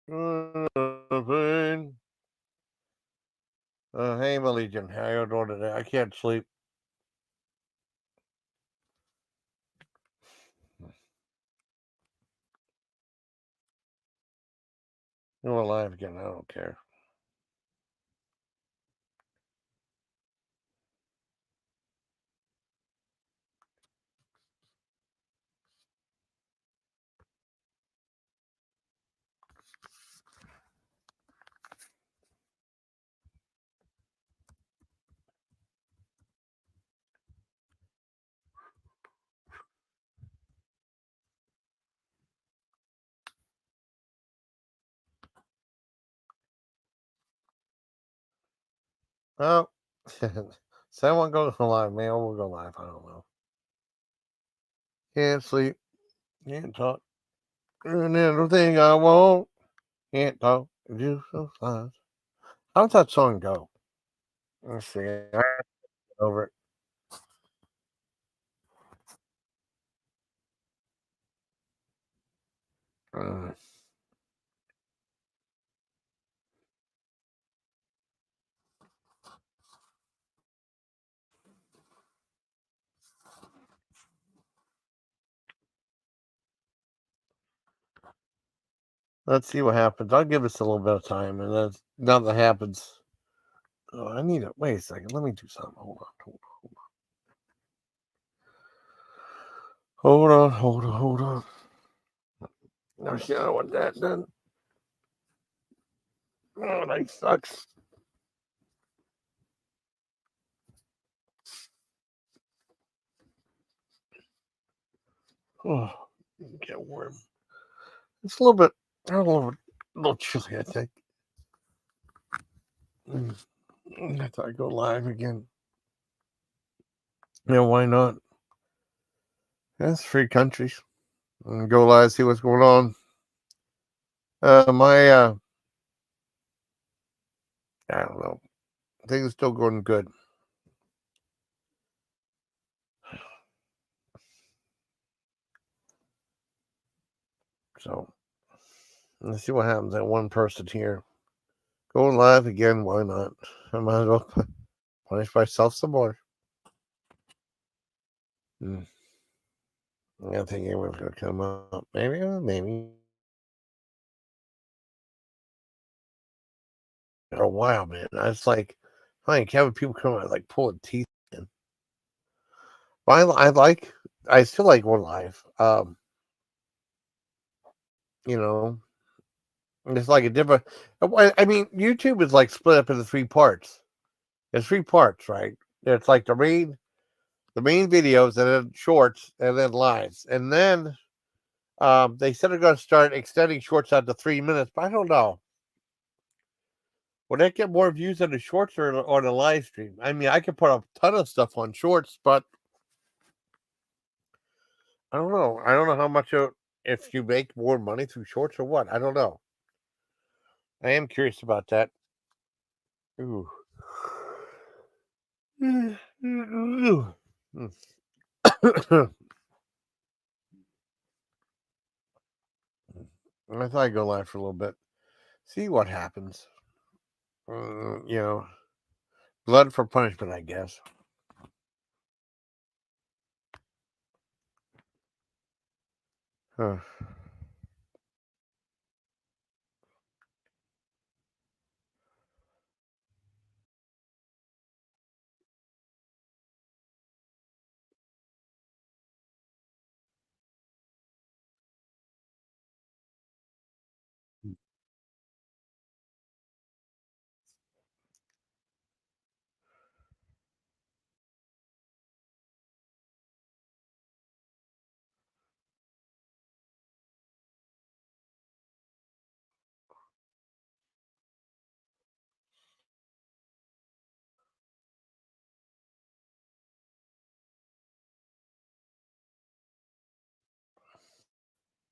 Pain. Hey, my Legion, how you doing today? I can't sleep. You're alive again. I don't care. Oh, someone goes live. Man, we'll go live. I don't know. Can't sleep. Can't talk. And everything I want. Can't talk. You so fast. How's that song go? Let's see. I have to get over it. Uh, let's see what happens. I'll give us a little bit of time, and then nothing that happens. Oh, I need it. Wait a second. Let me do something. Hold on. Hold on. No, see, I don't want that done. Oh, that sucks. Oh, get warm. It's a little bit, I don't know, a little chilly, I think. I thought I'd go live again. Yeah, why not? That's free countries. Go live, see what's going on. My, I don't know. Things are still going good. So, let's see what happens. That one person here. Going live again, why not? I might as well punish myself some more. I think everyone's going to come up. Maybe. A while, man. I was like, having people come out like pulling teeth in. But I still like going live. You know, it's like a different. I mean, YouTube is like split up into three parts. There's three parts, right? It's like the main videos, and then shorts, and then lives, and then they said they're going to start extending shorts out to 3 minutes, but I don't know. Would that get more views on the shorts or on the live stream? I mean, I could put a ton of stuff on shorts, but I don't know. I don't know how much if you make more money through shorts or what. I don't know. I am curious about that. Ooh. I thought I'd go live for a little bit. See what happens. You know, blood for punishment, I guess. Huh.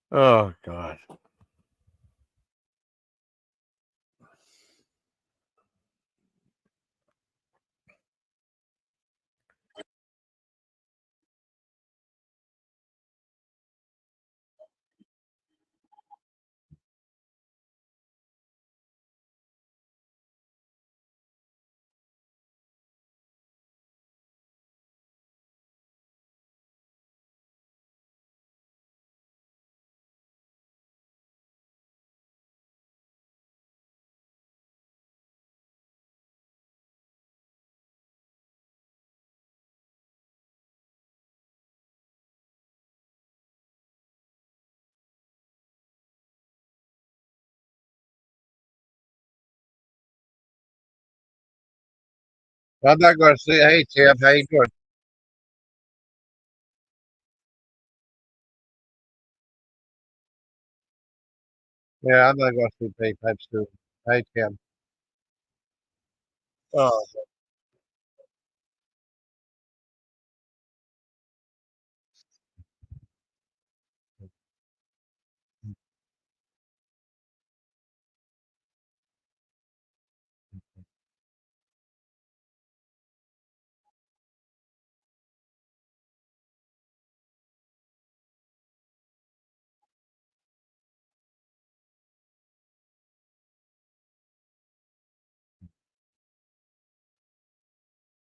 Oh God. I'm not going to say, hey, Tim, how you doing? Yeah, I'm not going to sleep anytime soon. Hey, Tim. Oh,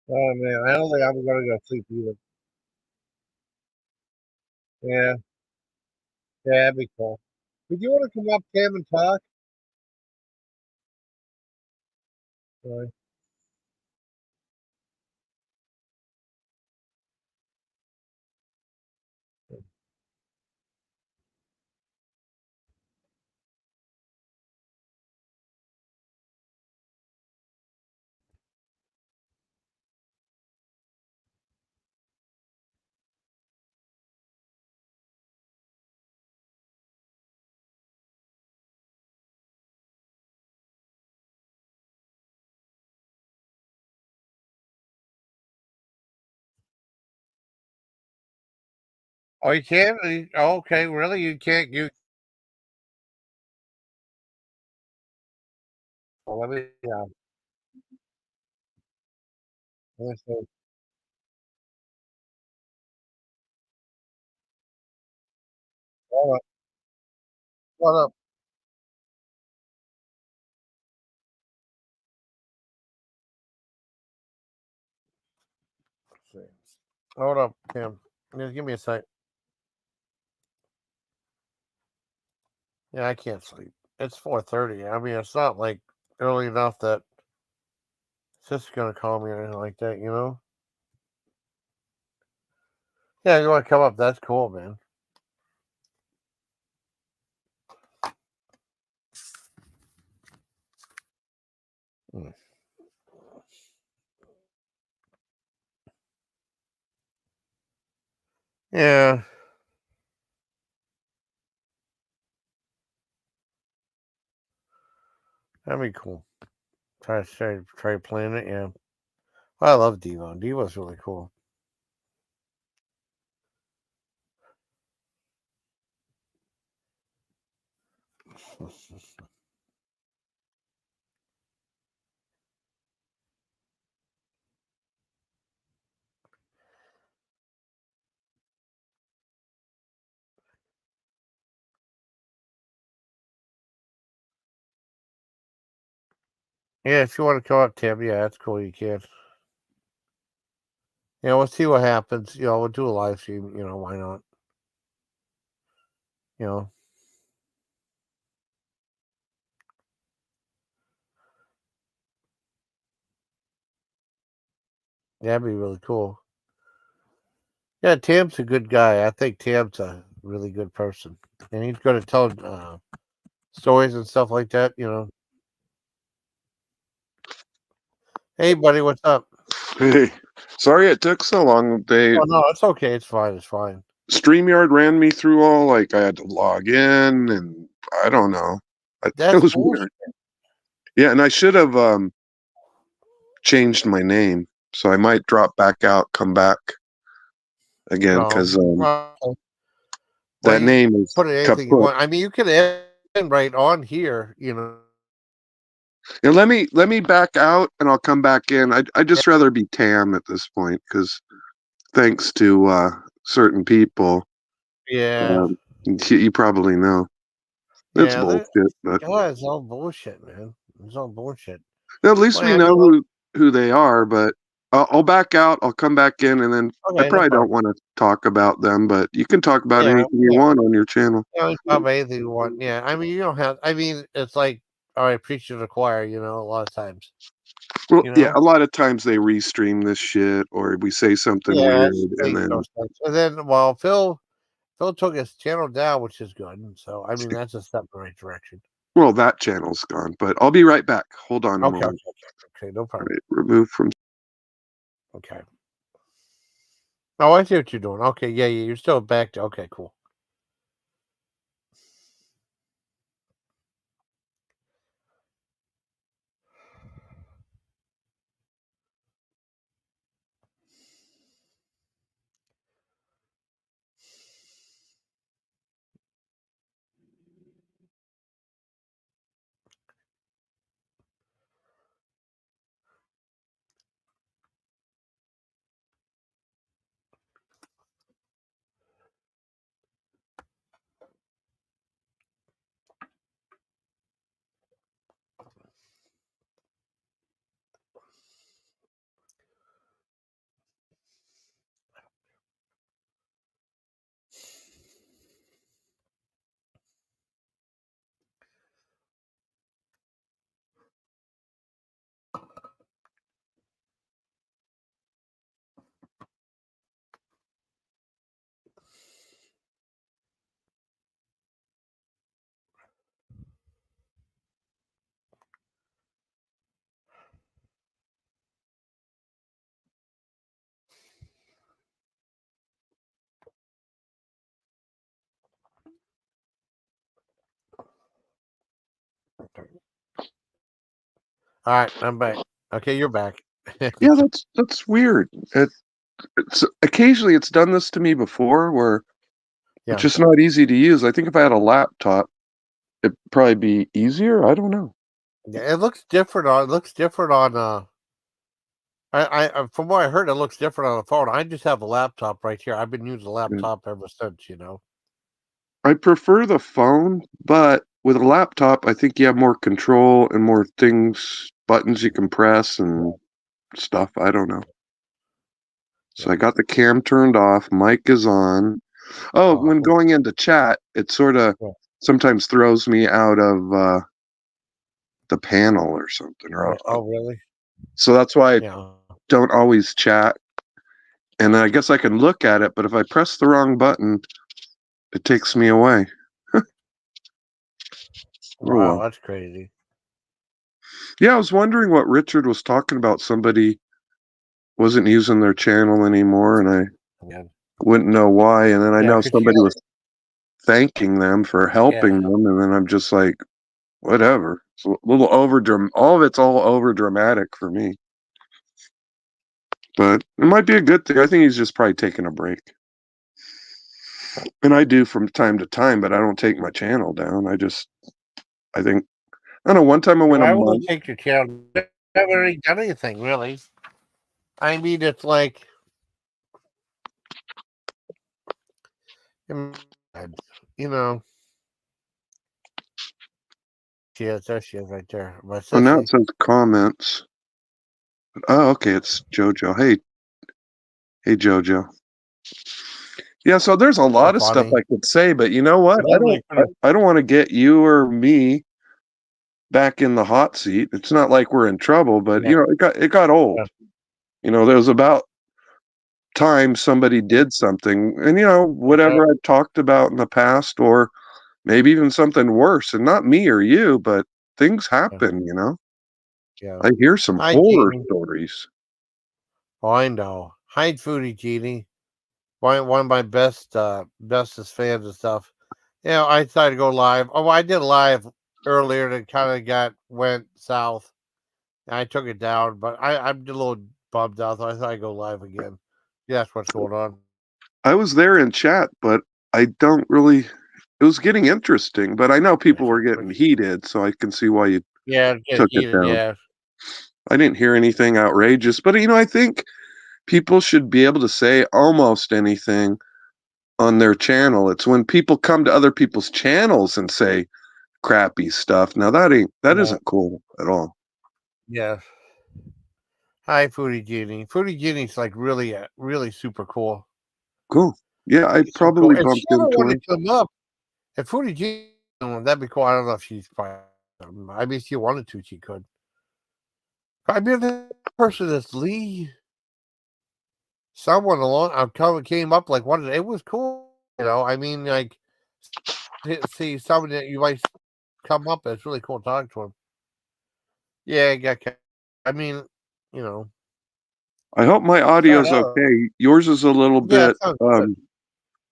oh man, I don't think I'm going to go sleep either. Yeah, yeah, that'd be cool. Would you want to come up, Tim, and talk? Sorry. Oh, you can't? Oh, okay, really? You can't? Well, let me, let me see. Hold up, hold up. Let's see. Hold up, Tim. Just give me a sec. Yeah, I can't sleep. It's 4:30. I mean, it's not like early enough that sister's gonna call me or anything like that, you know? Yeah, you want to come up? That's cool, man. Hmm. Yeah, that'd be cool. Try playing it. Yeah, I love Devo. Devo's really cool. Yeah, if you want to come up, Tim, yeah, that's cool. You can. Yeah, we'll see what happens. We'll do a live stream. Why not? You know, that'd be really cool. Yeah, Tim's a good guy. I think Tim's a really good person, and he's going to tell stories and stuff like that. Hey, buddy, what's up? Hey, sorry it took so long. Oh no, it's okay. It's fine. It's fine. StreamYard ran me through all like I had to log in and I don't know. It That's was bullshit. weird. Yeah, and I should have changed my name. So I might drop back out, come back again No, because well, that you name is put in anything you kaput. want. I mean, you can end right on here. And let me back out and I'll come back in. I just rather be Tam at this point because thanks to certain people, Yeah, um, you probably know it's yeah. bullshit, but It's all bullshit, man. It's all bullshit. at least Well, we I know mean, who they are. But I'll back out. I'll come back in, and then I okay, no probably don't problem. want to talk about them. But you can talk about Yeah, anything you yeah. want on your channel. You talk about anything you want. Yeah, I mean, you don't have. I mean, it's like, all right, preach to the choir. A lot of times. Well, You yeah, know. a lot of times they restream this shit, or we say something Yeah, weird, it and makes no then sense. And then, well, Phil took his channel down, which is good. And so, I mean, that's a step in the right direction. well, that channel's gone. But I'll be right back. Hold on a Okay, moment. okay, okay, okay, no All problem. right, remove from Okay. Oh, I see what you're doing. Okay, yeah, you're still back to. Okay, cool. All right, I'm back. Okay, you're back. Yeah, that's weird. It's occasionally it's done this to me before where it's Yeah, just not easy to use. I think if I had a laptop, it'd probably be easier. I don't know. yeah. It looks different on. It looks different on. From what I heard, it looks different on the phone. I just have a laptop right here. I've been using a Yeah. laptop ever since. You know. I prefer the phone, but with a laptop, I think you have more control and more things, buttons you can press and stuff. I don't know. So Yeah. I got the cam turned off. Mic is on. Oh, when Oh, going into chat, it sort of yeah. sometimes throws me out of the panel or something. Oh, really? So that's why I Yeah. don't always chat. And I guess I can look at it, but if I press the wrong button, it takes me away. Oh Wow, well. that's crazy. Yeah, I was wondering what Richard was talking about. Somebody wasn't using their channel anymore, and I Yeah. wouldn't know why. And then I Yeah, know cause somebody was thanking them for yeah. helping them, and then I'm just like, whatever. It's a little over all of it's all over dramatic for me. But it might be a good thing. I think he's just probably taking a break. And I do from time to time, but I don't take my channel down. I think I don't know, one time I went a Why would month. they take your channel? They haven't really done anything, really. I mean, it's like, you know, there she is right there. My Oh, now it sissy. says comments. Oh, okay, it's JoJo. Hey JoJo. Yeah, so there's a So lot of stuff funny. I could say, but you know what? But then, like, I don't want to get you or me back in the hot seat. It's not like we're in trouble, but yeah, it got old. yeah, There was about time somebody did something, and yeah, whatever I talked about in the past, or maybe even something worse, and not me or you, but things yeah, happen. yeah. I hear some Hi, horror Jeannie. stories. Oh, I know. Hi, Foodie Jeannie. One of my bestest fans and stuff. I decided to go live. Oh, I did live earlier that kind of went south. And I took it down, but I'm a little bummed out. So I thought I'd go live again. Yeah, that's what's going on. I was there in chat, but I don't really. It was getting interesting, but I know people Yes, were getting heated, so I can see why you yeah, it's getting took it heated. down. Yeah, I didn't hear anything outrageous, but I think people should be able to say almost anything on their channel. It's when people come to other people's channels and say crappy stuff. Now that yeah, isn't cool at all. yeah. Hi, Foodie Genie. Foodie Genie's like really, really super cool. Cool. Yeah, I She's so cool. probably If she bumped ever into wanted her. to come up, if Foodie Genie, that'd be cool. I don't know if she's probably. I mean, if she wanted to, she could. I mean, the person is Lee. Someone along came up like one. It was cool. I mean, like see someone that you might come up. It's really cool talking to him. Yeah, I mean, you know, I hope my Start audio's out. okay. Yours is a little Yeah, it bit sounds good.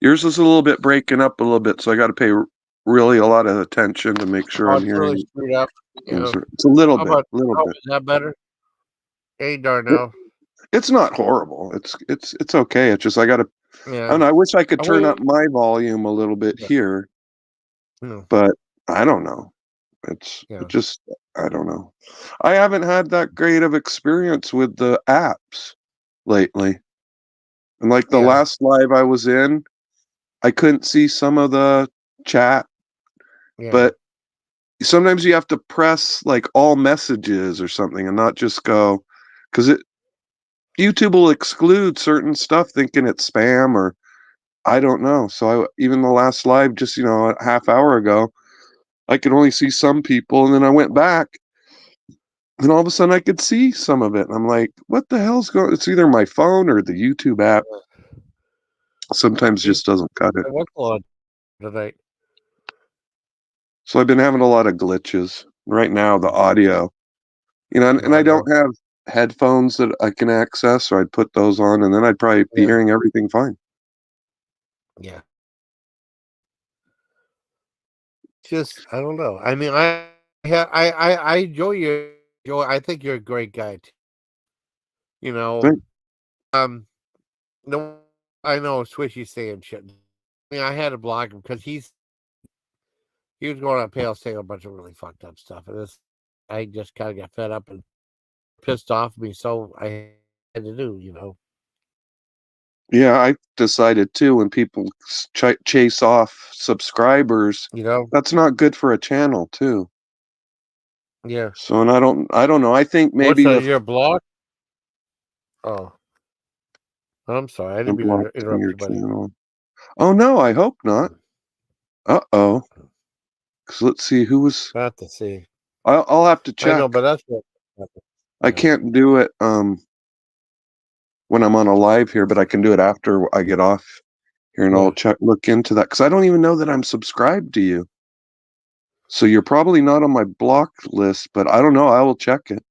yours is a little bit breaking up a little bit, so I got to pay really a lot of attention to make sure Oh, I'm it's really hearing screwed up. things. Yeah. It's a little How bit, about? little Oh, bit. is that better? Hey, It, Darnell. it's not horrible. It's okay. It's just I Yeah. don't know, I wish I could Oh, turn wait. up my volume a little bit Yeah. here, No. but I don't know. It Yeah. just I don't know. I haven't had that great of experience with the apps lately. And like the Yeah. last live I was in, I couldn't see some of the chat, Yeah. but sometimes you have to press like all messages or something and not just go because it YouTube will exclude certain stuff thinking it's spam or I don't know. So even the last live just a half hour ago, I could only see some people and then I went back and all of a sudden I could see some of it. And I'm like, what the hell's going? It's either my phone or the YouTube app. Sometimes Me just doesn't cut it. what's on tonight? So I've been having a lot of glitches. Right now, the audio, The and I audio. don't have headphones that I can access, so I'd put those on, and then I'd probably be Yeah. hearing everything fine. Yeah. Just I don't know. I mean, I enjoy you. Enjoy. I think you're a great guy. You know. Think, Um. No, I know Swishy's saying shit. I mean, I had to block him because he was going on Pale saying a bunch of really fucked up stuff, and this I just kind of got fed up and pissed off me, so I had to do. yeah, I decided too when people chase off subscribers, You know. that's not good for a channel too. Yeah. So, and I don't know. I think What's maybe that? Your blog? Oh, I'm sorry. I I'm didn't mean to blocking interrupt your you, buddy. channel. Oh no, I hope not. Uh-oh. Because let's see who was. Not to see. I'll have to I know, check. but that's what happened. I Yeah. can't do it when I'm on a live here, but I can do it after I get off here, and I'll Yeah. look into that because I don't even know that I'm subscribed to you. So you're probably not on my block list, but I don't know. I will check it.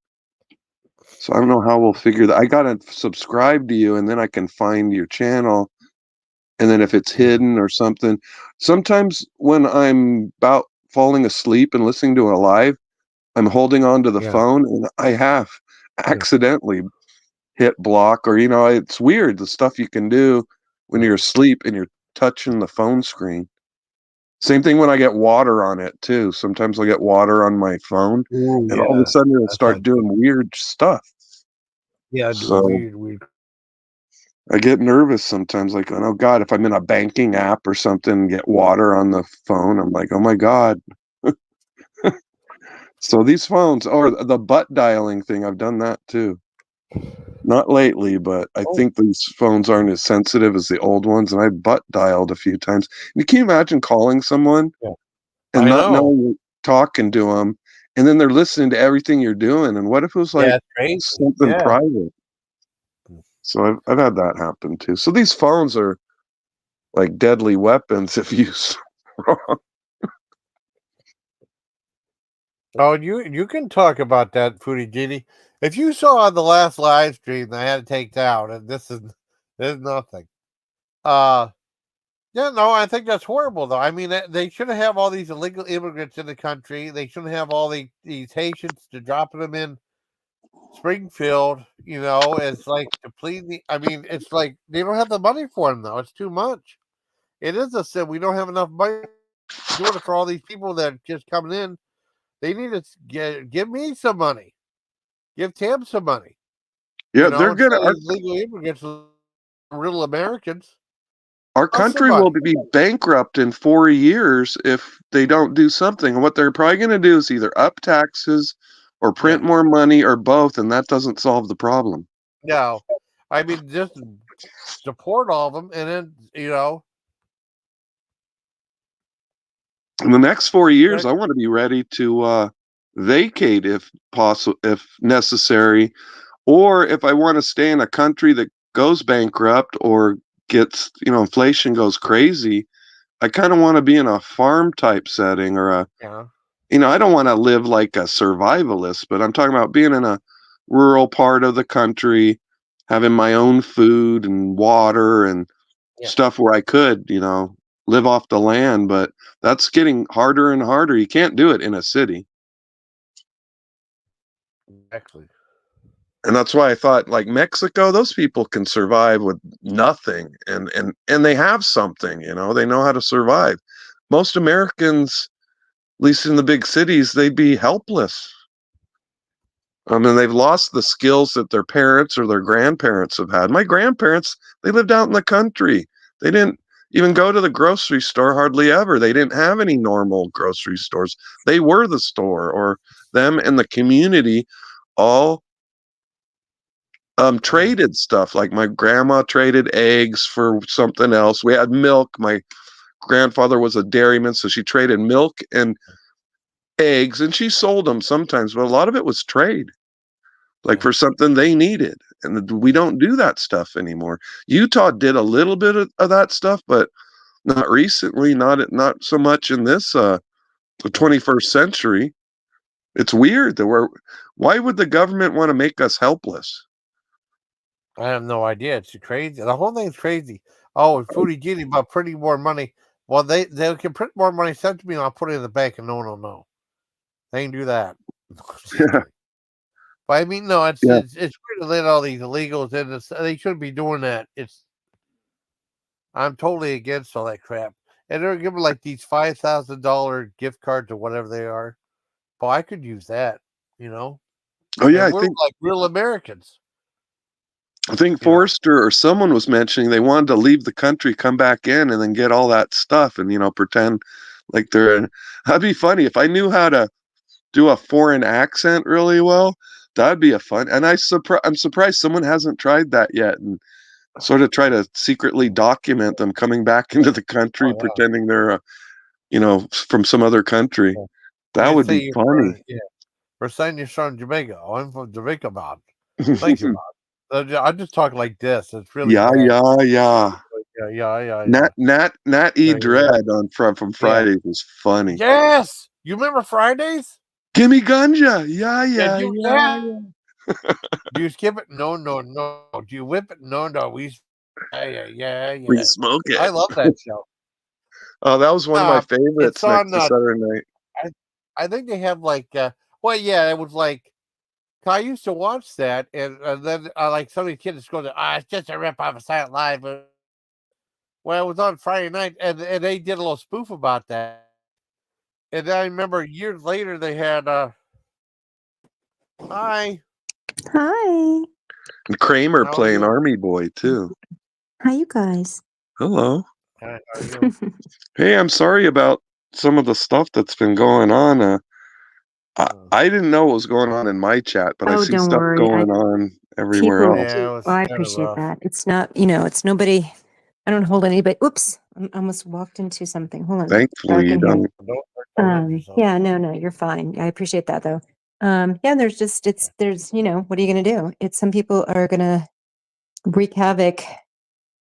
So I don't know how we'll figure that. I gotta subscribe to you, and then I can find your channel. And then if it's Yeah. hidden or something, sometimes when I'm about falling asleep and listening to a live, I'm holding on to the Yeah. phone, and I have Yeah. accidentally hit block, or it's weird the stuff you can do when you're asleep and you're touching the phone screen. Same thing when I get water on it too. Sometimes I'll get water on my phone Oh and all of a yeah. sudden it'll That's not start doing weird stuff. yeah, do So weird. I get nervous sometimes, like, oh God, if I'm in a banking app or something, and get water on the phone, I'm like, oh my God. So these phones, or the butt dialing thing, I've done that too. Not lately, but I Oh think these phones aren't as sensitive as the old ones, and I butt dialed a few times. And can you imagine calling someone yeah. and I not know. knowing you're talking to them, and then they're listening to everything you're doing? And what if it was like Yeah, it's crazy. something Yeah. private? So I've had that happen too. So these phones are like deadly weapons if used wrong. Oh, you can talk about that, Foodie Genie. If you saw on the last live stream that I had to take down, and this is nothing. Uh yeah, no, I think that's horrible though. I mean, they shouldn't have all these illegal immigrants in the country. They shouldn't have all these Haitians to dropping them in Springfield. It's like depleting. I mean, it's like they don't have the money for them though. It's too much. It is a sin. We don't have enough money doing it for all these people that are just coming in. They need to give me some money. Give Tam some money. Yeah, they're Instead gonna of these legal immigrants, real Americans, our some country will money. be bankrupt in 4 years if they don't do something. And what they're probably going to do is either up taxes or print Yeah. more money or both, and that doesn't solve the problem. No, I mean just support all of them, and then In the next 4 years, like, I want to be ready to vacate if possible, if necessary, or if I want to stay in a country that goes bankrupt or gets, inflation goes crazy. I kind of want to be in a farm type setting or yeah, I don't want to live like a survivalist, but I'm talking about being in a rural part of the country, having my own food and water and Yeah, stuff where I could, live off the land. But that's getting harder and harder. You can't do it in a city. exactly. And that's why I thought, like, Mexico, those people can survive with nothing, and they have something, they know how to survive. Most Americans, at least in the big cities, they'd be helpless. I mean, they've lost the skills that their parents or their grandparents have had. My grandparents, they lived out in the country. They didn't even go to the grocery store hardly ever. They didn't have any normal grocery stores. They were the store, or them and the community all Yeah. traded stuff. Like my grandma traded eggs for something else. We had milk. My grandfather was a dairyman, so she traded milk and eggs, and she sold them sometimes, but a lot of it was trade, like Yeah. for something they needed. And we don't do that stuff anymore. Utah did a little bit of that stuff, but not recently, not so much in this the Yeah. 21st century. It's weird that why would the government want to make us helpless? I have no idea. It's crazy. The whole thing's crazy. Oh, Foodie Genie about printing more money. Well, they can print more money, send to me, and I'll put it in the bank, and no one will know. They can do that. Just Yeah, kidding. But I mean, no, yeah. it's weird to let all these illegals in. They shouldn't be doing that. I'm totally against all that crap. And they're giving like these $5,000 gift cards or whatever they are. But I could use that, you know. Oh yeah, And I we're think like real Americans, I think you know. Forrester or someone was mentioning they wanted to leave the country, come back in, and then get all that stuff, and pretend like they're in. That'd be funny if I knew how to do a foreign accent really well. That'd be a fun. And I'm surprised someone hasn't tried that yet, and sort of try to secretly document them coming back into the country, Oh pretending they're from some other country. yeah. That You would say be you're funny. from, yeah. We're saying you're from Jamaica. Oh, I'm from Jamaica, Bob. Thank you, Bob. I just talk like this. It's really Yeah, bad. yeah, yeah. Yeah, yeah, yeah, yeah. Nat E Yeah, yeah. Dread on from Yeah. Fridays was funny. Yes. You remember Fridays? Gimme ganja. Yeah, Yeah, yeah, do yeah, yeah. yeah. Do you skip it? No, no, no. Do you whip it? No, no. Yeah, yeah, yeah, We yeah. smoke I it. love that show. Oh, that was one of my It's favorites next on. to Saturday Night. I, I think they have like. Well, yeah, it was like. I used to watch that, and then like some of the kids go, it's just a rip off of Silent Live. Well, it was on Friday night, and they did a little spoof about that. And then I remember years later they had. Hi, Hi. And Kramer how are playing you? Army Boy too. Hi, you guys. Hello. Hi, how are you? Hey, I'm sorry about some of the stuff that's been going on. I didn't know what was going on in my chat, but I Oh, see don't stuff worry. going on everywhere People, else. Yeah, it well, was I kind of appreciate rough. that. It's not, it's nobody. I don't hold anybody. Oops, I almost walked into something. Hold on. Thankfully, Dark you in here. don't. Don't hurt yourself. Yeah, no, you're fine. I appreciate that though. Yeah, there's, what are you going to do? Some people are going to wreak havoc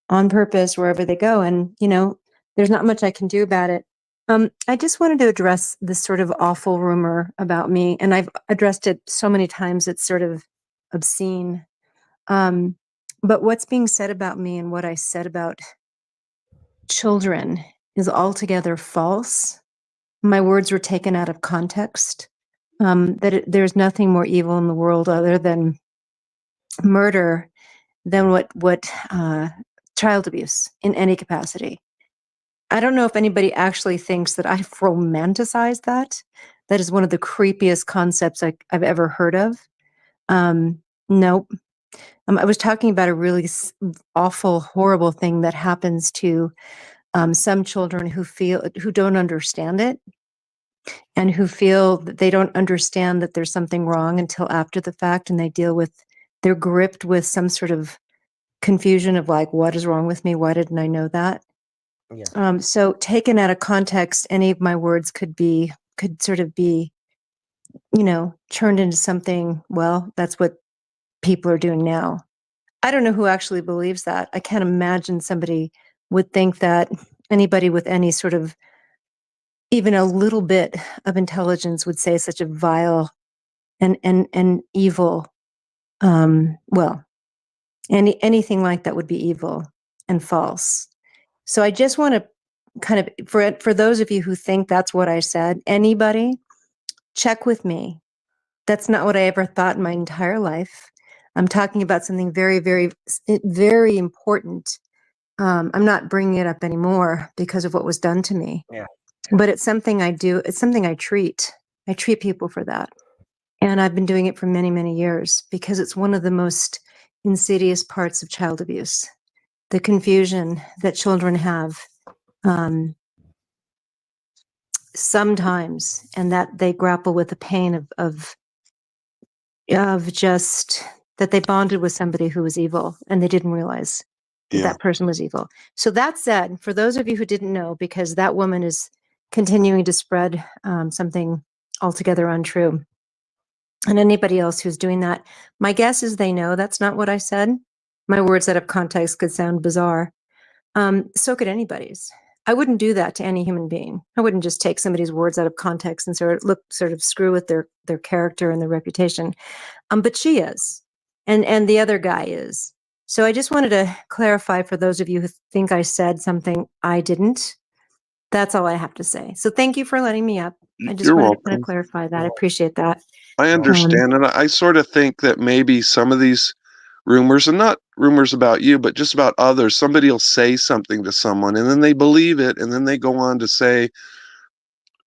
on purpose wherever they go. And, there's not much I can do about it. I just wanted to address this sort of awful rumor about me, and I've addressed it so many times, it's sort of obscene. But what's being said about me and what I said about children is altogether false. My words were taken out of context. There's nothing more evil in the world other than murder than what child abuse in any capacity. I don't know if anybody actually thinks that I've romanticized that. That is one of the creepiest concepts I've ever heard of. Nope. I was talking about a really awful, horrible thing that happens to some children who don't understand it, and who feel that they don't understand that there's something wrong until after the fact, and they're gripped with some sort of confusion of like, what is wrong with me? Why didn't I know that? Yeah, So taken out of context, any of my words could sort of be, turned into something. Well, that's what people are doing now. I don't know who actually believes that. I can't imagine somebody would think that anybody with any sort of even a little bit of intelligence would say such a vile and evil, well, Anything like that would be evil and false. So I just want to kind of, for those of you who think that's what I said, anybody, check with me. That's not what I ever thought in my entire life. I'm talking about something very, very, very important. I'm not bringing it up anymore because of what was done to me. Yeah. But it's something I do. It's something I treat. I treat people for that. And I've been doing it for many, many years because it's one of the most insidious parts of child abuse. The confusion that children have sometimes, and that they grapple with the pain of just that they bonded with somebody who was evil and they didn't realize that Yeah. that person was evil. So that said, for those of you who didn't know, because that woman is continuing to spread something altogether untrue, and anybody else who's doing that, my guess is they know that's not what I said. My words out of context could sound bizarre. So could anybody's. I wouldn't do that to any human being. I wouldn't just take somebody's words out of context and sort of screw with their character and their reputation. But she is, and the other guy is. So I just wanted to clarify for those of you who think I said something I didn't. That's all I have to say. So thank you for letting me up. I just You're wanted to kind welcome. of clarify that. I appreciate that. I understand. And I sort of think that maybe some of these rumors, and not rumors about you, but just about others, somebody will say something to someone and then they believe it. And then they go on to say,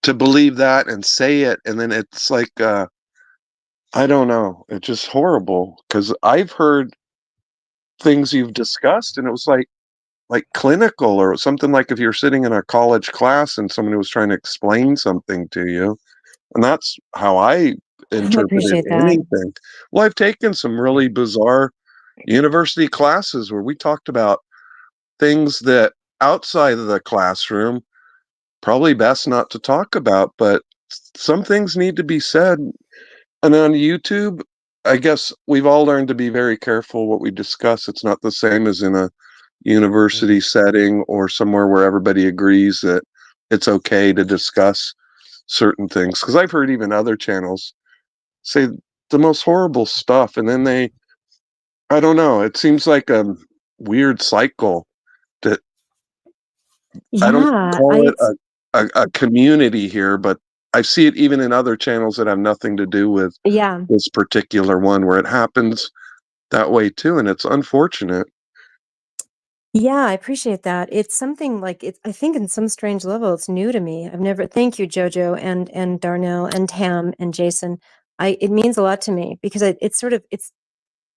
to believe that and say it. And then it's like, I don't know. It's just horrible because I've heard things you've discussed and it was like clinical or something, like if you're sitting in a college class and someone was trying to explain something to you. And that's how I I interpreted appreciate that. anything. Well, I've taken some really bizarre university classes where we talked about things that outside of the classroom probably best not to talk about, but some things need to be said. And on YouTube, I guess we've all learned to be very careful what we discuss. It's not the same as in a university setting or somewhere where everybody agrees that it's okay to discuss certain things. Because I've heard even other channels say the most horrible stuff, and then I don't know, it seems like a weird cycle that I don't Yeah, call it a community here, but I see it even in other channels that have nothing to do with yeah. this particular one where it happens that way too, and it's unfortunate. Yeah, I appreciate that. It's something like I think in some strange level, it's new to me. I've never. Thank you, Jojo and Darnell and Tam and Jason. It means a lot to me because it's.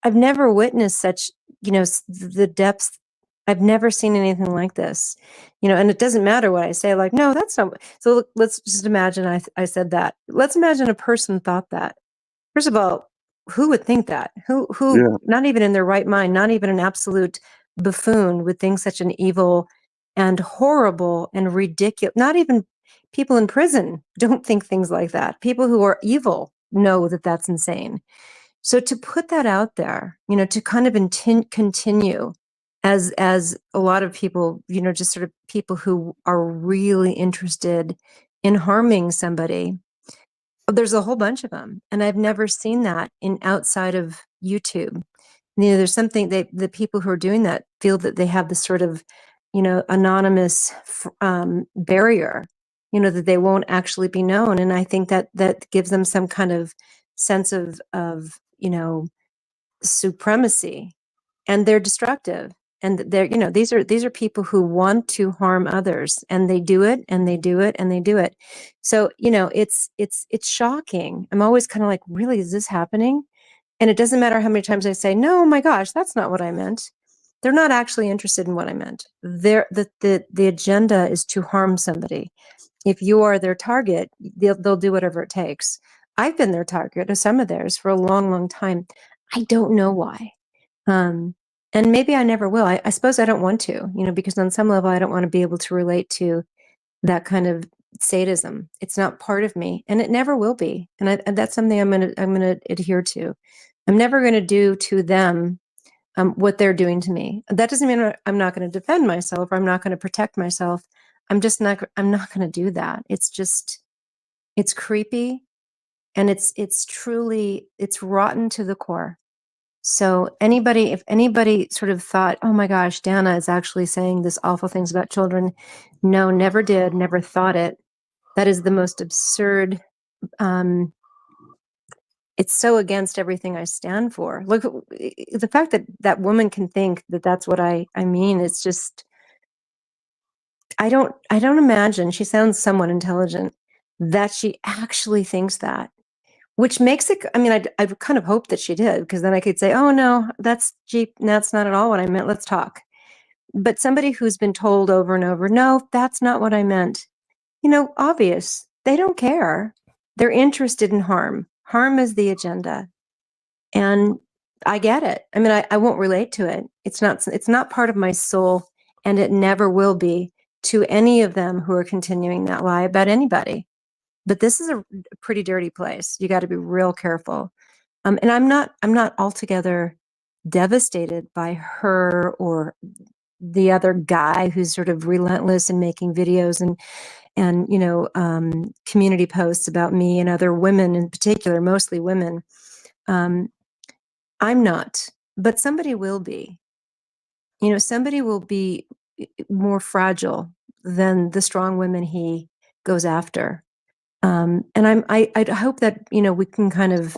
I've never witnessed such, the depths. I've never seen anything like this, and it doesn't matter what I say. Like, no, that's not. So let's just imagine I said that. Let's imagine a person thought that. First of all, who would think that? Who, Yeah, not even in their right mind, not even an absolute buffoon would think such an evil and horrible and ridiculous. Not even people in prison don't think things like that. People who are evil know that that's insane. So to put that out there, to kind of continue as a lot of people, just sort of people who are really interested in harming somebody, there's a whole bunch of them, and I've never seen that in outside of YouTube. There's something the people who are doing that feel that they have this sort of, anonymous barrier, that they won't actually be known, and I think that gives them some kind of sense of supremacy, and they're destructive. And they're, these are people who want to harm others, and they do it, and they do it, and they do it. So, it's shocking. I'm always kind of like, really, is this happening? And it doesn't matter how many times I say, no, oh my gosh, that's not what I meant. They're not actually interested in what I meant. The agenda is to harm somebody. If you are their target, they'll do whatever it takes. I've been their target of some of theirs for a long, long time. I don't know why. Um, and maybe I never will. I suppose I don't want to, because on some level I don't want to be able to relate to that kind of sadism. It's not part of me, and it never will be. And that's something I'm gonna adhere to. I'm never going to do to them what they're doing to me. That doesn't mean I'm not going to defend myself or I'm not going to protect myself. I'm not going to do that. It's creepy, and it's rotten to the core. So if anybody sort of thought, oh my gosh, Dana is actually saying this awful things about children, no, never did, never thought it. That is the most absurd. It's so against everything I stand for. Look, the fact that that woman can think that that's what I mean, it's just, I don't imagine, she sounds somewhat intelligent, that she actually thinks that, which makes it, I mean, I kind of hope that she did, because then I could say, oh no, that's cheap. That's not at all what I meant. Let's talk. But somebody who's been told over and over, no, that's not what I meant. Obvious. They don't care. They're interested in harm. Harm is the agenda. And I get it. I mean, I won't relate to it. It's not part of my soul, and it never will be to any of them who are continuing that lie about anybody. But this is a pretty dirty place. You got to be real careful. And I'm not altogether devastated by her or the other guy who's sort of relentless in making videos and community posts about me and other women in particular, mostly women. I'm not, but somebody will be. Somebody will be more fragile than the strong women he goes after. And I hope that we can kind of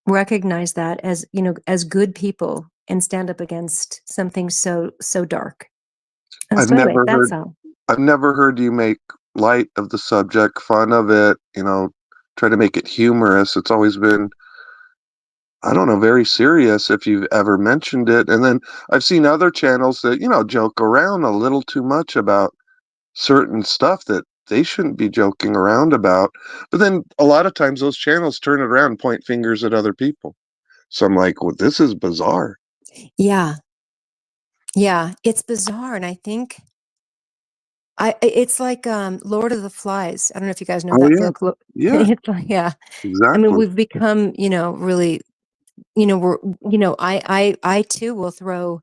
recognize that as good people and stand up against something so dark. I've So anyway, never that's heard all. I've never heard you make light of the subject, fun of it, try to make it humorous. It's always been, I don't know, very serious if you've ever mentioned it. And then I've seen other channels that, joke around a little too much about certain stuff that they shouldn't be joking around about. But then a lot of times those channels turn it around and point fingers at other people. So I'm like, well, this is bizarre. Yeah. Yeah, it's bizarre. And I think it's like Lord of the Flies. I don't know if you guys know Oh, that yeah. book. Yeah, It's like, yeah. I mean, exactly. we've become, really, we're, I too will throw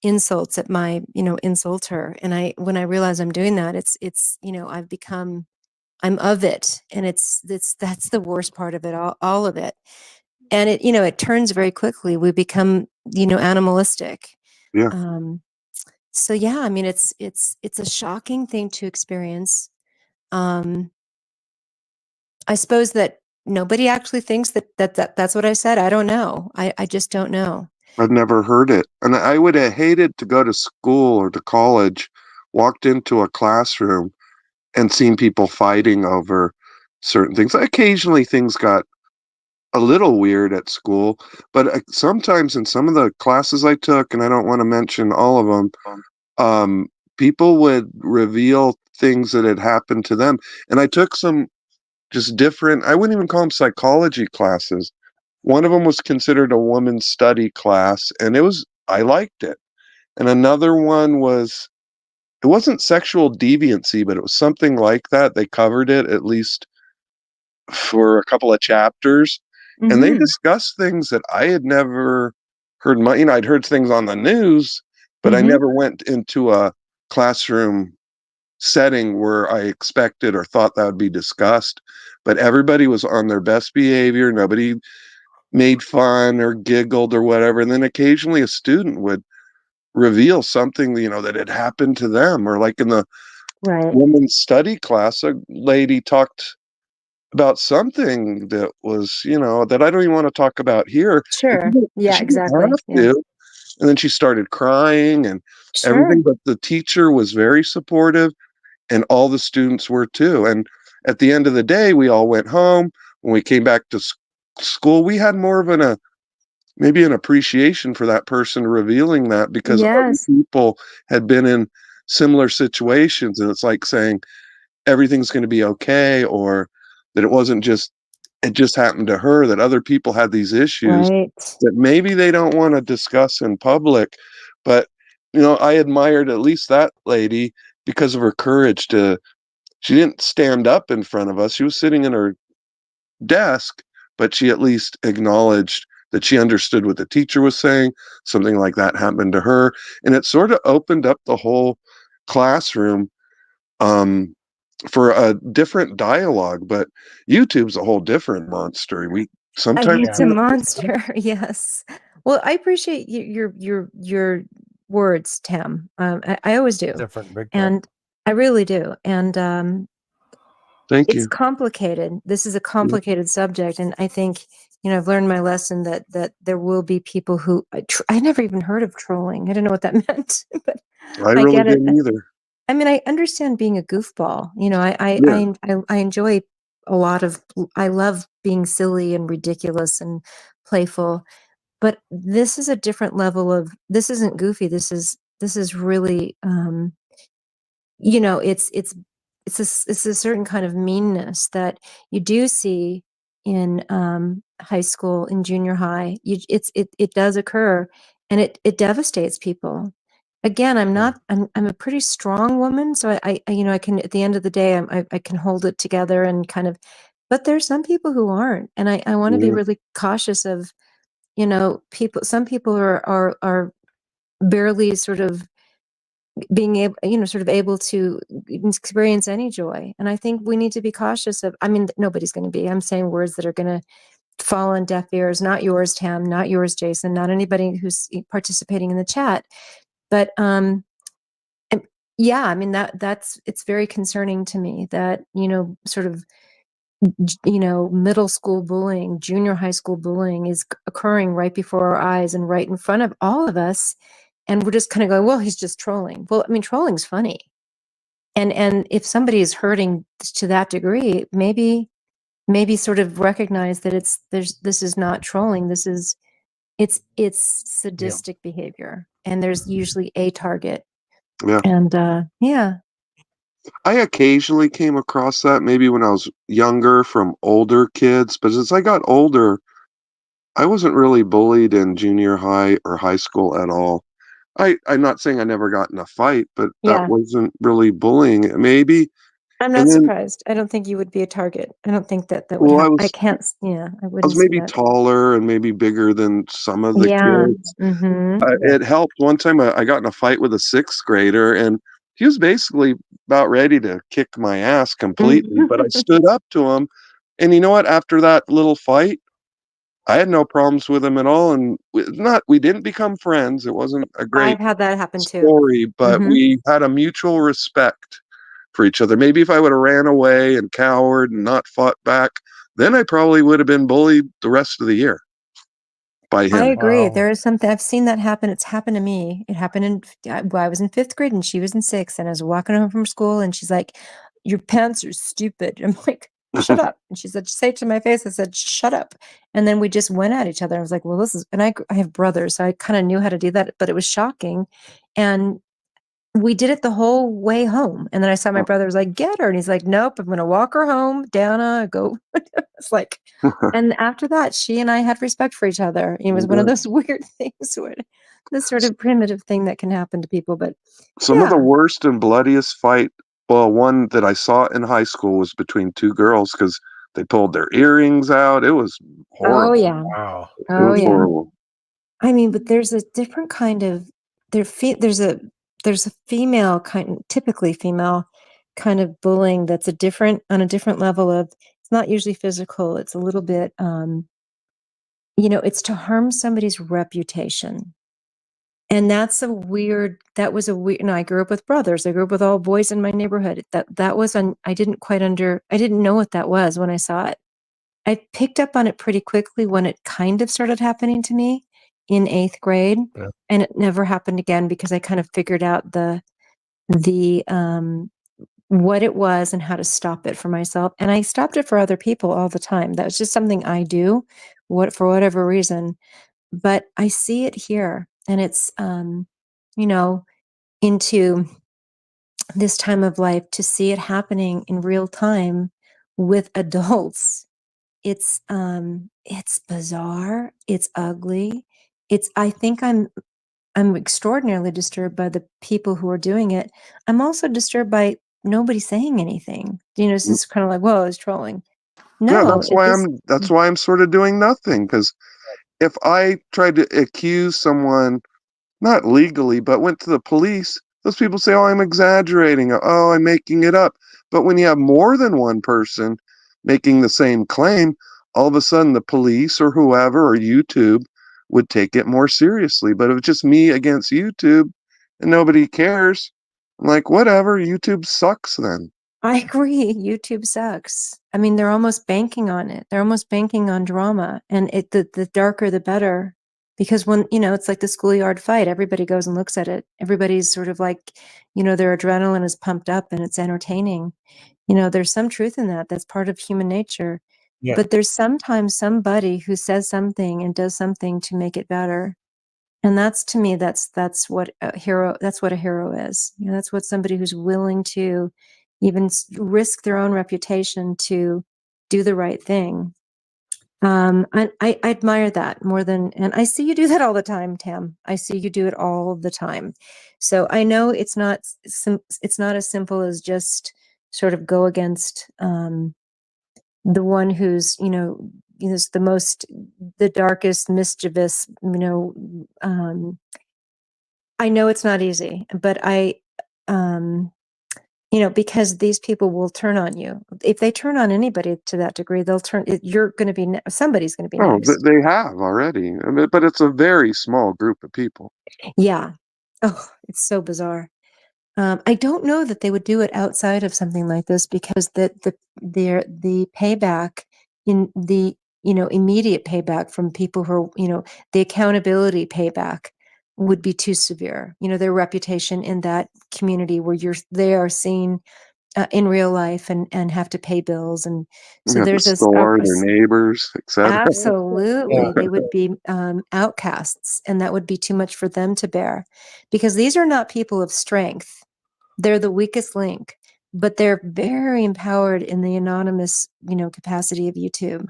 insults at my, insulter. And when I realize I'm doing that, it's, I'm of it. And that's the worst part of it, all of it. And it turns very quickly. We become, animalistic. Yeah. Um, so yeah, I mean, it's a shocking thing to experience. Um, I suppose that nobody actually thinks that's what I said. I don't know. I just don't know. I've never heard it. And I would have hated to go to school or to college, walked into a classroom and seen people fighting over certain things. Occasionally things got a little weird at school, but sometimes in some of the classes I took, and I don't want to mention all of them, um, people would reveal things that had happened to them. And I took some just different, I wouldn't even call them psychology classes. One of them was considered a woman's study class, and I liked it. And another one it wasn't sexual deviancy, but it was something like that. They covered it at least for a couple of chapters, and they Hmm. discussed things that I had never heard. I'd heard things on the news, but I Hmm. never went into a classroom setting where I expected or thought that would be discussed. But everybody was on their best behavior. Nobody made fun or giggled or whatever. And then occasionally a student would reveal something, that had happened to them. Or like in the Right. women's study class, a lady talked about something that was, that I don't even want to talk about here. And Sure. Yeah, she didn't exactly. have Yeah. to. And then she started crying and Sure. everything. But the teacher was very supportive, and all the students were too. And at the end of the day, we all went home. When we came back to school, we had more of maybe an appreciation for that person revealing that, because other Yes. people had been in similar situations. And it's like saying everything's going to be okay, or that it just happened to her, that other people had these issues Right. that maybe they don't want to discuss in public. But, I admired at least that lady because of her courage she didn't stand up in front of us. She was sitting in her desk, but she at least acknowledged that she understood what the teacher was saying. Something like that happened to her. And it sort of opened up the whole classroom um, for a different dialogue. But YouTube's a whole different monster. Sometimes It's a monster. Yes. Well, I appreciate your words, Tam. I always do, different, big time. and I really do. And thank it's you. complicated. This is a complicated subject, and I think I've learned my lesson that there will be people who I never even heard of trolling. I didn't know what that meant, but I I really get it. didn't either. I mean, I understand being a goofball. Yeah. I enjoy a lot of. I love being silly and ridiculous and playful, but this is a different level of. This isn't goofy. This is really. It's a certain kind of meanness that you do see in high school, in junior high. It does occur, and it devastates people. Again, I'm a pretty strong woman, so I can, at the end of the day, I can hold it together and kind of, but there's some people who aren't, and I want to be Yeah. really cautious of, people. Some people are barely sort of being able, sort of able to experience any joy. And I think we need to be cautious of, I mean, nobody's going to be, I'm saying words that are going to fall on deaf ears, not yours, Tam, not yours, Jason, not anybody who's participating in the chat. But, and yeah, I mean, it's very concerning to me that, sort of, middle school bullying, junior high school bullying is occurring right before our eyes and right in front of all of us. And we're just kind of going, well, he's just trolling. Well, I mean, trolling's funny. And if somebody is hurting to that degree, maybe sort of recognize that this is not trolling. It's Yeah. sadistic behavior, and there's usually a target. Yeah. And yeah. I occasionally came across that maybe when I was younger from older kids, but as I got older, I wasn't really bullied in junior high or high school at all. I'm not saying I never got in a fight, but that Yeah. wasn't really bullying. Maybe, I'm and not then, surprised. I don't think you would be a target. I don't think that would well, happen. I can't. Yeah, I I was wouldn't see maybe that. taller and maybe bigger than some of the Yeah. kids. Mm-hmm. It helped. One time I got in a fight with a sixth grader, and he was basically about ready to kick my ass completely, but I stood up to him. And you know what? After that little fight, I had no problems with him at all. And we didn't become friends. It wasn't a great I've had that happen too. story, but Mm-hmm. we had a mutual respect for each other. Maybe if I would have ran away and cowered and not fought back, then I probably would have been bullied the rest of the year by I him. agree. Wow. There is something, I've seen that happen. It's happened to me. It happened I was in fifth grade and she was in sixth, and I was walking home from school and she's like, "Your pants are stupid." I'm like, "Shut up." And she said, "Say it to my face." I said, "Shut up." And then we just went at each other. I was like, well, this is, and I have brothers, so I kind of knew how to do that, but it was shocking. And we did it the whole way home. And then I saw my brother was like, "Get her." And he's like, "Nope, I'm going to walk her home. Dana, go." It's like, and after that, she and I had respect for each other. It was one of those weird things where this sort of primitive thing that can happen to people. But Some of the yeah. worst and bloodiest fight, well, one that I saw in high school was between two girls because they pulled their earrings out. It was Oh, horrible. yeah. Wow. It Oh, was yeah. horrible. I mean, but there's a different kind of, there's a female kind, typically female kind of bullying that's on a different level of, it's not usually physical. It's a little bit, it's to harm somebody's reputation. And that was a weird, I grew up with brothers. I grew up with all boys in my neighborhood. That was, I didn't know what that was when I saw it. I picked up on it pretty quickly when it kind of started happening to me in eighth grade. Yeah. And it never happened again because I kind of figured out the, what it was and how to stop it for myself. And I stopped it for other people all the time. That was just something I do, for whatever reason. But I see it here, and it's, you know, into this time of life, to see it happening in real time with adults. It's bizarre. It's ugly. I think I'm extraordinarily disturbed by the people who are doing it. I'm also disturbed by nobody saying anything. It's just kind of like, whoa, it's trolling. Yeah, No, that's it why just, I'm sort of doing nothing, because if I tried to accuse someone, not legally, but went to the police, those people say, "Oh, I'm exaggerating. Oh, I'm making it up." But when you have more than one person making the same claim, all of a sudden the police or whoever or YouTube would take it more seriously. But it was just me against YouTube and nobody cares. I'm like, whatever, YouTube sucks then. I agree. YouTube sucks. I mean, they're almost banking on it. They're almost banking on drama, and the darker the better. Because when, it's like the schoolyard fight, everybody goes and looks at it. Everybody's sort of like, their adrenaline is pumped up and it's entertaining. There's some truth in that. That's part of human nature. Yeah. But there's sometimes somebody who says something and does something to make it better. And that's, to me, that's what a hero is. That's what somebody who's willing to even risk their own reputation to do the right thing. I admire that more than, and I see you do that all the time, Tam. I see you do it all the time. So I know it's not as simple as just sort of go against the one who's is the darkest, mischievous. I know it's not easy, but because these people will turn on you. If they turn on anybody to that degree, you're going to be, somebody's going to be Oh, next. they have already. I mean, but it's a very small group of people. Yeah. Oh, it's so bizarre. I don't know that they would do it outside of something like this, because the payback in the, immediate payback from people who are, the accountability payback would be too severe. Their reputation in that community where they are seen in real life and have to pay bills. And so At the there's store, their neighbors, etc. absolutely, Yeah. they would be outcasts, and that would be too much for them to bear, because these are not people of strength. They're the weakest link, but they're very empowered in the anonymous, capacity of YouTube.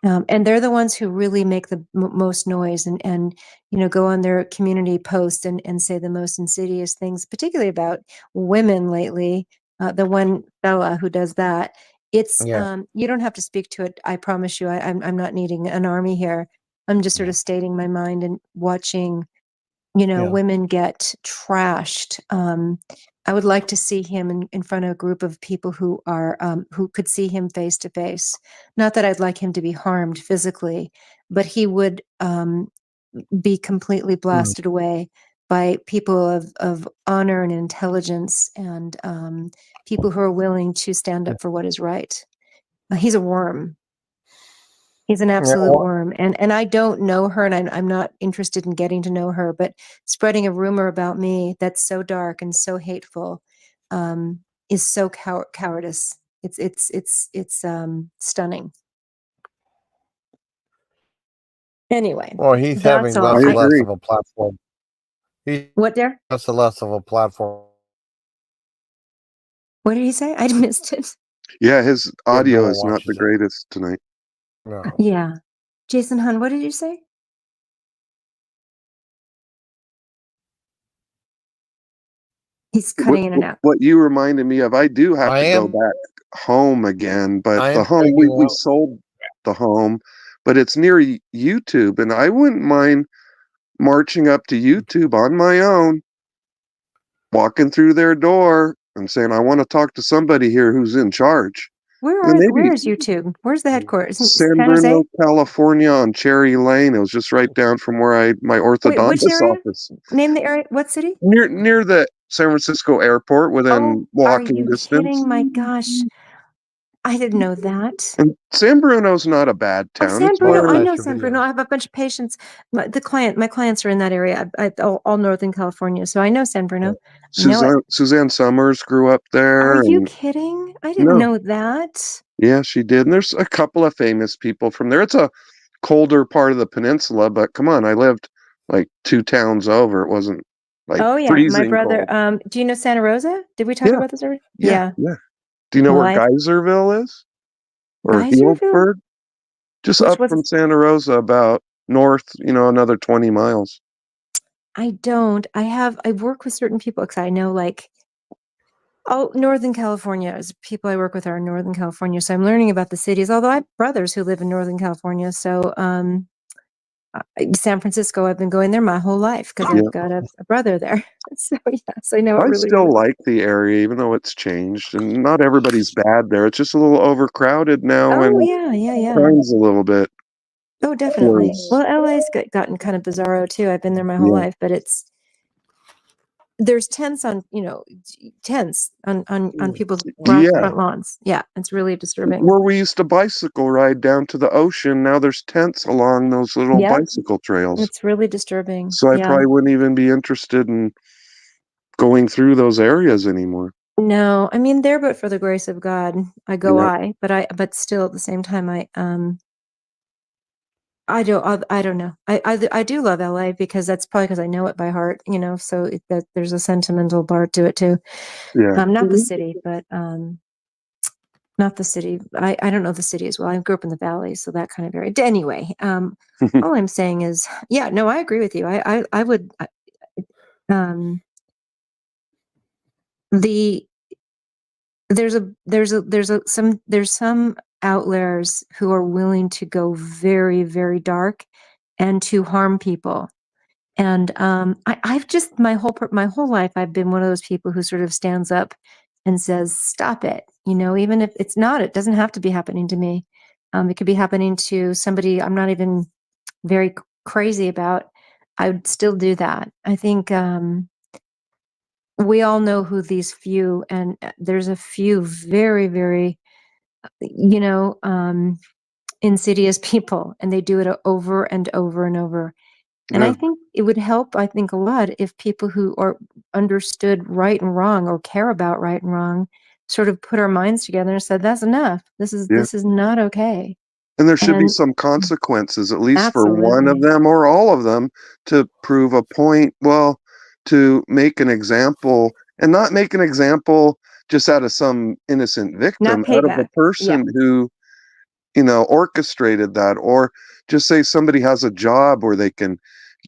And they're the ones who really make the most noise and go on their community posts and say the most insidious things, particularly about women lately. The one fella who does that, it's Yeah. you don't have to speak to it. I promise you, I'm not needing an army here. I'm just sort of stating my mind and watching, Yeah. women get trashed. I would like to see him in front of a group of people who are who could see him face to face. Not that I'd like him to be harmed physically, but he would be completely blasted away by people of honor and intelligence, and people who are willing to stand up for what is right. He's a worm. He's an Yeah, absolute well, worm. And I don't know her, and I'm not interested in getting to know her, but spreading a rumor about me that's so dark and so hateful is so cowardice. It's stunning. Anyway, well, he's that's having all. I less and less agree. of a platform. He's What, there? less and less of a platform. What did he say? I missed it. Yeah, his Yeah, no audio one is not the watches it. greatest tonight. No. Yeah. Jason Hun, what did you say? He's cutting in and out. What you reminded me of, I do have I to go am. back home again, but I the am home breaking we out. sold the home, but it's near YouTube, and I wouldn't mind marching up to YouTube on my own, walking through their door and saying, I want to talk to somebody here who's in charge. And Where maybe is YouTube? Where's the headquarters? Isn't San San Bruno, Jose? California on Cherry Lane. It was just right down from where my Wait, which orthodontist area? office. Name the area. What city? Near the San Francisco airport, Oh, within are walking you distance. kidding? My gosh. I didn't know that. And San Bruno's not a bad Oh, town. San It's I Bruno. have I more know nicer San Bruno. videos. I have a bunch of patients. My clients are in that area. All Northern California. So I know San Bruno. I know it. Suzanne Summers grew up Are there, you and kidding? I didn't no, know that. yeah, she did. And there's a couple of famous people from there. It's a colder part of the peninsula, but come on, I lived like 2 towns over. It wasn't like Oh yeah, my freezing brother. cold. Do you know Santa Rosa? Did we talk Yeah, about this already? yeah, Yeah. yeah. Do you know Well, where Geyserville is? Or Geyserville? Healdsburg? Just Which up was from Santa Rosa, about north, another 20 miles. I don't. I work with certain people because I know, like, oh, Northern California is people I work with are in Northern California. So I'm learning about the cities, although I have brothers who live in Northern California. So San Francisco, I've been going there my whole life because Yeah. I've got a brother there. So yes, I know it I really still is. like the area, even though it's changed, and not everybody's bad there. It's just a little overcrowded now, Oh and yeah. crime's a little bit Oh, definitely. worse. Well, LA's gotten kind of bizarro too. I've been there my whole Yeah. life, but there's tents on, tents on people's Yeah. front lawns. Yeah, it's really disturbing. Where we used to bicycle ride down to the ocean, now there's tents along those little Yeah, bicycle trails. it's really disturbing. So I Yeah. probably wouldn't even be interested in going through those areas anymore. No, I mean there, but for the grace of God, Yeah. but still at the same time, I don't know. I do love LA because that's probably because I know it by heart, so that there's a sentimental part to it too. Yeah. Not the city, but not the city. I don't know the city as well. I grew up in the valley, so that kind of area. Anyway, all I'm saying is, yeah, no, I agree with you. I would um the there's some outliers who are willing to go very, very dark and to harm people. And I've just my whole life I've been one of those people who sort of stands up and says, "Stop it!" Even if it doesn't have to be happening to me. It could be happening to somebody I'm not even very crazy about. I would still do that. I think we all know who these few, and there's a few very, very, you know, um, insidious people, and they do it over and over and over. And Yeah. I think it would help, I think, a lot if people who are understood right and wrong or care about right and wrong sort of put our minds together and said, that's enough. Yeah. This is not okay. And there should be And some consequences, at least for one of absolutely. them or all of them, to prove a point. Well, to make an example, and not make an example just out of some innocent Not victim, out of a payback. Yeah. person who, orchestrated that, or just say somebody has a job where they can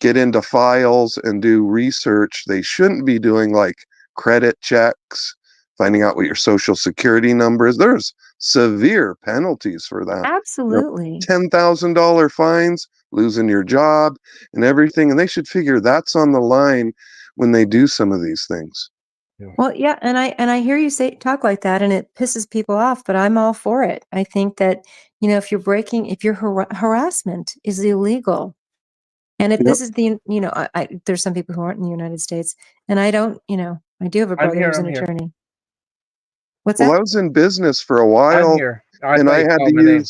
get into files and do research they shouldn't be doing, like credit checks, finding out what your social security number is. There's severe penalties for that. Absolutely. $10,000 fines, losing your job, and everything. And they should figure that's on the line when they do some of these things. Well, yeah, and I hear you talk like that, and it pisses people off, but I'm all for it. I think that, if your harassment is illegal, and if Yep. this is there's some people who aren't in the United States, and I don't, I do have a I'm brother here. who's I'm an here. attorney. What's Well, that? I was in business for a I'm while, here. I and thought you called my name.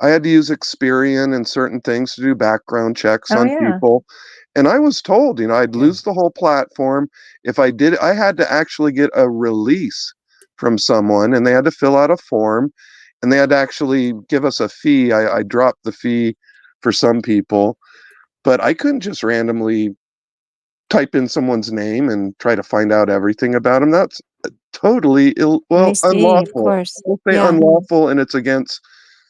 I had to use Experian and certain things to do background checks Oh on yeah. people. And I was told, I'd Yeah. lose the whole platform. If I did, I had to actually get a release from someone, and they had to fill out a form, and they had to actually give us a fee. I dropped the fee for some people, but I couldn't just randomly type in someone's name and try to find out everything about them. That's totally I see, of unlawful. course. I'll say Yeah. unlawful, and it's against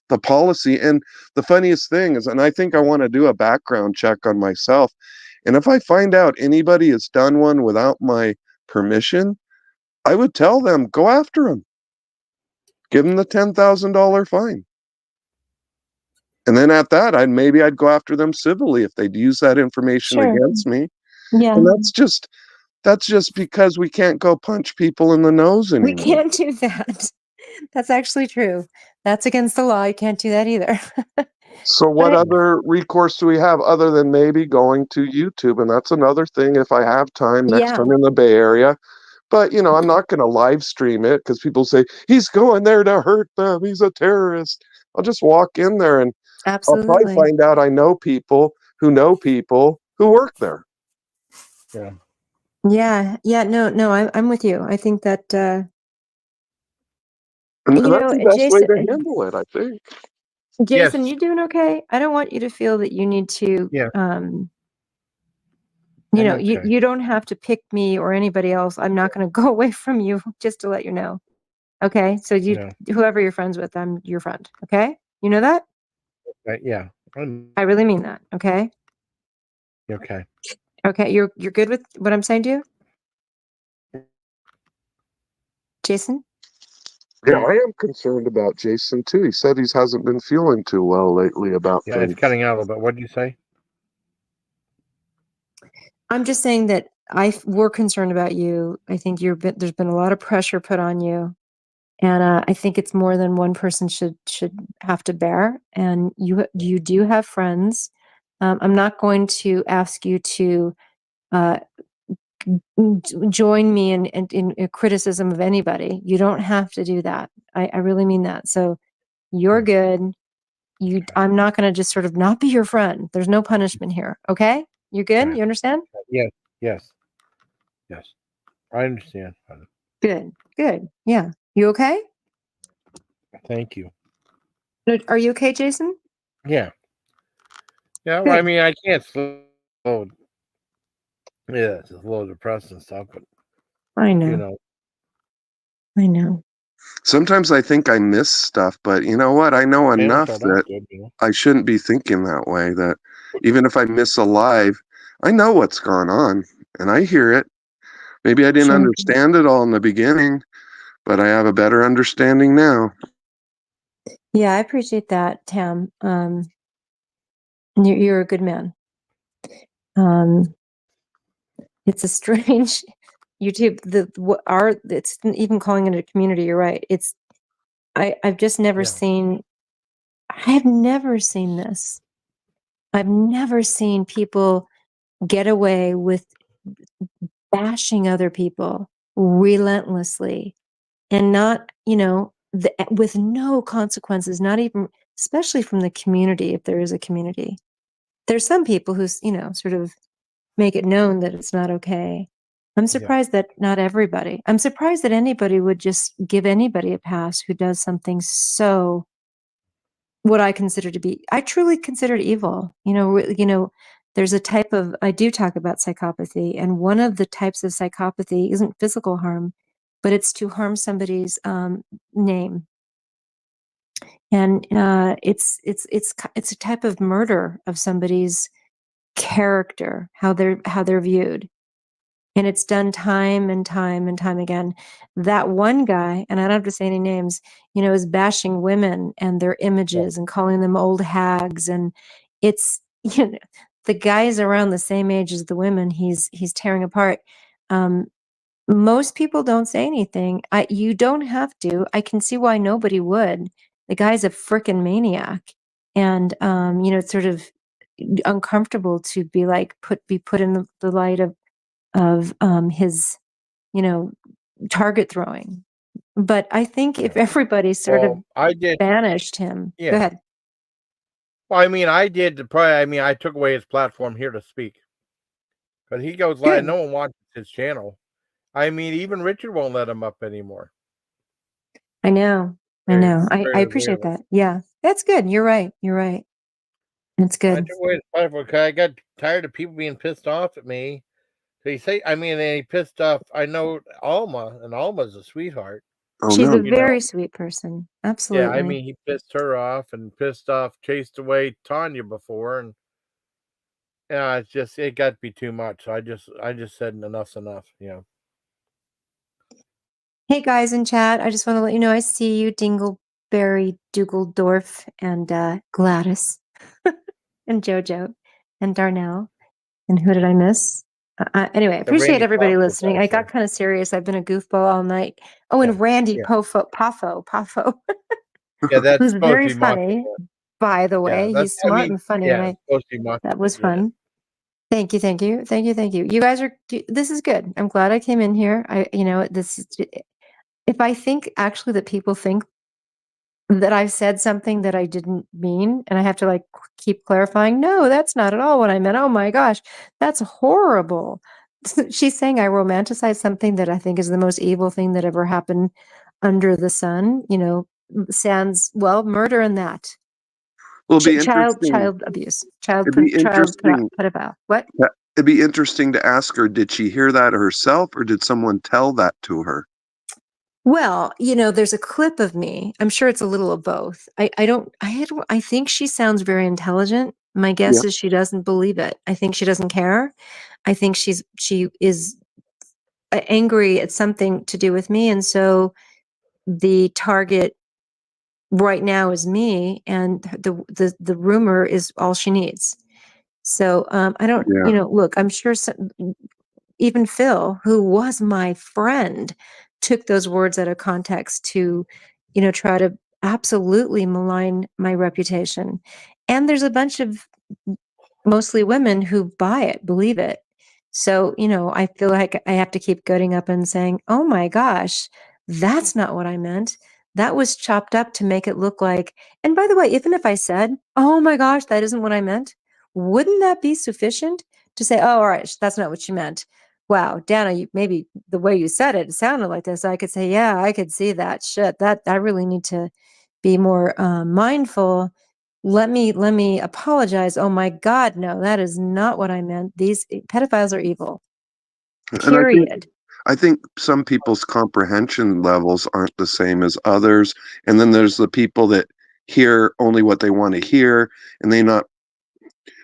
the policy. And the funniest thing is, and I think I want to do a background check on myself. And if I find out anybody has done one without my permission, I would tell them, go after them, give them the $10,000 fine. And then at that, I'd go after them civilly if they'd use that information Sure. against me. Yeah. And that's just because we can't go punch people in the nose We anymore. can't do that. That's actually true. That's against the law. You can't do that either. So what But other recourse do we have other than maybe going to YouTube? And that's another thing if I have time next yeah, time in the Bay Area. But, I'm not going to live stream it because people say he's going there to hurt them. He's a terrorist. I'll just walk in there, and I'll probably absolutely. find out I know people who work there. Yeah. Yeah. No, I'm with you. I think that, And that's the best way Jason, to handle it, I think. Yes. you doing okay? I don't want you to feel that you need to, Yeah. um, I'm okay. you don't have to pick me or anybody else. I'm not going to go away from you, just to let you know. Okay. So Yeah. whoever you're friends with, I'm your friend. Okay. You know that? Yeah. I really mean that. Okay. Okay. Okay. You're good with what I'm saying to you, Jason? Yeah, I am concerned about Jason too. He said he hasn't been feeling too well lately about Yeah, it's things. cutting out a little bit. What did you say? I'm just saying that we're concerned about you. I think there's been a lot of pressure put on you, and I think it's more than one person should have to bear. And you do have friends. I'm not going to ask you to join me in a criticism of anybody. You don't have to do that. I really mean that. So you're good. I'm not going to just sort of not be your friend. There's no punishment here. Okay? You good? Right. You understand? Yes, yes, yes. I understand. Good. Good. Yeah. You okay? Thank you. Are you okay, Jason? Yeah. Yeah, well, I Good. mean, I can't slow. Yeah, it's a little depressed and stuff, but I you know. know, I know. Sometimes I think I miss stuff, but you know what? I know they don't enough start off that good, you know. I shouldn't be thinking that way. That even if I miss a live, I know what's going on and I hear it. Maybe I didn't Sure. understand it all in the beginning, but I have a better understanding now. Yeah, I appreciate that, Tam. You're a good man. It's a strange YouTube. It's even calling it a community. You're right. I've just never Yeah. seen. I have never seen this. I've never seen people get away with bashing other people relentlessly and not, with no consequences, not even, especially from the community, if there is a community. There's some people who, sort of make it known that it's not okay. I'm Yeah. surprised that not everybody. I'm surprised that anybody would just give anybody a pass who does something so what I truly consider it evil. There's a type of, I do talk about psychopathy, and one of the types of psychopathy isn't physical harm, but it's to harm somebody's name. And it's a type of murder of somebody's character, how they're viewed. And it's done time and time and time again. That one guy, and I don't have to say any names, is bashing women and their images and calling them old hags. And it's, the guy is around the same age as the women he's tearing apart. Most people don't say anything. You don't have to. I can see why nobody would. The guy's a freaking maniac. And, it's sort of uncomfortable to be like, be put in the light of his, target throwing. But I think if everybody sort of Well, I did. banished him, go Yeah. ahead. Well, I mean, I did. Probably. I mean, I took away his platform here to speak, but he goes live. Good. No one watches his channel. I mean, even Richard won't let him up anymore. I know. I Very, know. I very appreciate rarely. that. Yeah, that's good. You're right. You're right. It's I good. took away his platform because I got tired of people being pissed off at me. They say, I mean, they pissed off. I know Alma, and Alma's a sweetheart. Oh She's no. a You know, very sweet person. yeah. I Absolutely. mean, he pissed her off and pissed off, chased away Tanya before, and yeah, it got to be too much. So I just said enough's enough. You know. Hey guys in chat, I just want to let you know I see you, Dingleberry Dugaldorf and Gladys and Jojo and Darnell. And who did I miss? Anyway, I appreciate Randy everybody Poff was listening. I got actually. kind of serious. I've been a goofball all night. Oh, Yeah. and Randy Yeah. Poffo, Yeah. That's who's supposed very to be mocking funny, it. by the Yeah. way. That's. He's I smart mean, and funny, and yeah. It's supposed to be mocking that it. was Yeah. fun. Thank you, thank you, thank you, thank you. You guys this is good. I'm glad I came in here. If I think actually that people think that I've said something that I didn't mean, and I have to like keep clarifying, no, that's not at all what I meant. Oh my gosh, that's horrible. She's saying I romanticize something that I think is the most evil thing that ever happened under the sun, sans, well, murder and that. Well, it'd be interesting. Child abuse, child It'd be interesting. pedophile. What? It'd be interesting to ask her, did she hear that herself or did someone tell that to her? Well, there's a clip of me. I'm sure it's a little of both. I think she sounds very intelligent. My Yeah. guess is she doesn't believe it. I think she doesn't care. I think she is angry at something to do with me. And so the target right now is me. And the rumor is all she needs. So I don't, Yeah. look, I'm sure even Phil, who was my friend, took those words out of context to, try to absolutely malign my reputation. And there's a bunch of mostly women who buy it, believe it. So, I feel like I have to keep getting up and saying, oh my gosh, that's not what I meant. That was chopped up to make it look like, and by the way, even if I said, oh my gosh, that isn't what I meant, wouldn't that be sufficient to say, oh, all right, that's not what you meant? Wow, Dana, maybe the way you said it, it sounded like this. I could say, yeah, I could see that. Shit, that I really need to be more mindful. Let me apologize. Oh my God, no, that is not what I meant. These pedophiles are evil. And Period. I think some people's comprehension levels aren't the same as others. And then there's the people that hear only what they want to hear, and they not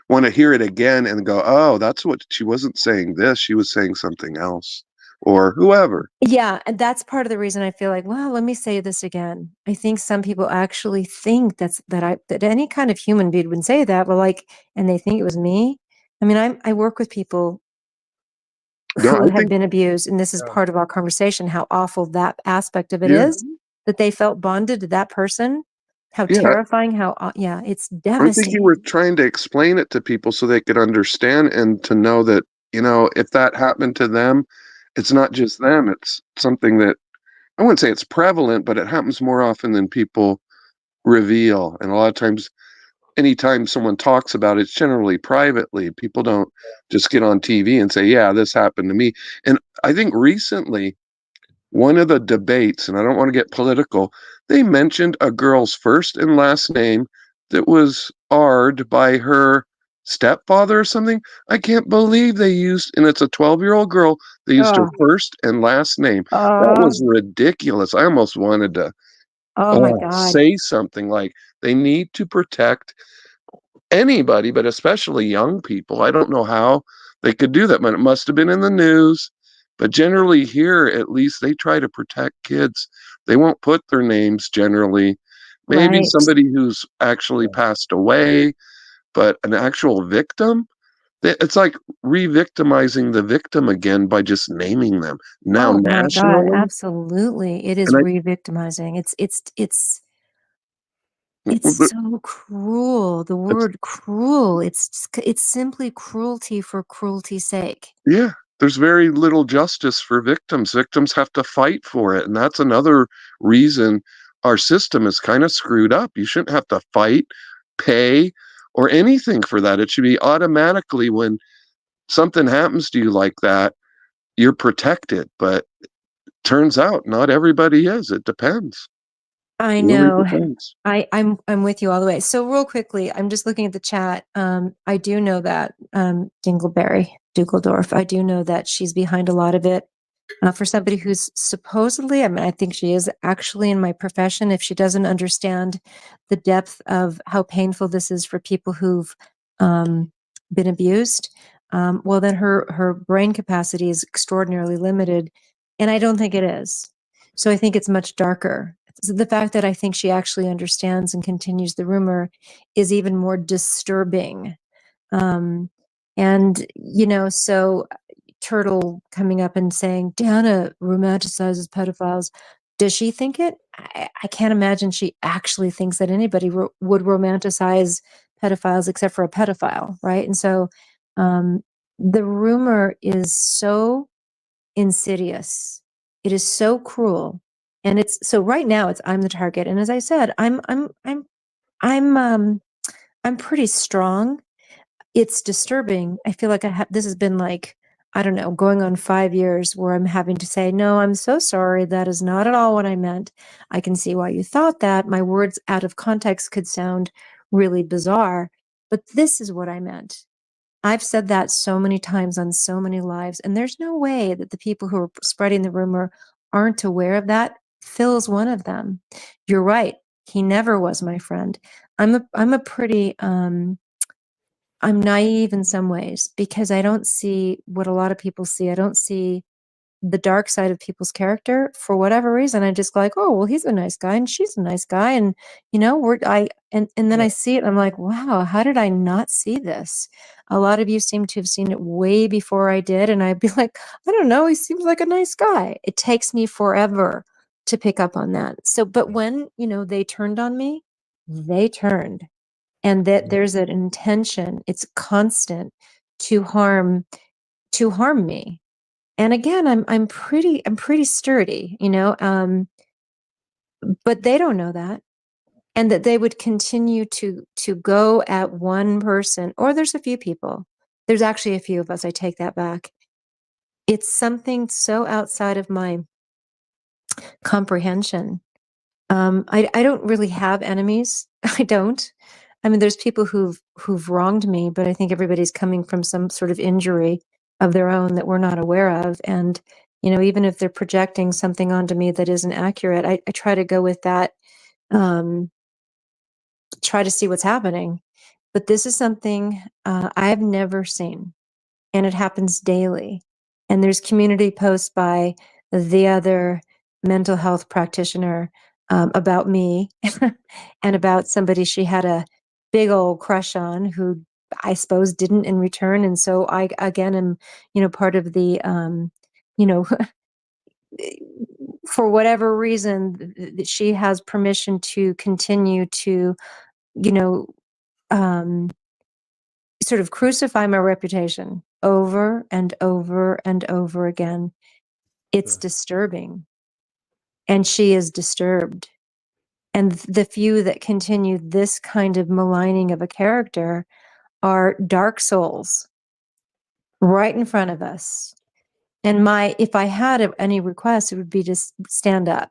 want to hear it again and go, oh, that's what she wasn't saying this, she was saying something else, or whoever. Yeah, and that's part of the reason I feel like, well, let me say this again. I think some people actually think that any kind of human being would say that, well, like, and they think it was me. I mean, I work with people No, who I have think, been abused, and this is Yeah. part of our conversation, how awful that aspect of it yeah, is, that they felt bonded to that person, how yeah. terrifying, yeah, it's I think you were devastating. trying to explain it to people so they could understand and to know that, if that happened to them, it's not just them. It's something that I wouldn't say it's prevalent, but it happens more often than people reveal. And a lot of times, anytime someone talks about it, it's generally privately. People don't just get on TV and say, yeah, this happened to me. And I think recently, one of the debates, and I don't want to get political, they mentioned a girl's first and last name that was R'd by her stepfather or something. I can't believe they used, and it's a 12-year-old girl, they used her Oh, first and last name. That oh, was ridiculous. I almost wanted to oh my God. say something like they need to protect anybody, but especially young people. I don't know how they could do that, but it must have been in the news. But generally, here, at least they try to protect kids. They won't put their names generally. Maybe Right. somebody who's actually passed away, but an actual victim. It's like re-victimizing the victim again by just naming them now Oh my God, nationally. absolutely. It is And re-victimizing. It's I, so cruel. The it's word cruel, it's simply cruelty for cruelty's sake. Yeah, there's very little justice for victims. Victims have to fight for it, and that's another reason our system is kind of screwed up. You shouldn't have to fight, pay, or anything for that. It should be automatically when something happens to you like that, you're protected. But turns out not everybody is. It depends. I Really know. depends. I'm with you all the way. So real quickly, I'm just looking at the chat. I do know that Dingledorf, I do know that she's behind a lot of it. For somebody who's supposedly, I mean, I think she is actually in my profession. If she doesn't understand the depth of how painful this is for people who've been abused, well, then her brain capacity is extraordinarily limited, and I don't think it is. So I think it's much darker. So the fact that I think she actually understands and continues the rumor is even more disturbing. Um, and so Turtle coming up and saying Dana romanticizes pedophiles. Does she think it? I can't imagine she actually thinks that anybody would romanticize pedophiles except for a pedophile, right? And so um, the rumor is so insidious. It is so cruel, and it's so right now it's I'm the target. And as I said, I'm I'm pretty strong. It's disturbing. I feel like this has been like, I don't know, going on 5 years where I'm having to say, no, I'm so sorry. That is not at all what I meant. I can see why you thought that. My words out of context could sound really bizarre, but this is what I meant. I've said that so many times on so many lives, and there's no way that the people who are spreading the rumor aren't aware of that. Phil's one of them. You're right. He never was my friend. I'm a pretty I'm naive in some ways because I don't see what a lot of people see. I don't see the dark side of people's character for whatever reason. I just like, oh, well, he's a nice guy and she's a nice guy. And, you know, and then Yeah. I see it. And I'm like, wow, how did I not see this? A lot of you seem to have seen it way before I did. And I'd be like, I don't know. He seems like a nice guy. It takes me forever to pick up on that. So, but when, you know, they turned on me, they turned. And that there's an intention, it's constant to harm me. And again, I'm pretty sturdy, you know, but they don't know that. And that they would continue to go at one person, or there's a few people. There's actually a few of us, I take that back. It's something so outside of my comprehension. I don't really have enemies. I don't. I mean, there's people who've wronged me, but I think everybody's coming from some sort of injury of their own that we're not aware of. And, you know, even if they're projecting something onto me that isn't accurate, I try to go with that, try to see what's happening. But this is something I've never seen, and it happens daily. And there's community posts by the other mental health practitioner about me and about somebody she had a big old crush on who I suppose didn't in return. And so I, again, am, you know, part of the, you know, for whatever reason, she has permission to continue to, you know, um, sort of crucify my reputation over and over and over again. It's disturbing. And she is disturbed. And the few that continue this kind of maligning of a character are dark souls right in front of us. And if I had any request, it would be to stand up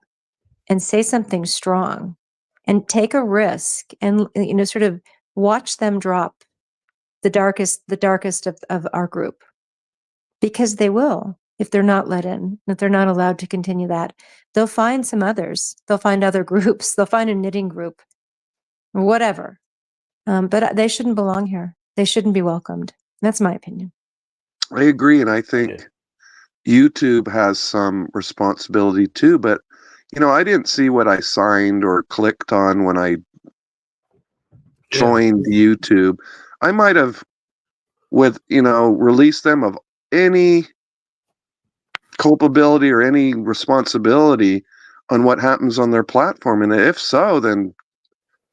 and say something strong and take a risk and, you know, sort of watch them drop the darkest of our group, because they will. If they're not let in, if they're not allowed to continue that, they'll find some others. They'll find other groups. They'll find a knitting group, whatever. But they shouldn't belong here. They shouldn't be welcomed. That's my opinion. I agree, and I think YouTube has some responsibility too. But you know, I didn't see what I signed or clicked on when I joined YouTube. I might have, with released them of any culpability or any responsibility on what happens on their platform. And if so, then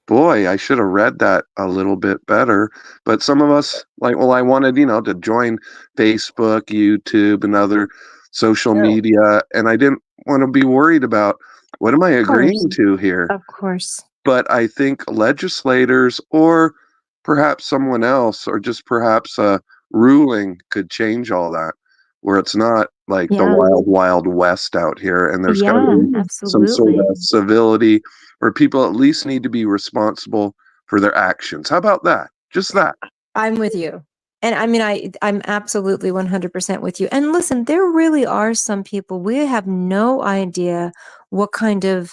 boy, I should have read that a little bit better. But some of us, like, well, I wanted, to join Facebook, YouTube, and other social media, and I didn't want to be worried about what am I agreeing to here. Of course. But I think legislators or perhaps someone else, or just perhaps a ruling, could change all that, where it's not like the wild, wild west out here, and there's got to be some sort of civility, or people at least need to be responsible for their actions. How about that? Just that. I'm with you. And I mean, I'm absolutely 100% with you. And listen, there really are some people, we have no idea what kind of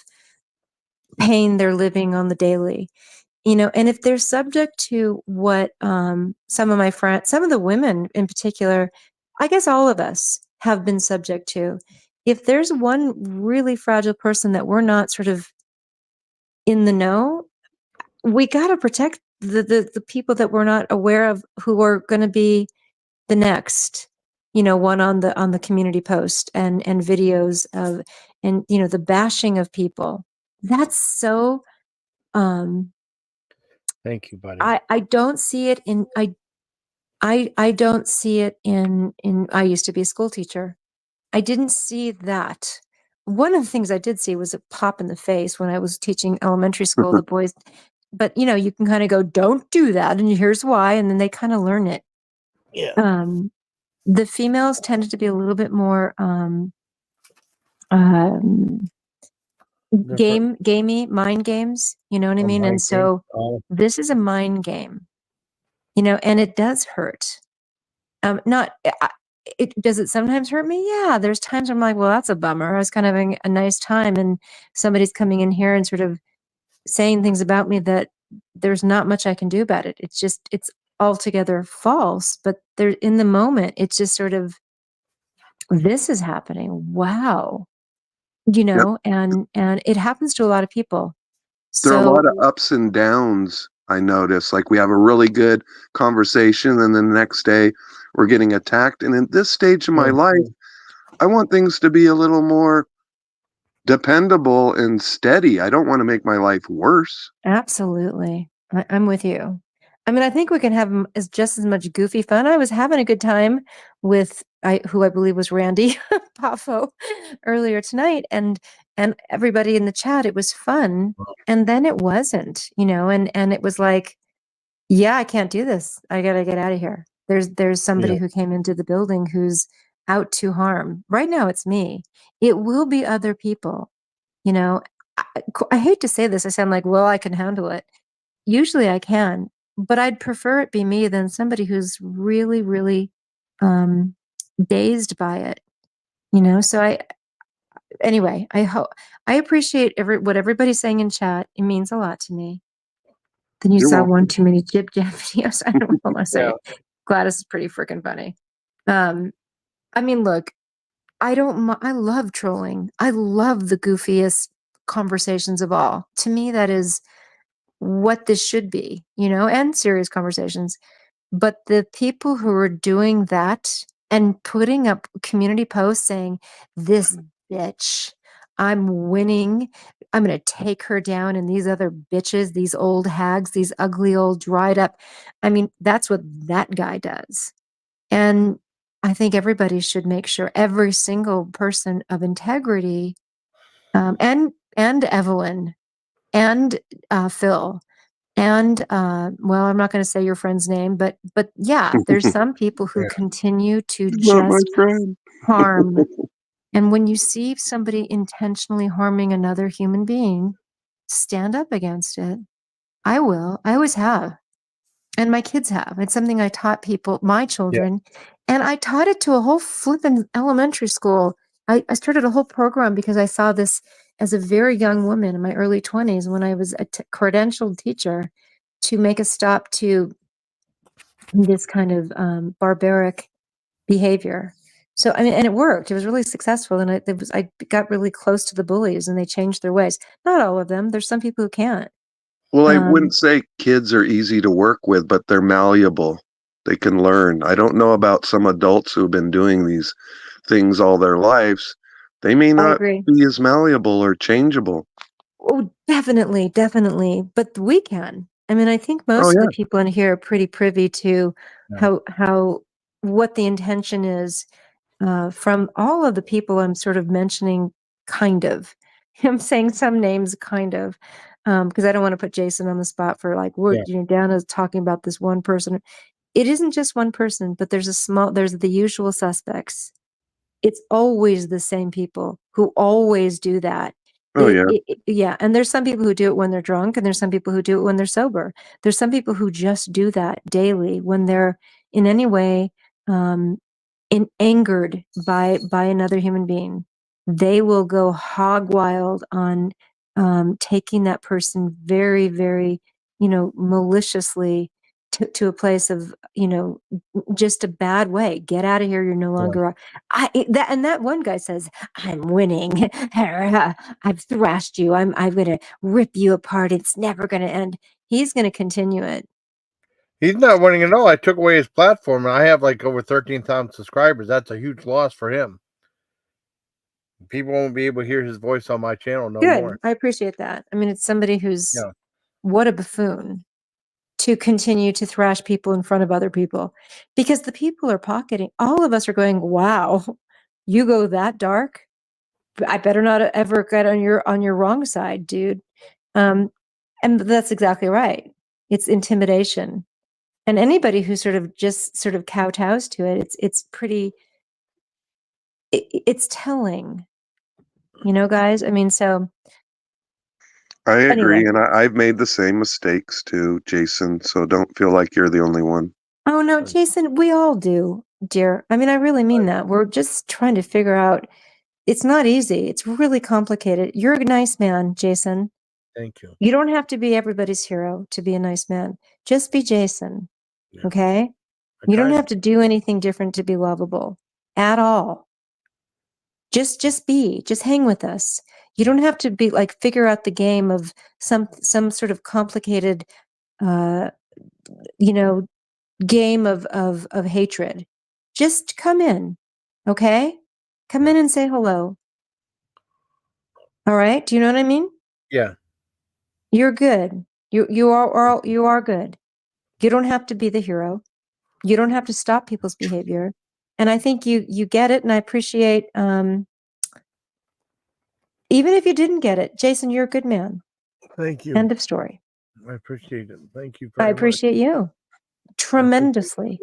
pain they're living on the daily. And if they're subject to what some of my friends, some of the women in particular, I guess all of us have been subject to. If there's one really fragile person that we're not sort of in the know, we got to protect the people that we're not aware of, who are going to be the next, one on the community post and videos of, and the bashing of people. That's so. Thank you, buddy. I don't see it in I don't see it in I used to be a school teacher. I didn't see that. One of the things I did see was a pop in the face when I was teaching elementary school, the boys, but you can kind of go, don't do that, and here's why, and then they kind of learn it. Yeah. The females tended to be a little bit more gamey, mind games, you know what I mean? And so this is a mind game, and it does hurt. Does it sometimes hurt me? Yeah. There's times where I'm like, well, that's a bummer. I was kind of having a nice time, and somebody's coming in here and sort of saying things about me that there's not much I can do about it. It's altogether false, but in the moment, it's just sort of this is happening. Wow. You Yep. know, and it happens to a lot of people. There are a lot So of ups and downs, I notice. Like we have a really good conversation, and then the next day we're getting attacked. And in this stage of my life, I want things to be a little more dependable and steady. I don't want to make my life worse. absolutely. I'm with you. I mean, I think we can have just as much goofy fun. I was having a good time with who I believe was Randy Poffo earlier tonight, and everybody in the chat. It was fun, and then it wasn't, you know, and it was like, yeah, I can't do this. I gotta get out of here. There's somebody who came into the building who's out to harm. Right now, it's me. It will be other people. You know, I hate to say this. I sound like, well, I can handle it. Usually I can, but I'd prefer it be me than somebody who's really, really um, dazed by it. You know, so anyway, I hope I appreciate what everybody's saying in chat. It means a lot to me. Then you You're saw one welcome. too many jib jab videos. I don't know what I'm saying. Gladys is pretty freaking funny. I mean, look, I love trolling. I love the goofiest conversations of all. To me, that is what this should be, you know, and serious conversations. But the people who are doing that and putting up community posts saying, this bitch, I'm winning. I'm going to take her down. And these other bitches, these old hags, these ugly old dried up. I mean, that's what that guy does. And I think everybody should make sure every single person of integrity, and Evelyn and Phil, and well, I'm not going to say your friend's name, but yeah, there's some people who continue to Not my just friend. harm. And when you see somebody intentionally harming another human being, stand up against it. I will. I always have. And my kids have. It's something I taught people, my children, and I taught it to a whole flippin' elementary school. I started a whole program because I saw this as a very young woman in my early 20s when I was a credentialed teacher, to make a stop to this kind of barbaric behavior. So I mean, and it worked. It was really successful, and I got really close to the bullies, and they changed their ways. Not all of them. There's some people who can't. Well, I Um, wouldn't say kids are easy to work with, but they're malleable. They can learn. I don't know about some adults who've been doing these things all their lives. They may I not agree. be as malleable or changeable. Oh, definitely, definitely. But we can. I mean, I think Oh, most of the yeah. people in here are pretty privy to how what the intention is from all of the people I'm sort of mentioning, kind of. I'm saying some names, kind of, because I don't want to put Jason on the spot for like, we're, you know, Dana's talking about this one person. It isn't just one person, but there's the usual suspects. It's always the same people who always do that. Oh, yeah. Yeah. And there's some people who do it when they're drunk, and there's some people who do it when they're sober. There's some people who just do that daily when they're in any way um, angered by another human being. They will go hog wild on taking that person very, very, you know, maliciously to a place of, you know, just a bad way. Get out of here. You're no longer. That one guy says, "I'm winning. I've thrashed you. I'm going to rip you apart. It's never going to end." He's going to continue it. He's not winning at all. I took away his platform, and I have like over 13,000 subscribers. That's a huge loss for him. People won't be able to hear his voice on my channel no Good. more. I appreciate that. I mean, it's somebody who's Yeah. what a buffoon to continue to thrash people in front of other people, because the people are pocketing. All of us are going, "Wow, you go that dark. I better not ever get on your wrong side, dude." And that's exactly right. It's intimidation, and anybody who sort of kowtows to it, it's pretty. It's telling, you know, guys. I mean, so I anyway. agree. And I've made the same mistakes too, Jason. So don't feel like you're the only one. Oh no, Jason, we all do, dear. I mean, I really mean that. We're just trying to figure out. It's not easy. It's really complicated. You're a nice man, Jason. Thank you. You don't have to be everybody's hero to be a nice man. Just be Jason. Yeah. Okay? I You don't tried. have to do anything different to be lovable at all. Just hang with us. You don't have to be like figure out the game of some sort of complicated, you know, game of hatred. Just come in, okay? Come in and say hello. All right? Do you know what I mean? Yeah. You're good. You are good. You don't have to be the hero. You don't have to stop people's behavior. And I think you get it, and I appreciate even if you didn't get it, Jason, you're a good man. Thank you. End of story. I appreciate it. Thank you I very much. appreciate you tremendously.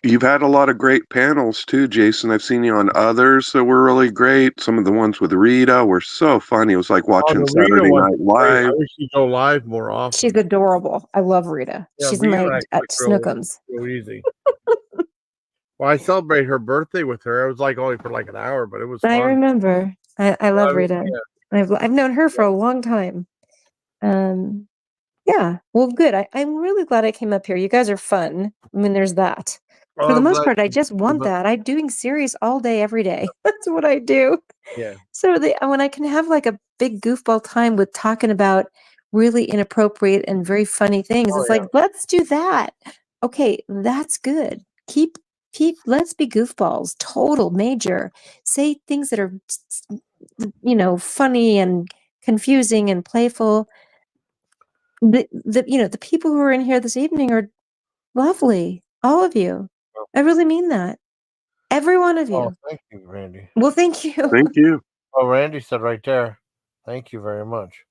You've had a lot of great panels too, Jason. I've seen you on others that were really great. Some of the ones with Rita were so funny. It was like watching the Rita Saturday one Night was great. I Live. wish she'd go live more often. She's adorable. I love Rita. Yeah, She's Rita my and I click Snookums. real easy. Well, I celebrated her birthday with her. It was like only for like an hour, but it was fun. I remember. I love Rita. Yeah. I've known her for a long time. Yeah. Well, good. I'm really glad I came up here. You guys are fun. I mean, there's that. Well, For the I'm most glad part, I just want that. I'm doing series all day, every day. That's what I do. Yeah. So when I can have like a big goofball time with talking about really inappropriate and very funny things, it's like, let's do that. Okay, that's good. Keep, let's be goofballs, total major. Say things that are, funny and confusing and playful. The people who are in here this evening are lovely. All of you. I really mean that. Every one of you. Oh, thank you, Randy. Well, thank you. Thank you. Oh, Randy said right there. Thank you very much.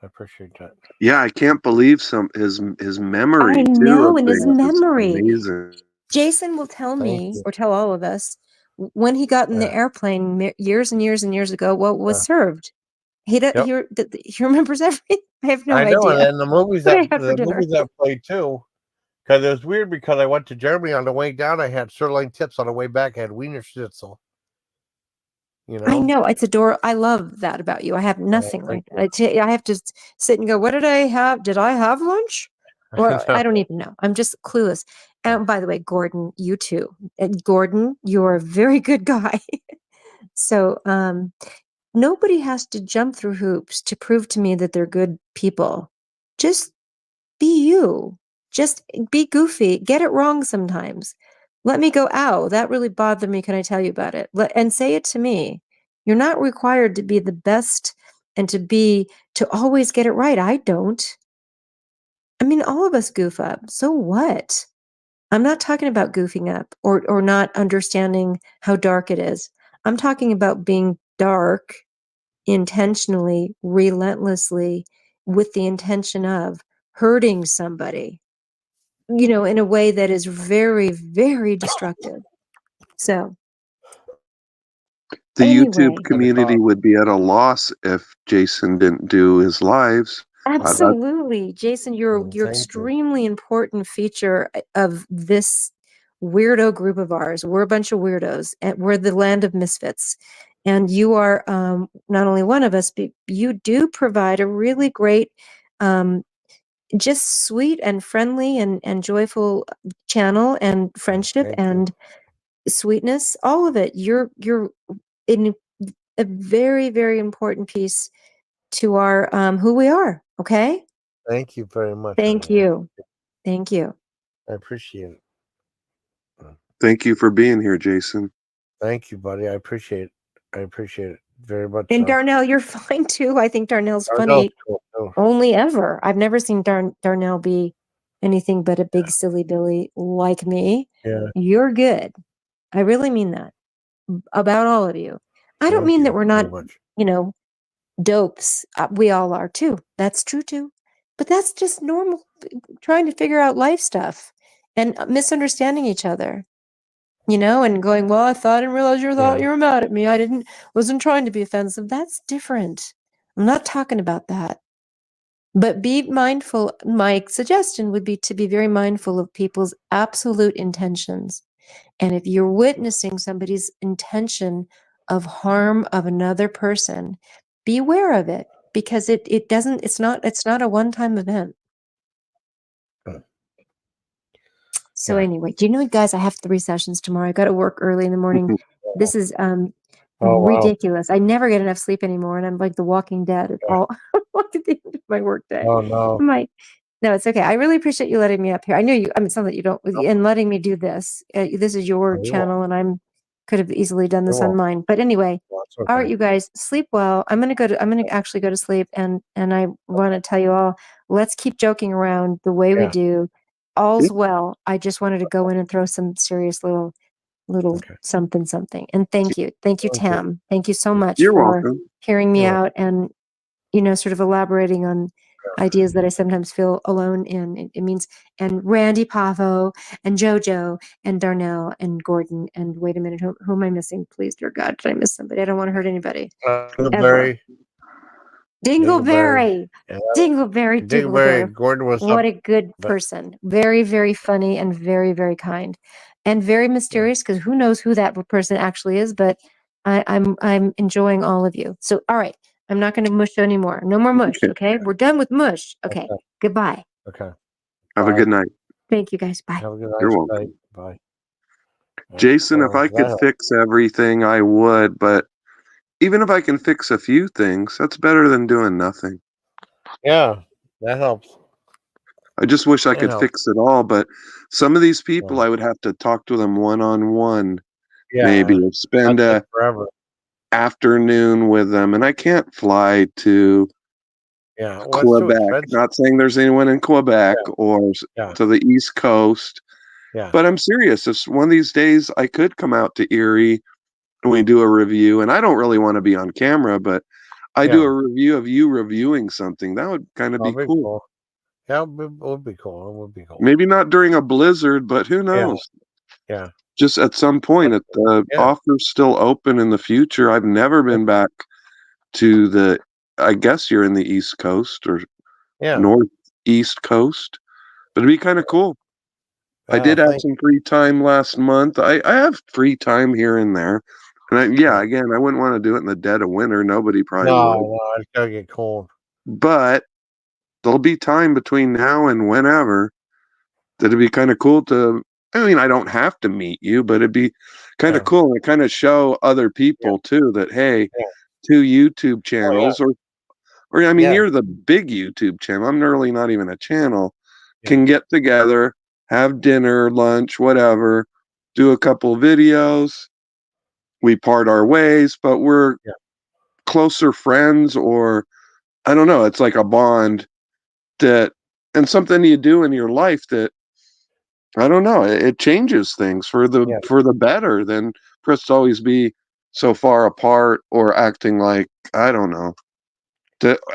I appreciate that. Yeah, I can't believe his memory I too know, of and his things is memory. amazing. Jason will tell me, you. or tell all of us, when he got in the airplane years and years and years ago, what was served. He remembers everything. I have no I know, idea. and then the movies What I that had for dinner. played too. Because it was weird because I went to Germany on the way down. I had sirloin tips on the way back. I had Wiener Schnitzel. You know? I know, it's adorable. I love that about you. I have nothing like that. I have to sit and go, what did I have? Did I have lunch? Or I don't even know. I'm just clueless. And by the way, Gordon, you too. And Gordon, you're a very good guy. So nobody has to jump through hoops to prove to me that they're good people. Just be you. Just be goofy. Get it wrong sometimes. Let me go, ow, that really bothered me. Can I tell you about it? And say it to me. You're not required to be the best and to always get it right. I don't. I mean, all of us goof up. So what? I'm not talking about goofing up or not understanding how dark it is. I'm talking about being dark intentionally, relentlessly, with the intention of hurting somebody, in a way that is very, very destructive. So The anyway, YouTube community would be at a loss if Jason didn't do his lives. absolutely, Jason, you're extremely important feature of this weirdo group of ours. We're a bunch of weirdos, and we're the land of misfits. And you are not only one of us, but you do provide a really great, just sweet and friendly and joyful channel and friendship and sweetness. All of it. You're in a very, very important piece to our who we are. Okay. Thank you very much. Thank you. Thank you. I appreciate it. Thank you for being here, Jason. Thank you, buddy. I appreciate it. I appreciate it very much. And Darnell, you're fine too. I think Darnell's funny. Cool. Only ever. I've never seen Darnell be anything but a big silly Billy like me. Yeah. You're good. I really mean that about all of you. I don't mean that we're not, dopes. We all are too. That's true too. But that's just normal trying to figure out life stuff and misunderstanding each other. And going, well, I didn't realize you were mad at me. Wasn't trying to be offensive. That's different. I'm not talking about that. But be mindful. My suggestion would be to be very mindful of people's absolute intentions. And if you're witnessing somebody's intention of harm of another person, be aware of it because it's not a one-time event. So anyway, do you know, guys, I have 3 sessions tomorrow. I got to work early in the morning. This is Oh wow. ridiculous. I never get enough sleep anymore, and I'm like the Walking Dead at Yeah. all at the end of my workday. Oh no. I'm like, no, it's okay. I really appreciate you letting me up here. I know you. I mean, it's not that you don't, and letting me do this. This is your Oh, you're channel, and I'm could have easily done this on welcome. mine. But anyway, Well, that's all right, okay. you guys, sleep well. I'm gonna actually go to sleep, and I want to tell you all, let's keep joking around the way we Yeah. do. All's well. I just wanted to go in and throw some serious little Okay. something. And thank you, Okay. Tam. Thank you so much You're for welcome. hearing me You're out and sort of elaborating on ideas that I sometimes feel alone in. It means, and Randy Pavo and Jojo and Darnell and Gordon and wait a minute, who am I missing? Please, dear God, did I miss somebody? I don't want to hurt anybody. Dingleberry. Dingleberry. Yeah. Dingleberry, Dingleberry. Gordon was what up, a good but person. Very, very funny and very, very kind. And very mysterious because who knows who that person actually is, but I'm enjoying all of you. So all right. I'm not going to mush anymore. No more mush, okay? We're done with mush. Okay. okay. Goodbye. Okay. Have a Bye. good night. Thank you guys. Bye. Have a good You're night. welcome. Bye. Jason, if I could That fix everything, I would, but even if I can fix a few things, that's better than doing nothing. yeah, that helps. I just wish I That could helps. fix it all, but some of these people, Yeah. I would have to talk to them one-on-one, Yeah. maybe spend That'd a take forever. afternoon with them, and I can't fly to Yeah. Well, it's too Quebec. expensive. Not saying there's anyone in Quebec or Yeah. to the East Coast, Yeah. but I'm serious. If one of these days I could come out to Erie and we do a review, and I don't really want to be on camera, but I do Yeah. a review of you reviewing something. That would kind of be That'd be cool. cool. Yeah, it would be cool. It would be cool. Maybe not during a blizzard, but who knows? Yeah. Just at some point, if the Yeah. offer's still open in the future. I've never been back to the, I guess you're in the East Coast or Yeah. Northeast Coast, but it'd be kind of cool. I did have some free time last month. I have free time here and there. And again, I wouldn't want to do it in the dead of winter. Nobody probably would. No, it's gonna get cold. But there'll be time between now and whenever that it'd be kind of cool to. I mean, I don't have to meet you, but it'd be kind of cool to kind of show other people too that hey, Yeah. 2 YouTube channels or I mean, you're the big YouTube channel. I'm really not even a channel. Can get together, have dinner, lunch, whatever, do a couple videos. We part our ways, but we're closer friends, or I don't know. It's like a bond that, and something you do in your life that I don't know. It changes things for the better than for us to always be so far apart or acting like I don't know.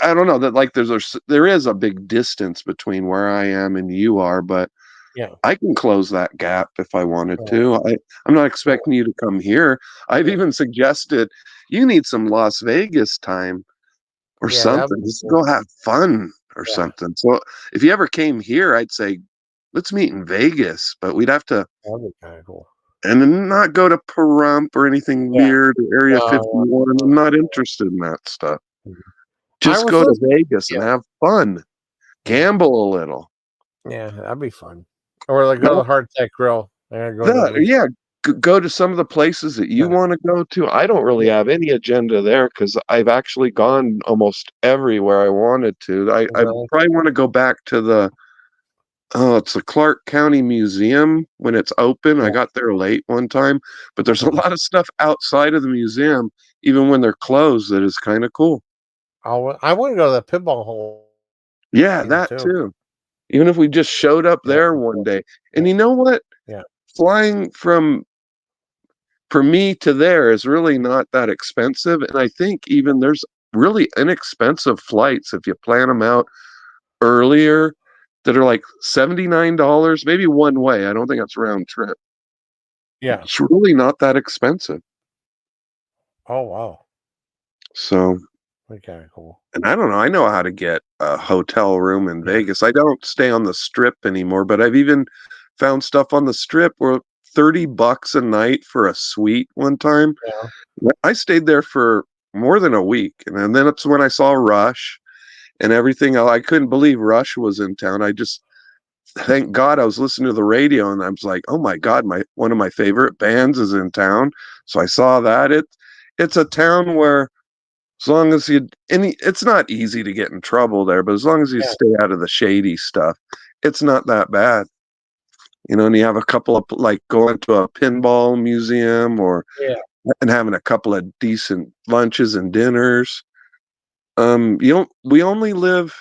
I don't know that like there is a big distance between where I am and you are, but I can close that gap if I wanted to. I'm not expecting you to come here. I've even suggested you need some Las Vegas time or something. Just go have fun or something. So if you ever came here, I'd say let's meet in Vegas, but we'd have to That'd be kind of cool. and then not go to Pahrump or anything weird, Area 51. I'm not interested in that stuff. Just go to Vegas and have fun. Gamble a little. Yeah, that'd be fun. Or like go to the Hardtack Grill. Go to some of the places that you want to go to. I don't really have any agenda there because I've actually gone almost everywhere I wanted to. I probably want to go back to it's the Clark County Museum when it's open. I got there late one time, but there's a lot of stuff outside of the museum, even when they're closed, that is kind of cool. I want to go to the pinball hole. Yeah, that too. Even if we just showed up there one day. And you know what? Yeah. Flying from me to there is really not that expensive. And I think even there's really inexpensive flights if you plan them out earlier that are like $79, maybe one way. I don't think that's round trip. Yeah. It's really not that expensive. Oh, wow. So. Okay, cool. And I don't know. I know how to get a hotel room in Vegas. I don't stay on the strip anymore, but I've even found stuff on the strip where $30 a night for a suite one time. Yeah. I stayed there for more than a week. And then it's when I saw Rush and everything. I couldn't believe Rush was in town. I just thank God I was listening to the radio and I was like, oh my God, one of my favorite bands is in town. So I saw that. It's a town where as long as it's not easy to get in trouble there, but as long as you Yeah. stay out of the shady stuff, it's not that bad. And you have a couple of like going to a pinball museum Yeah. and having a couple of decent lunches and dinners. We only live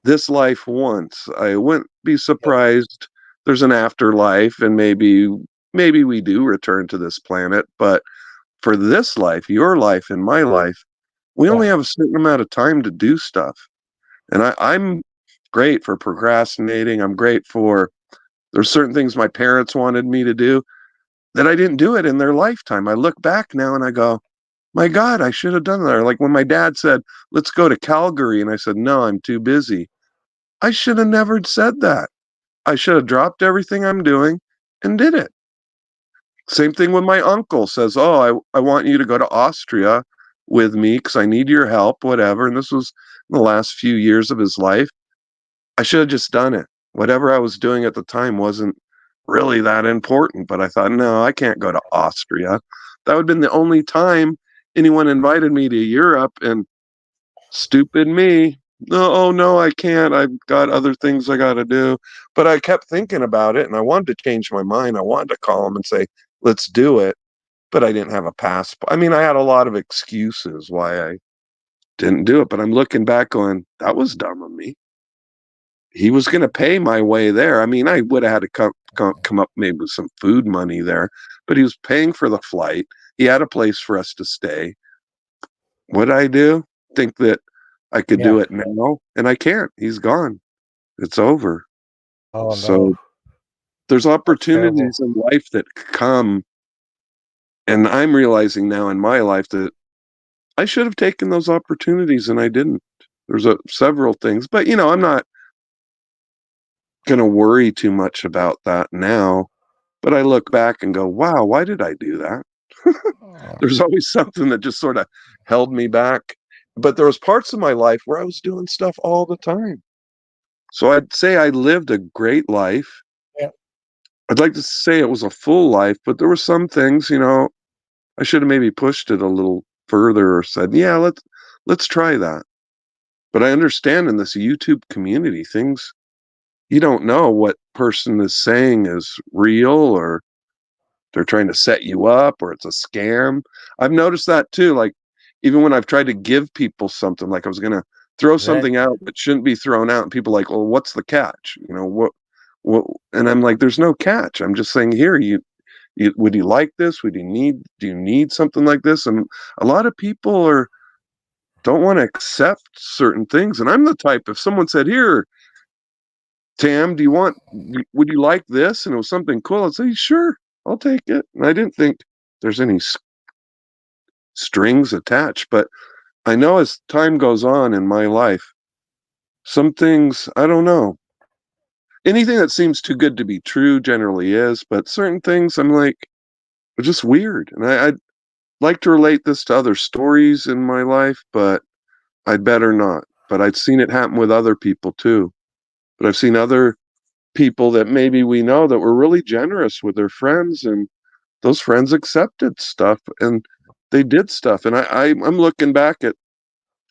this life once. I wouldn't be surprised there's an afterlife and maybe we do return to this planet, but for this life, your life and my life, we only Yeah. have a certain amount of time to do stuff. And I'm great for procrastinating. I'm great for there's certain things my parents wanted me to do that I didn't do it in their lifetime. I look back now and I go, my God, I should have done that. Like when my dad said, let's go to Calgary. And I said, no, I'm too busy. I should have never said that. I should have dropped everything I'm doing and did it. Same thing when my uncle says, oh, I want you to go to Austria with me because I need your help, whatever. And this was in the last few years of his life. I should have just done it. Whatever I was doing at the time wasn't really that important. But I thought, no, I can't go to Austria. That would have been the only time anyone invited me to Europe. And stupid me. No, oh no, I can't. I've got other things I got to do. But I kept thinking about it and I wanted to change my mind. I wanted to call him and say, let's do it. But I didn't have a passport. I mean, I had a lot of excuses why I didn't do it. But I'm looking back going, that was dumb of me. He was going to pay my way there. I mean, I would have had to come up maybe with some food money there, but he was paying for the flight. He had a place for us to stay. What I do? Think that I could do Yeah. it now, and I can't. He's gone. It's over. Oh no, So there's that's terrible. opportunities in life that come, and I'm realizing now in my life that I should have taken those opportunities and I didn't. There's several things, but I'm not going to worry too much about that now. But I look back and go, wow, why did I do that? Oh, There's always something that just sort of held me back. But there was parts of my life where I was doing stuff all the time. So I'd say I lived a great life. yeah. I'd like to say it was a full life, but there were some things, I should have maybe pushed it a little further or said, yeah, let's try that. But I understand in this YouTube community, things you don't know what person is saying is real or they're trying to set you up or it's a scam. I've noticed that too. Like even when I've tried to give people something, like I was gonna throw That something out that shouldn't be thrown out, and people are like, well, what's the catch? What? And I'm like, there's no catch. I'm just saying here, you would you like this? Do you need something like this? And a lot of people don't want to accept certain things. And I'm the type, if someone said, here, Tam, would you like this? And it was something cool. I'd say, sure, I'll take it. And I didn't think there's any strings attached, but I know as time goes on in my life, some things, I don't know. Anything that seems too good to be true generally is, but certain things I'm like, are just weird. And I'd like to relate this to other stories in my life, but I'd better not. But I'd seen it happen with other people too. But I've seen other people that maybe we know that were really generous with their friends, and those friends accepted stuff and they did stuff. And I'm looking back at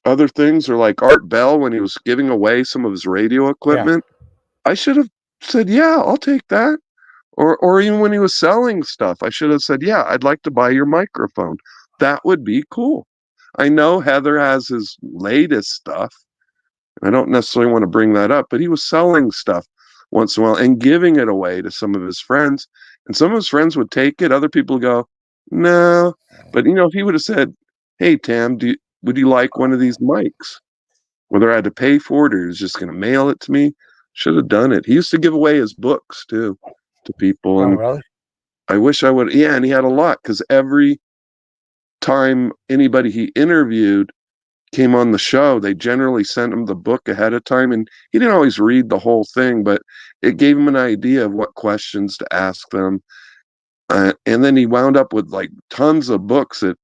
other things, or like Art Bell when he was giving away some of his radio yeah. equipment. I should have said, yeah, I'll take that. Or even when he was selling stuff, I should have said, yeah, I'd like to buy your microphone. That would be cool. I know Heather has his latest stuff. I don't necessarily want to bring that up, but he was selling stuff once in a while and giving it away to some of his friends. And some of his friends would take it. Other people go, no. But if he would have said, hey, Tam, would you like one of these mics? Whether I had to pay for it or he was just going to mail it to me, should have done it. He used to give away his books too to people. Oh And really? I wish I would. Yeah. And he had a lot because every time anybody he interviewed came on the show, they generally sent him the book ahead of time. And he didn't always read the whole thing, but it gave him an idea of what questions to ask them. And then he wound up with like tons of books that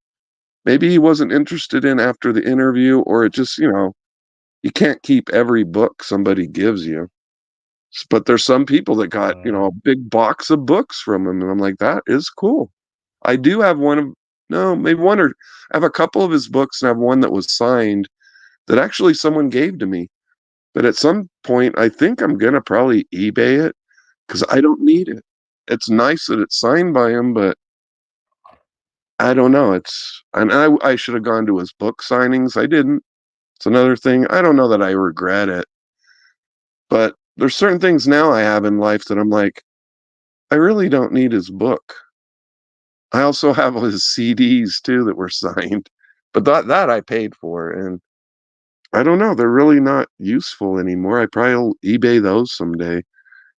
maybe he wasn't interested in after the interview, or it just, you can't keep every book somebody gives you. But there's some people that got, a big box of books from him, and I'm like, that is cool. I do have maybe one, or I have a couple of his books, and I have one that was signed that actually someone gave to me. But at some point, I think I'm gonna probably eBay it because I don't need it. It's nice that it's signed by him, but I don't know. I should have gone to his book signings. I didn't. It's another thing. I don't know that I regret it, but there's certain things now I have in life that I'm like, I really don't need his book. I also have his CDs too that were signed, but that I paid for, and I don't know. They're really not useful anymore. I probably will eBay those someday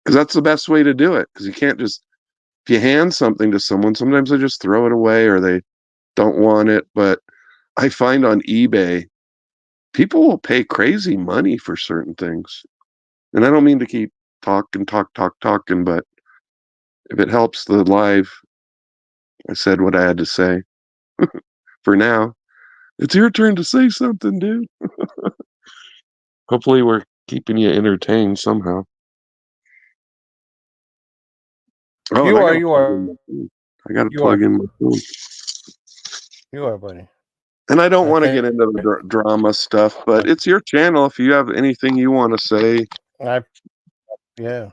because that's the best way to do it. Because you can't just, if you hand something to someone, sometimes they just throw it away or they don't want it. But I find on eBay, people will pay crazy money for certain things. And I don't mean to keep talking, but if it helps the live, I said what I had to say for now. It's your turn to say something, dude. Hopefully we're keeping you entertained somehow. Oh, You and are, you are, I got to you plug are, in my phone. you are, buddy. And I don't I want to can't. get into the drama stuff, but it's your channel. If you have anything you want to say, Yeah.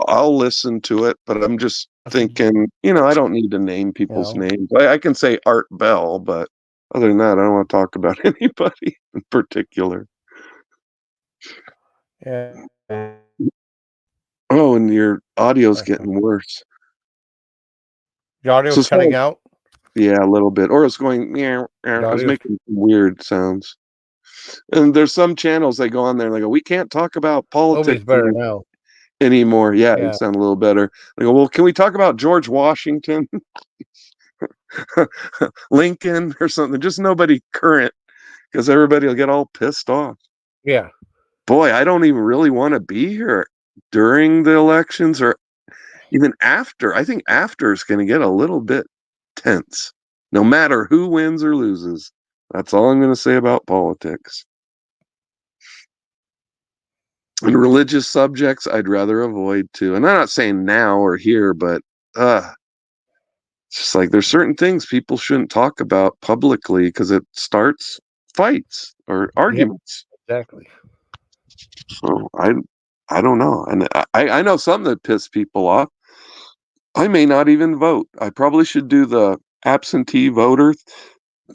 I'll listen to it. But I'm just thinking, I don't need to name people's names. I can say Art Bell, but other than that, I don't want to talk about anybody in particular. Yeah. Oh, and your audio's getting worse. The audio's cutting out? Yeah, a little bit. Or it's going, yeah, it was making weird sounds. And there's some channels they go on there and they go, we can't talk about politics better now. anymore. Yeah, you sound a little better. They go, well, can we talk about George Washington? Lincoln or something? Just nobody current, because everybody will get all pissed off. Yeah. Boy, I don't even really want to be here during the elections or even after. I think after is going to get a little bit tense, no matter who wins or loses. That's all I'm going to say about politics. And religious subjects, I'd rather avoid too. And I'm not saying now or here, but it's just like there's certain things people shouldn't talk about publicly because it starts fights or arguments. Yeah, exactly. So I don't know. And I know something that pissed people off. I may not even vote. I probably should do the absentee voter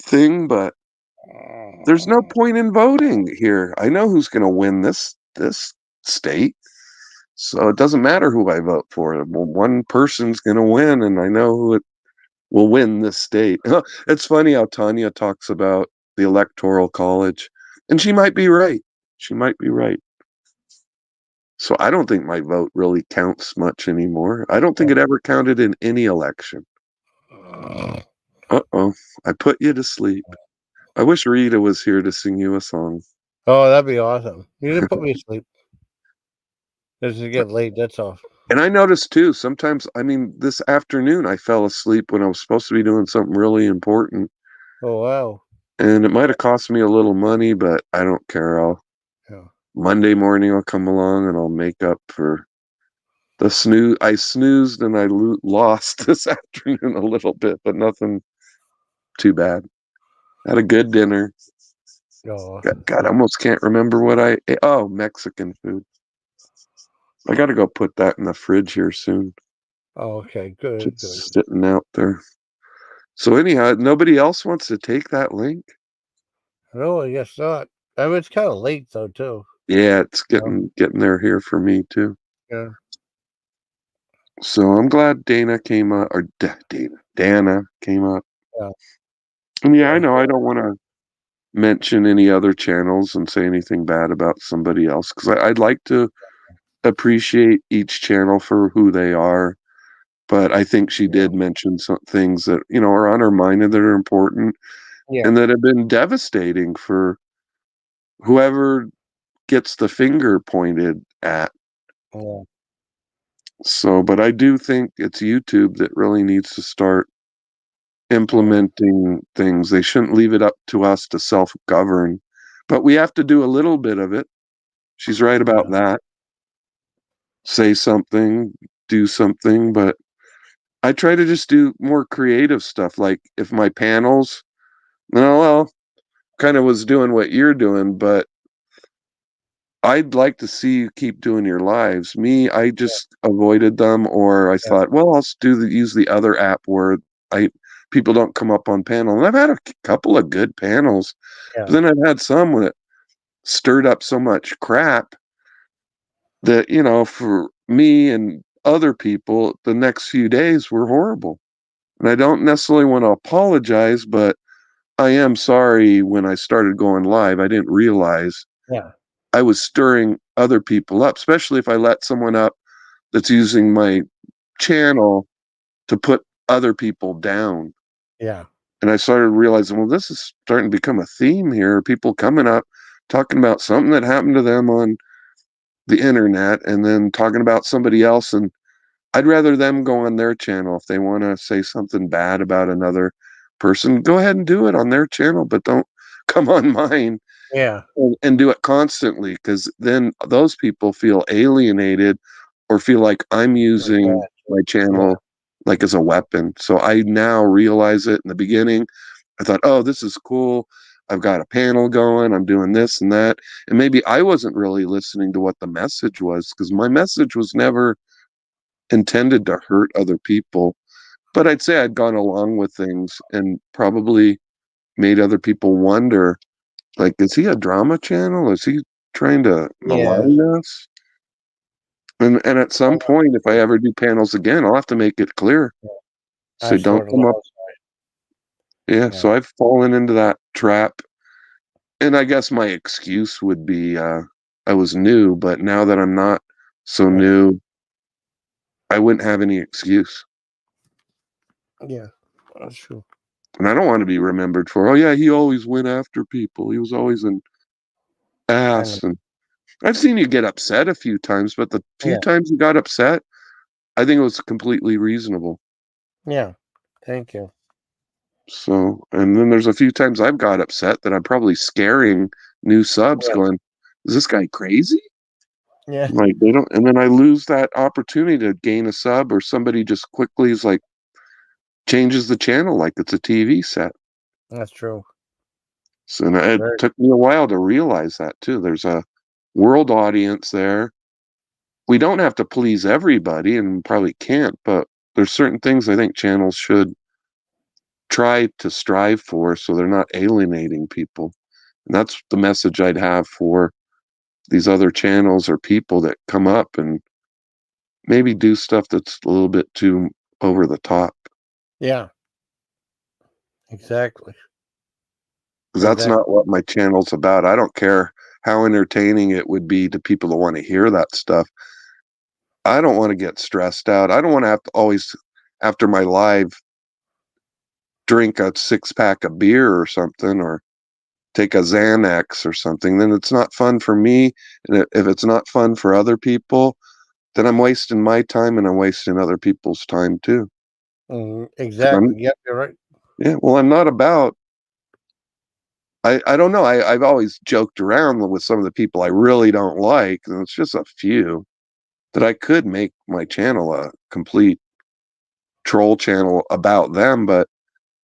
thing, but there's no point in voting here. I know who's going to win this state. So it doesn't matter who I vote for. Well, one person's going to win, and I know who it will win this state. It's funny how Tanya talks about the Electoral College, and she might be right. She might be right. So I don't think my vote really counts much anymore. I don't think it ever counted in any election. Uh-oh. I put you to sleep. I wish Rita was here to sing you a song. Oh, that'd be awesome. You didn't put me to sleep. This is getting late, that's all. And I noticed too, sometimes, this afternoon I fell asleep when I was supposed to be doing something really important. Oh, wow. And it might have cost me a little money, but I don't care. Monday morning I'll come along and I'll make up for the snooze. I snoozed and I lost this afternoon a little bit, but nothing too bad. Had a good dinner. Oh. God, I almost can't remember what I ate. Oh, Mexican food. I got to go put that in the fridge here soon. Oh, okay, good. Just sitting out there. So anyhow, nobody else wants to take that link? No, I guess not. It's kind of late though, too. Yeah, it's getting there here for me too. Yeah. So I'm glad Dana came up, or Dana came up. Yeah. And I know I don't want to mention any other channels and say anything bad about somebody else because I'd like to appreciate each channel for who they are. But I think she did mention some things that, are on her mind and that are important and that have been devastating for whoever gets the finger pointed at. Yeah. So, but I do think it's YouTube that really needs to start implementing things. They shouldn't leave it up to us to self-govern, but we have to do a little bit of it. She's right about that. say something, do something, but I try to just do more creative stuff. Like if my panels, no, well, kind of was doing what you're doing, but I'd like to see you keep doing your lives. Me, I just avoided them, or I Yeah. thought, well, I'll use the other app where I people don't come up on panel. And I've had a couple of good panels, but Yeah. then I've had some that stirred up so much crap that, for me and other people, the next few days were horrible. And I don't necessarily want to apologize, but I am sorry when I started going live. I didn't realize Yeah. I was stirring other people up, especially if I let someone up that's using my channel to put other people down. Yeah. And I started realizing, well, this is starting to become a theme here. People coming up talking about something that happened to them on the internet and then talking about somebody else. And I'd rather them go on their channel. If they want to say something bad about another person, go ahead and do it on their channel, but don't come on mine Yeah. and do it constantly, because then those people feel alienated or feel like I'm using Exactly. my Yeah. channel like as a weapon. So I now realize it. In the beginning, I thought, oh, this is cool. I've got a panel going. I'm doing this and that. And maybe I wasn't really listening to what the message was, because my message was never intended to hurt other people. But I'd say I'd gone along with things and probably made other people wonder, like, is he a drama channel? Is he trying to Yeah. malign us? And at some point, if I ever do panels again, I'll have to make it clear. I So don't sort of come up. lost. Yeah. Yeah. So I've fallen into that trap. And I guess my excuse would be I was new, but now that I'm not so Right. new, I wouldn't have any excuse. Yeah. That's true. And I don't want to be remembered for, oh, yeah, he always went after people. He was always an I know. ass. And I've seen you get upset a few times, but the few Yeah. times you got upset, I think it was completely reasonable. Yeah. Thank you. So, and then there's a few times I've got upset that I'm probably scaring new subs, Yeah. going, is this guy crazy? Yeah. Like, they don't, and then I lose that opportunity to gain a sub, or somebody just quickly is like, changes the channel like it's a TV set. That's true. So, and it Very. took me a while to realize that too. There's a world audience there. We don't have to please everybody, and probably can't, but there's certain things I think channels should try to strive for, so they're not alienating people. And that's the message I'd have for these other channels or people that come up and maybe do stuff that's a little bit too over the top. Yeah. Exactly. Because that's Exactly. not what my channel's about. I don't care how entertaining it would be to people that want to hear that stuff. I don't want to get stressed out. I don't want to have to always, after my live, drink a 6-pack of beer or something, or take a Xanax or something. Then it's not fun for me. And if it's not fun for other people, then I'm wasting my time and I'm wasting other people's time too. Exactly. I'm, Yep. You're right. yeah, well, I'm not about, I don't know. I've always joked around with some of the people I really don't like, and it's just a few, that I could make my channel a complete troll channel about them. But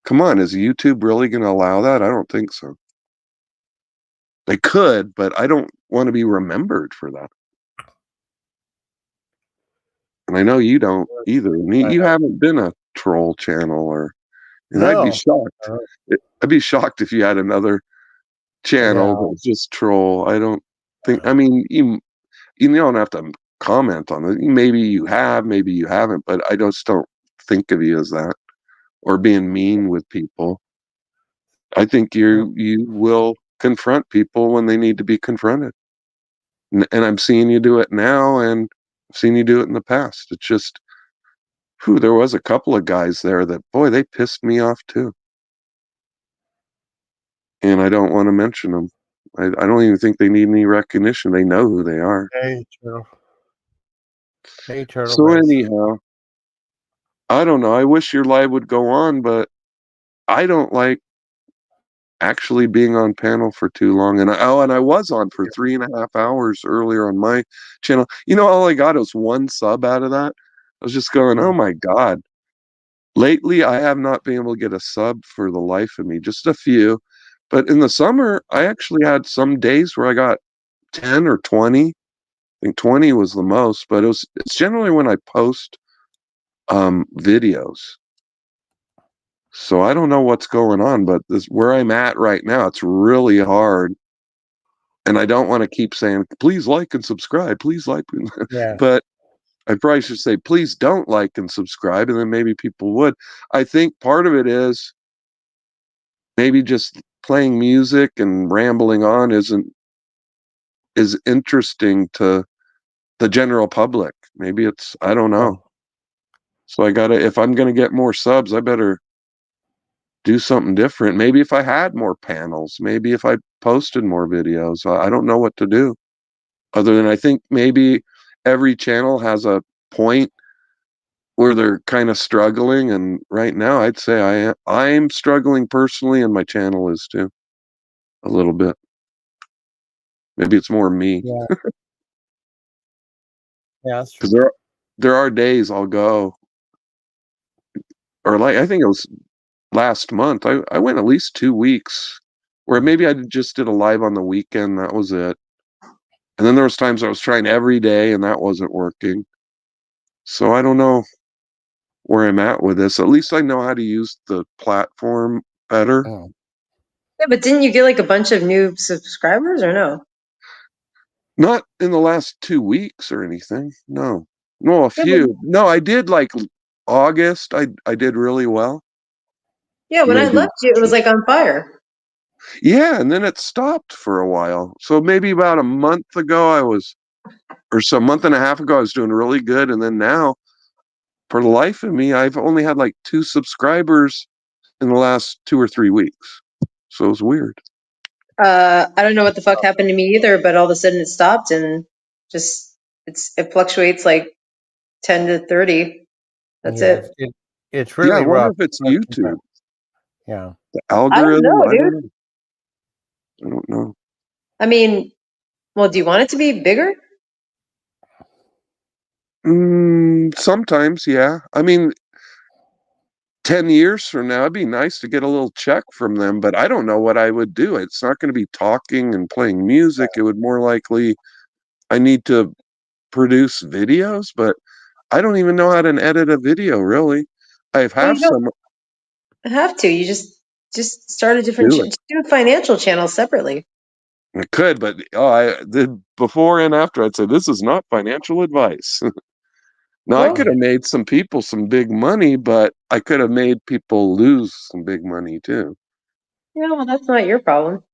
come on, is YouTube really going to allow that? I don't think so. They could, but I don't want to be remembered for that. And I know you don't either. I You know. haven't been a troll channel, and I'd be No. shocked. I'd be shocked if you had another channel that No. was just troll. I don't think, I mean, you don't have to comment on it. Maybe you have, maybe you haven't, but I just don't think of you as that, or being mean with people. I think you will confront people when they need to be confronted. And I'm seeing you do it now, and I've seen you do it in the past. It's just, there was a couple of guys there that, boy, they pissed me off too. And I don't want to mention them. I don't even think they need any recognition. They know who they are. Hey, Turtle. Hey, Turtle So Babes. anyhow, I don't know. I wish your live would go on, but I don't like actually being on panel for too long. And I was on for 3.5 hours earlier on my channel. All I got was one sub out of that. I was just going, oh my God. Lately, I have not been able to get a sub for the life of me, just a few. But in the summer, I actually had some days where I got 10 or 20. I think 20 was the most, but it's generally when I post videos. So I don't know what's going on, but this where I'm at right now, it's really hard. And I don't want to keep saying, please like and subscribe, please like. Yeah. But I probably should say, please don't like and subscribe, and then maybe people would. I think part of it is maybe just playing music and rambling on is interesting to the general public. Maybe I don't know. Oh. So if I'm gonna get more subs, I better do something different. Maybe if I had more panels, maybe if I posted more videos. I don't know what to do. Other than I think maybe every channel has a point where they're kind of struggling, and right now I'd say I'm struggling personally, and my channel is too, a little bit. Maybe it's more me. Yeah. Yeah, that's true. Because there are days I'll go, or like I think it was last month. I went at least 2 weeks where maybe I just did a live on the weekend. That was it. And then there was times I was trying every day, and that wasn't working. So I don't know where I'm at with this. At least I know how to use the platform better. Oh. Yeah, but didn't you get like a bunch of new subscribers or no? Not in the last 2 weeks or anything. No. No, a Yeah, few. No, I did like August. I did really well. Yeah, when I Maybe. left you, it was like on fire. Yeah, and then it stopped for a while. So maybe about a month ago a month and a half ago I was doing really good, and then now, for the life of me, I've only had like 2 subscribers in the last 2 or 3 weeks. So it was weird. I don't know what the fuck happened to me either, but all of a sudden it stopped and just it fluctuates like 10 to 30. That's Yeah, it. it's Yeah, I really wonder rough. if it's YouTube. Yeah. The I don't algorithm, know, I don't dude. know. I don't know. I mean, well, do you want it to be bigger? Sometimes, yeah. I mean, 10 years from now, it'd be nice to get a little check from them, but I don't know what I would do. It's not going to be talking and playing music. It would more likely, I need to produce videos, but I don't even know how to edit a video, really. I Well, have you don't some have to. You just start a different, do it. just do a financial channel separately. I could, but I did before and after. I'd say this is not financial advice. Now, I could Well, have made some people some big money, but I could have made people lose some big money too. yeah, well, that's not your problem.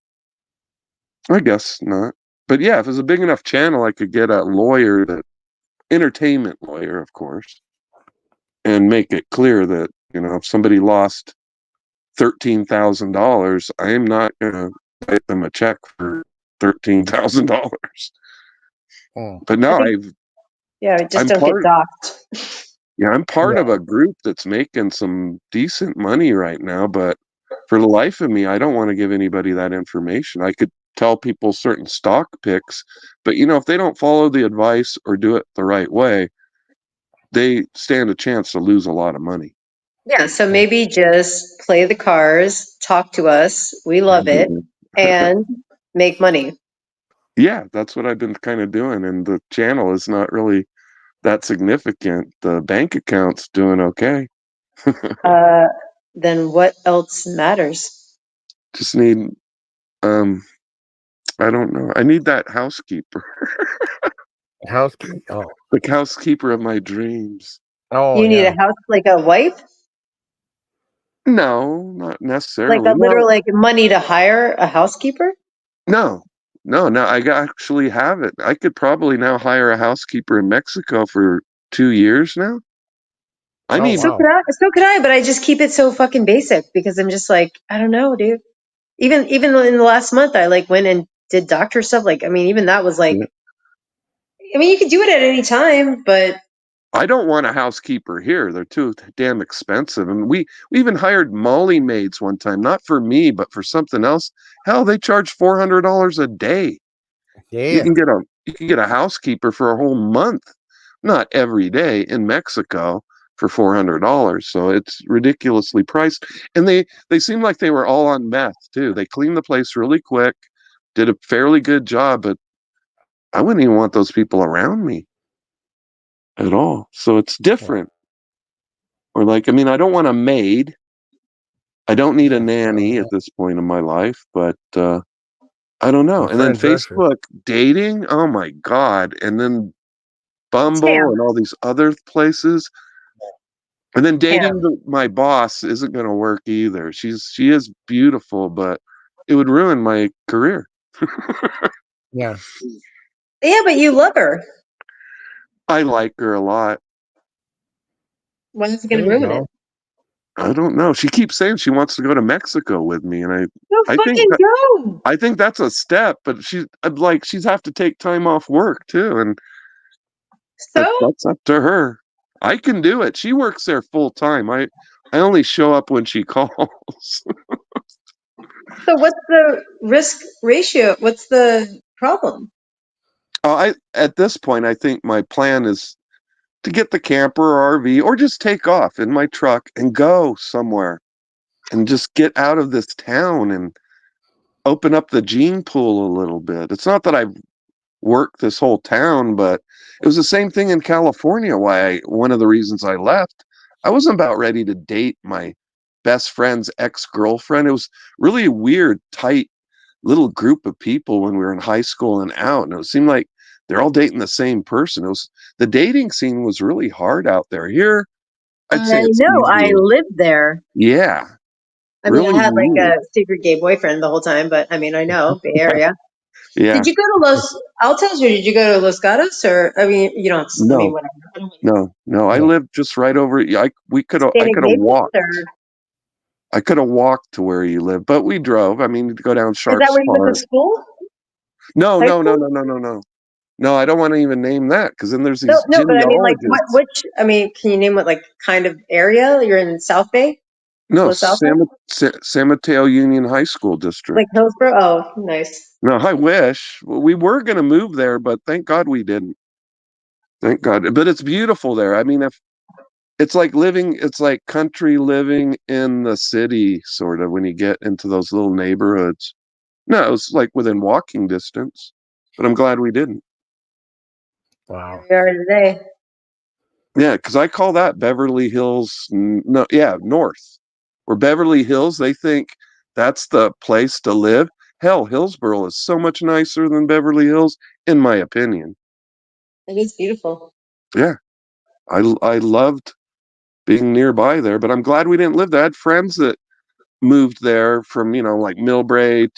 I guess not. But yeah, if it's a big enough channel, I could get a lawyer, entertainment lawyer, of course, and make it clear that, if somebody lost $13,000, I am not going to write them a check for $13,000. Oh. But I no, think, yeah, just I'm don't get part. docked. Yeah, I'm part Yeah. of a group that's making some decent money right now, but for the life of me, I don't want to give anybody that information. I could tell people certain stock picks, but if they don't follow the advice or do it the right way, they stand a chance to lose a lot of money. Yeah, so maybe just play the cars, talk to us. We love it, and make money. Yeah, that's what I've been kind of doing, and the channel is not really that significant. The bank account's doing okay. Uh, then what else matters? Just need um I don't know. I need that housekeeper. Housekeeping. Oh. The housekeeper of my dreams. Oh You need a yeah. house like a wife, No, not like necessarily. a literal Well, like money to hire a housekeeper. no. No, actually have it. I could probably now hire a housekeeper in Mexico for 2 years now. I Oh need So wow. could I. So could I. But I just keep it so fucking basic because I'm just like I don't know, dude. Even in the last month, I like went and did doctor stuff. Like I mean, even that was like. yeah. I mean, you could do it at any time, but I don't want a housekeeper here. They're too damn expensive. And we even hired Molly maids one time, not for me, but for something else. Hell, they charge $400 a day. You can Damn. get a housekeeper for a whole month, not every day in Mexico for $400. So it's ridiculously priced. And they seemed like they were all on meth too. They cleaned the place really quick, did a fairly good job, but I wouldn't even want those people around me at all. So it's different. Or like, I mean, I don't want a maid. I don't need a nanny at this point in my life, but I don't know. My And then friend's Russia. Facebook dating, oh my God. And then Bumble Tam. and all these other places. And then Tam. dating my boss isn't going to work either. She is beautiful, but it would ruin my career. Yeah. Yeah, but you love her. I like her a lot. When is it There going to you ruin it? go. I don't know. She keeps saying she wants to go to Mexico with me, and No I think fucking go. I think that's a step, but she's have to take time off work too, and So, that's up to her. I can do it. She works there full time. I only show up when she calls. so what's the risk ratio? What's the problem? I at this point, I think my plan is to get the camper or RV or just take off in my truck and go somewhere and just get out of this town and open up the gene pool a little bit. It's not that I've worked this whole town, but it was the same thing in California. One of the reasons I left, I wasn't about ready to date my best friend's ex-girlfriend. It was really a weird, tight little group of people when we were in high school and out, and it seemed like they're all dating the same person. It was the dating scene was really hard out there. Here, I'd say I it's know. I easier. lived there. Yeah, I mean, I really had like weird. a secret gay boyfriend the whole time, but I mean, I know Bay Area. Yeah, Did you go to Los Altos or did you go to Los Gatos? Or I mean, you don't. I mean, no, whatever. I don't no. I Yeah. lived just right over. I Santa could have Gabriel, walked. or I could have walked to where you live, but we drove. I mean, to go down is that Sharps where you went to Park. school? No, High no, no, school? no, no, no, no. No, I don't want to even name that because then there's No, these no. But I mean, like, what? genealogists. Which? I mean, can you name what like kind of area you're in? South Bay, No, Los Altos, San Mateo Union High School District. like Hillsborough. Oh, nice. No, I wish. We were going to move there, but thank God we didn't. Thank God. But it's beautiful there. I mean, if it's like country living in the city, sort of, when you get into those little neighborhoods. No, it was like within walking distance, but I'm glad we didn't. Wow. Here we are today. Yeah, because I call that Beverly Hills. No, yeah, North. Where Beverly Hills, they think that's the place to live. Hell, Hillsborough is so much nicer than Beverly Hills, in my opinion. It is beautiful. Yeah, I loved being nearby there, but I'm glad we didn't live there. I had friends that moved there from like Millbrae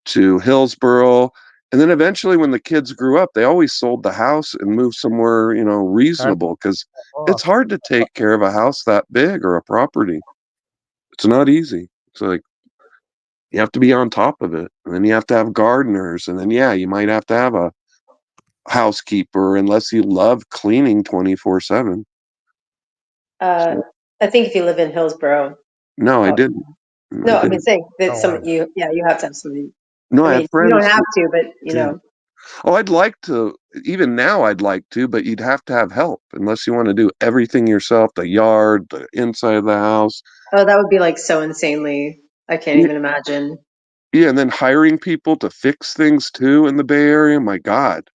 to Hillsborough, and then eventually when the kids grew up, they always sold the house and moved somewhere That's reasonable because it's off. hard to take care of a house that big or a property. It's not easy. It's like you have to be on top of it, and then you have to have gardeners, and then you might have to have a housekeeper unless you love cleaning 24/7. Uh, So, I think if you live in Hillsborough, no, I probably. didn't. I No, I mean, didn't. saying that Oh some wow. you, yeah, you have to have somebody. No, I I have mean, you don't friends have that to, but you did. know, Oh, I'd like to. Even now, I'd like to, but you'd have to have help unless you want to do everything yourself, the yard, the inside of the house. oh, that would be like so insanely. I can't Yeah, even imagine. yeah, and then hiring people to fix things too in the Bay Area. My God.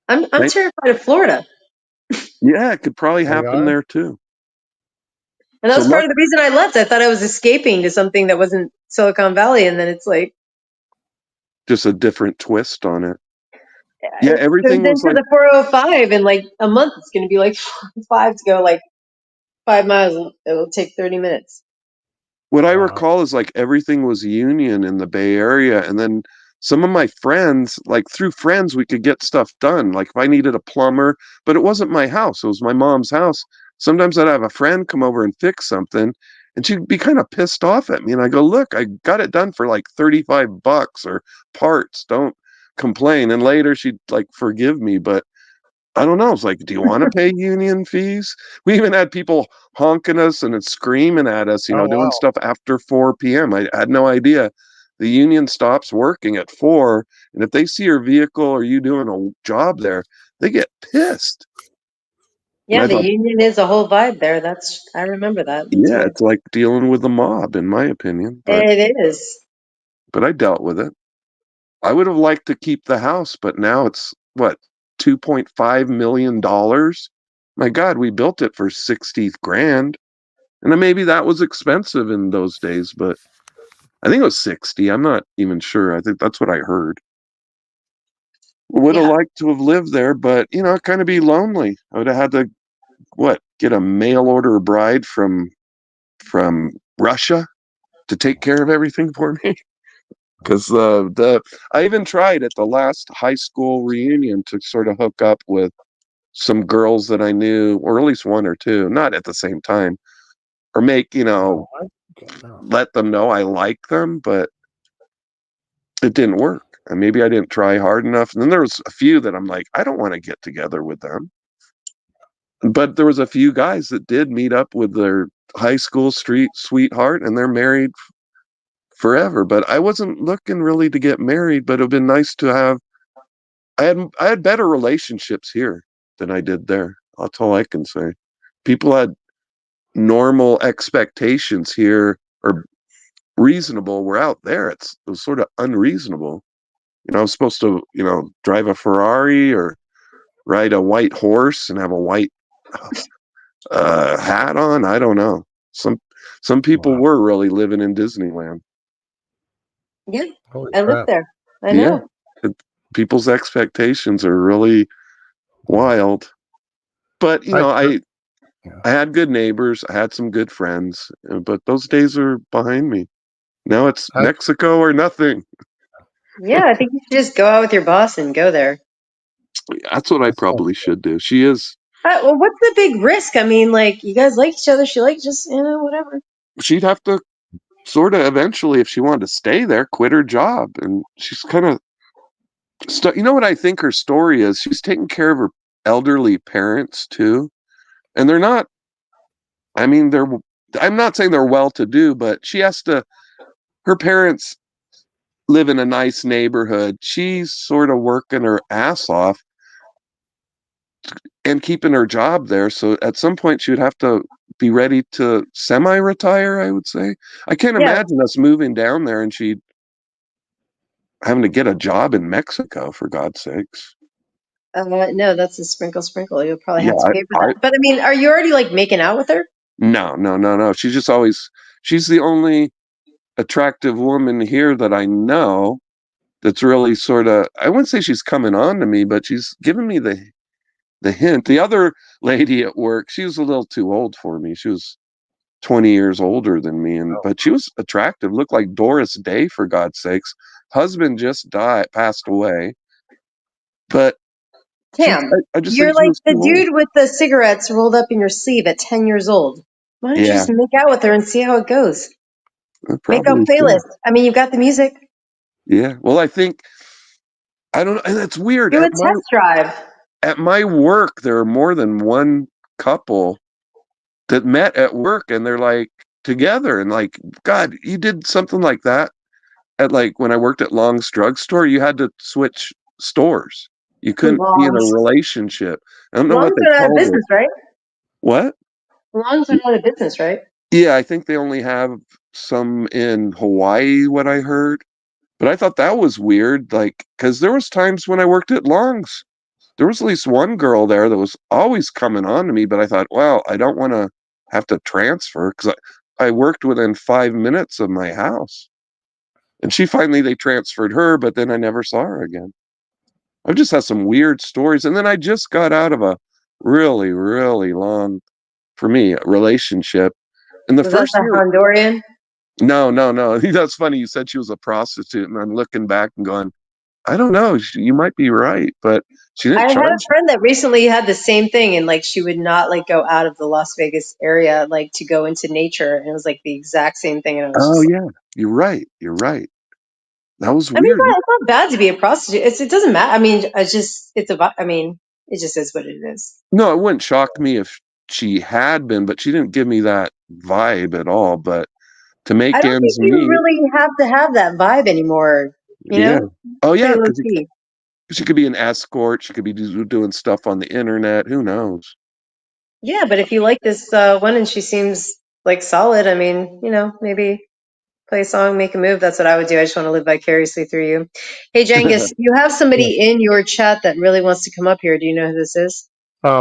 I'm Right? terrified of Florida, Yeah, it could probably There you happen are. there too. and that So was part of the reason I left. I thought I was escaping to something that wasn't Silicon Valley, and then it's like just a different twist on it. Yeah, it turns everything was into like the 405 in like a month. It's going to be like 5 to go like 5 miles. And it will take 30 minutes. what I Wow. recall is like everything was union in the Bay Area. And then some of my friends, like through friends, we could get stuff done. Like if I needed a plumber, but it wasn't my house, it was my mom's house. Sometimes I'd have a friend come over and fix something, and she'd be kind of pissed off at me. And I go, look, I got it done for like $35 or parts. Don't complain. And later she'd like forgive me, but I don't know. It's like, do you want to pay union fees? We even had people honking us and screaming at us, Oh, doing wow. stuff after 4 p.m. I had no idea. The union stops working at 4, and if they see your vehicle or you doing a job there, they get pissed. And Yeah, I the thought, union is a whole vibe there. I remember that. yeah, Totally. it's like dealing with the mob, in my opinion. It is. But I dealt with it. I would have liked to keep the house, but now it's what, $2.5 million? My God, we built it for 60 grand. And then maybe that was expensive in those days, but I think it was 60. I'm not even sure. I think that's what I heard. Would have Yeah. liked to have lived there, but it'd kind of be lonely. I would have had to get a mail order bride from Russia to take care of everything for me. Because I even tried at the last high school reunion to sort of hook up with some girls that I knew, or at least one or two, not at the same time, or make Oh, okay, no. let them know I like them, but it didn't work. And maybe I didn't try hard enough. And then there was a few that I'm like, I don't want to get together with them. But there was a few guys that did meet up with their high school street sweetheart, and they're married forever. But I wasn't looking really to get married, but it would have been nice to have. I had better relationships here than I did there. That's all I can say. People had normal expectations here, or reasonable. We're out there. It was sort of unreasonable. I was supposed to, drive a Ferrari or ride a white horse and have a white hat on. I don't know. Some people Wow. were really living in Disneyland. Yeah. Holy I lived crap. there. I Yeah, know. people's expectations are really wild. But I, I yeah. I had good neighbors. I had some good friends. But those days are behind me. Now it's I, Mexico or nothing. Yeah, I think you should just go out with your boss and go there. That's what I that's probably should do. She is. Well, what's the big risk? I mean, like, you guys like each other. She like just, whatever. She'd have to sort of eventually, if she wanted to stay there, quit her job. And she's kind of you know what I think her story is? She's taking care of her elderly parents too. And they're not, I mean, I'm not saying they're well to do, but her parents live in a nice neighborhood. She's sort of working her ass off and keeping her job there. So at some point, she would have to be ready to semi-retire, I would say. I can't Yeah. imagine us moving down there and she having to get a job in Mexico, for God's sakes. No, that's a sprinkle. You'll probably Yeah, have to pay for that. But I mean, are you already like making out with her? no. She's the only attractive woman here that I know that's really sort of, I wouldn't say she's coming on to me, but she's giving me the hint. The other lady at work, she was a little too old for me. She was 20 years older than me, but she was attractive, looked like Doris Day, for God's sakes. Husband just passed away. But Tam, I just you're think she like was the too old. dude with the cigarettes rolled up in your sleeve at 10 years old. Why don't you Yeah, just make out with her and see how it goes? I Make out probably should. playlist. I mean, you've got the music. Yeah. Well, I don't know. And that's weird. Do a test drive. At my work, there are more than one couple that met at work and they're like together. And like, God, you did something like that at like when I worked at Long's drugstore, you had to switch stores. You couldn't be in a Longs. relationship. I don't know what Longs they are out of called it. business, right? What? Longs are out of business, right? Yeah, I think they only have some in Hawaii, what I heard. But I thought that was weird, like, because there was times when I worked at Long's, there was at least one girl there that was always coming on to me, but I thought, well, I don't want to have to transfer because I worked within 5 minutes of my house. And they transferred her, but then I never saw her again. I've just had some weird stories. And then I just got out of a really, really long, for me, relationship. In the Was that first the year, Honduran? no. That's funny. You said she was a prostitute, and I'm looking back and going, I don't know. You might be right, but she I didn't had a charge. friend that recently had the same thing, and like she would not like go out of the Las Vegas area like to go into nature, and it was like the exact same thing. And I was Oh just like, yeah, you're right. You're right. That was I mean, weird. it's not bad to be a prostitute. It doesn't matter. I mean, it's just it's a. I mean, It just is what it is. No, it wouldn't shock me if she had been, but she didn't give me that vibe at all. But to I make don't think ends you meet, really have to have that vibe anymore. You yeah. know, Oh pretty yeah, low because key. she could be an escort. She could be doing stuff on the internet. Who knows? Yeah, but if you like this one and she seems like solid, I mean, you know, maybe play a song, make a move. That's what I would do. I just want to live vicariously through you. Hey, Jengus, you have somebody in your chat that really wants to come up here. Do you know who this is?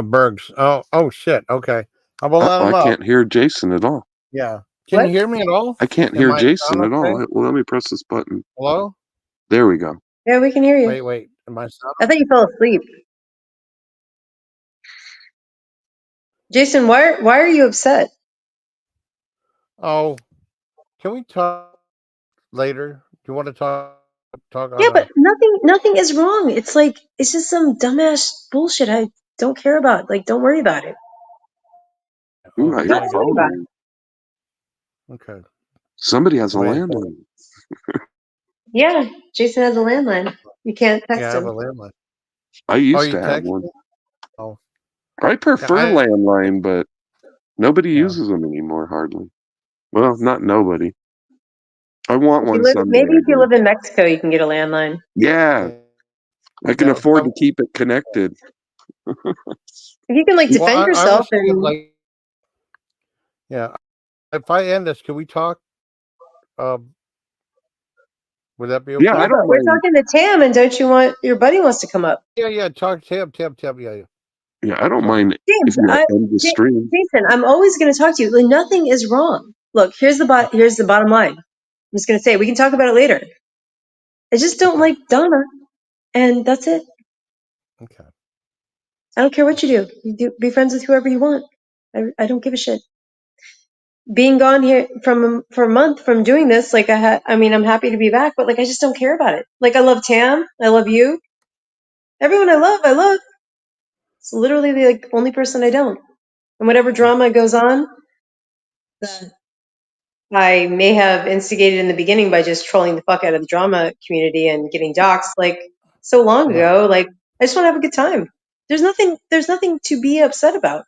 Bergs. Oh shit. Okay. I will let I him up. can't hear Jason at all. Yeah. Can What? you hear me at all? I can't Am hear I Jason sound at all. okay? Well, let me press this button. Hello? There we go. Yeah, we can hear you. Wait. Am I sound? I thought you fell asleep. Jason, why are you upset? Oh, can we talk later? Do you want to talk Yeah, on but a? nothing is wrong. It's like it's just some dumbass bullshit I don't care about. Like, don't worry about it. Ooh, Oh, I you hear Don't want to worry go? about phone it. ring. Okay. Somebody has a Wait a second. landline. Yeah, Jason has a landline. You can't Yeah, text I have him. a landline. I Oh, used you to have text one. me? Oh, I yeah. prefer landline, but nobody Yeah. uses them anymore, hardly. Well, not nobody. I want If you one live, someday, maybe I if you guess. live in Mexico, you can get a landline. Yeah, I can Yeah. afford to keep it connected. If you can like Well, defend I yourself, was thinking and like, yeah. If I end this, can we talk? Um, would that be Yeah, yeah, I okay? but don't we're mind. talking to Tam, and don't you want your buddy wants to come up? Yeah. Talk Tim. Yeah. Yeah, I don't Sorry. mind if James, you end the stream. Jason, I'm always going to talk to you. Like, nothing is wrong. Look, here's the bottom line. I'm just going to say we can talk about it later. I just don't Okay. like Donna, and that's it. Okay. I don't care what you do. Be friends with whoever you want. I don't give a shit. Being gone here for a month from doing this, like I mean, I'm happy to be back, but like I just don't care about it. Like I love Tam, I love you, everyone I love. It's literally the like only person I don't. And whatever drama goes on, that I may have instigated in the beginning by just trolling the fuck out of the drama community and getting doxxed like so long Right. ago. Like I just want to have a good time. There's nothing to be upset about.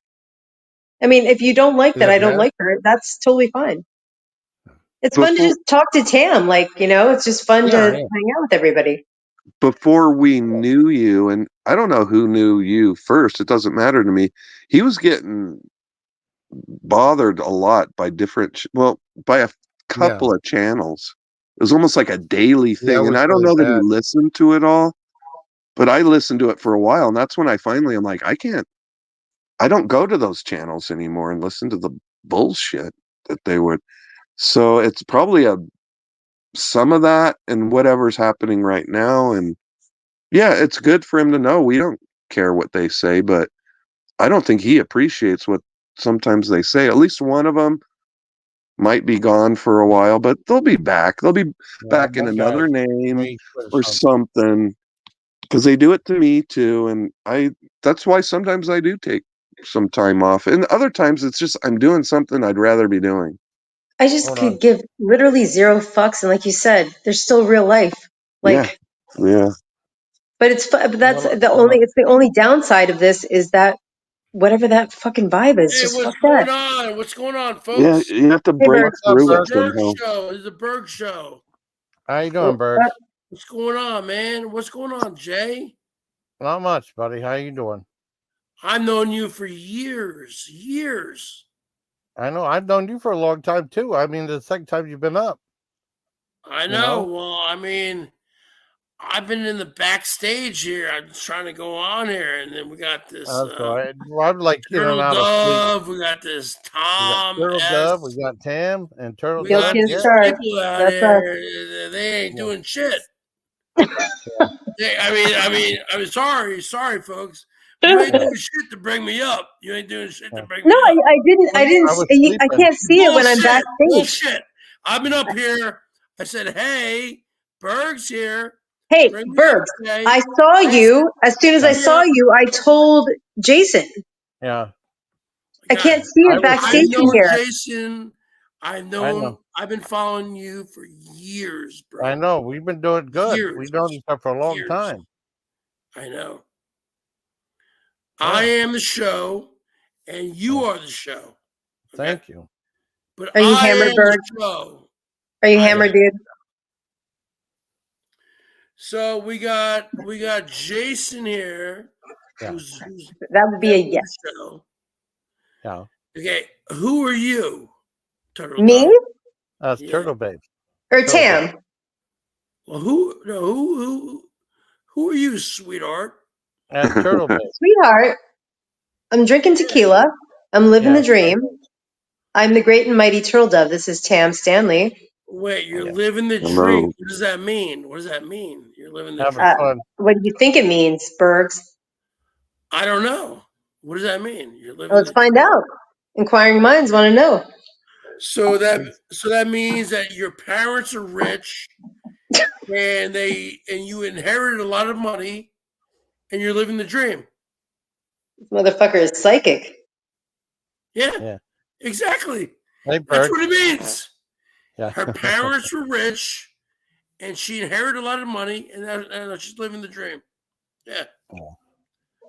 I mean, if you don't like Is that it I don't bad? like her, that's totally fine. It's fun to Before just talk to Tam, like, you know, it's just fun to Yeah. hang out with everybody. before we knew you, and I don't know who knew you first. It doesn't matter to me. He was getting bothered a lot by by a Yeah. couple of channels. It was almost like a daily Yeah. It thing, and was I don't really know that he bad. listened to it all, but I listened to it for a while, and that's when I finally am like, I don't go to those channels anymore and listen to the bullshit that they would. So it's probably some of that and whatever's happening right now. And yeah, it's good for him to know we don't care what they say, but I don't think he appreciates what sometimes they say. At least one of them might be gone for a while, but they'll be back. They'll be Yeah. back in One guy another name rage quit or or something. something because they do it to me too. And that's why sometimes I do take some time off. And other times it's just I'm doing something I'd rather be doing. I just Hold on. could give literally zero fucks. And like you said, there's still real life. Yeah. Like, Yeah. but but that's Hold on. it's the only downside of this is that whatever that fucking vibe is, Hey, just what's fuck that. going on? What's going on, Yeah. folks? You have to Hey, break Bert. What's up, through It's it the Bergs? Berg somehow. Show. It's the Berg Show. How you doing, Bergs? What's going on, man? What's going on, Jay? Not much, buddy. How you doing? I've known you for years. I know. I've known you for a long time too. I mean, the second time you've been up. I You know. know. Well, I mean, I've been in the backstage here. I'm just trying to go on here, and then we got this That's all right. Well, I'm like in and Turtle out of sleep. Dove. We got this We got Tom Turtle Dove. We S. got Tam and Turtle We Guilty got Dove. as Yeah. these charged. people out That's us. here. They ain't Yeah. doing shit. Yeah. I'm sorry, folks. You ain't Yeah. doing shit to bring me up. You ain't doing shit to Yeah. bring No, me up. I didn't. I was I sleeping. can't see it when I'm backstage. Bullshit. I've been up here. I said, hey, Berg's here. Hey, Bring me up Bergs, today. I saw Jason, you. As soon as I Yeah. bring me saw up. you, I told Jason. Yeah. I God, can't see I it was I've backstage from known sleeping. here. Jason. I know. I've been following you for years, I bro. know. We've been doing good. We've Years. known each other for a long Years. time. I know. I am the show, and you are the show. Okay? Thank you. But Are you I hammered, am Berg? the show. Are you I hammered, am. dude? So we got Jason here, Yeah. who's That would be a definitely yes. the show. Yeah. Okay, who are you, Turtle Me Dove? That's Yeah. Turtle Babes. or Turtle Tam? Well, who are you, sweetheart? That's Turtle Babes. Sweetheart, I'm drinking tequila. I'm living Yeah. the dream. I'm the great and mighty turtle dove. This is Tam Stanley. Wait, you're Yeah. living the Hello. dream. What does that mean? What does that mean? You're living the Having dream. fun. What do you think it means, Bergs? I don't know. What does that mean? You're living Let's the find dream. out. Inquiring minds want to know. So that means that your parents are rich and you inherited a lot of money and you're living the dream. This motherfucker is psychic. Yeah. Yeah. Exactly. Hey, That's Berg. what it means. Yeah. Her parents were rich and she inherited a lot of money and she's living the dream. Yeah.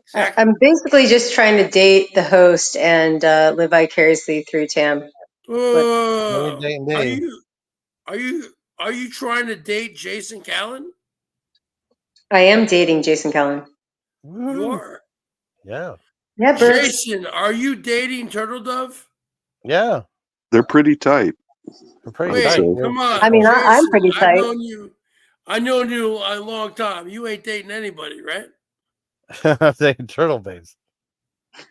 Exactly. I'm basically just trying to date the host and live vicariously through Tam. Whoa. dating me. Are you trying to date Jason Callan? I am dating Jason Callan. You are. Yeah. Yeah, Bergs. Jason, are you dating Turtle Dove? Yeah. They're pretty tight. We're pretty Wait, tight. so. come on. I mean, Jason, I'm pretty tight. I've known you a long time. You ain't dating anybody, right? I'm saying Turtle Babes.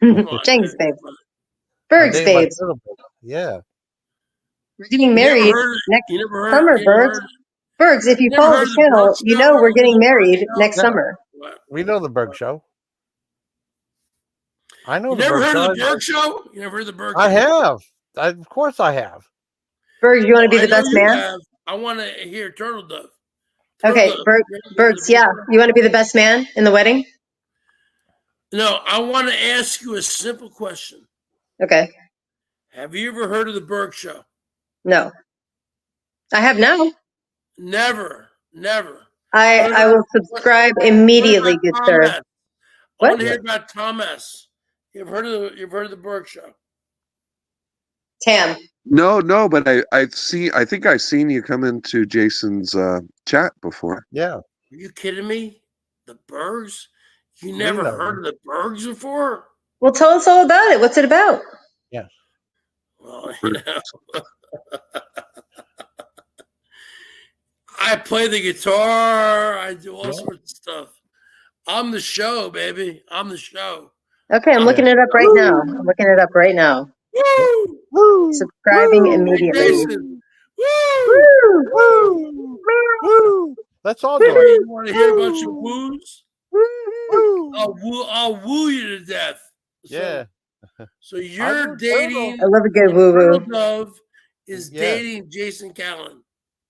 Come on, Thanks, man. babe. Come on. Bergs, I'm dating my babes. Turtle Babes. Yeah. We're getting You never married heard next you never heard summer, you never Bergs. heard, Bergs, if you never follow heard the the channel, Bergs you show? know we're You getting never heard married the Bergs next show? summer. What? We know the Berg Show. I know You the never Berg heard Show. of the Berg show? You never heard the Berg I show? have. Of course I have. Bergs, you want to be I the know best you man? have. I want to hear Turtle Dove. Turtle Okay, Dove. You ever heard of the Bergs, Berg yeah. show? You want to be the best man in the wedding? No, I want to ask you a simple question. Okay. Have you ever heard of the Berg show? No. I have now. Never. I will subscribe What immediately, about good Tom sir. S? I What? want to hear about Tom S. You've heard of the Berg show? Tam. No, but I think I've seen you come into Jason's chat before. Yeah. Are you kidding me? The Bergs? You We never know heard of the Bergs before? Well, tell us all about it. What's it about? Yeah. Well, you know. I play the guitar. I do all sorts of stuff. I'm the show, baby. I'm the show. Okay, I'm looking it up right now. I'm looking it up right now. Woo! Woo! Subscribing Woo! Hey, immediately. Jason. Woo! Woo! Woo! Woo! Let's all Hey, do it. you want to hear a bunch of woos? Woo! I'll woo you to death. Yeah. So you're I'm a dating I love a good Turtle woo-woo. Dove is Yeah. dating Jason Callan.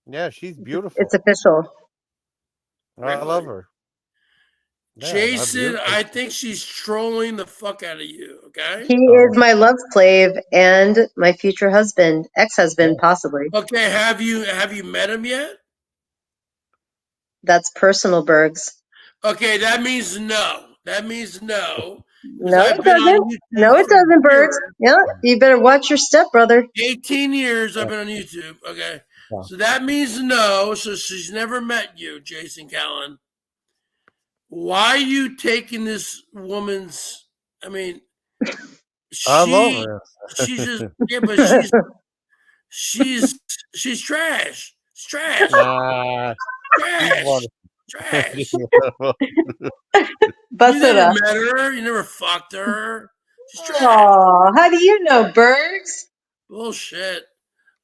Yeah, she's beautiful. It's official. I love her. Yeah, Jason, I think she's trolling the fuck out of you, okay? He is my love slave and my future husband, ex-husband, possibly. Okay, have you met him yet? That's personal, Bergs. Okay, that means no. That means no. 'Cause No, I've it been on doesn't. YouTube No, it for doesn't, Bergs. years. Yeah, you better watch your step, brother. 18 years I've been on YouTube. Okay. Yeah. So that means no. So she's never met you, Jason Callan. Why are you taking this woman's? I mean, I love her. she's just yeah, but she's trash. It's trash. Nah, Trash. wonderful. Trash. Bust You it never up. met her. You never fucked her. She's trash. Oh, how do you know, Bergs? Bullshit.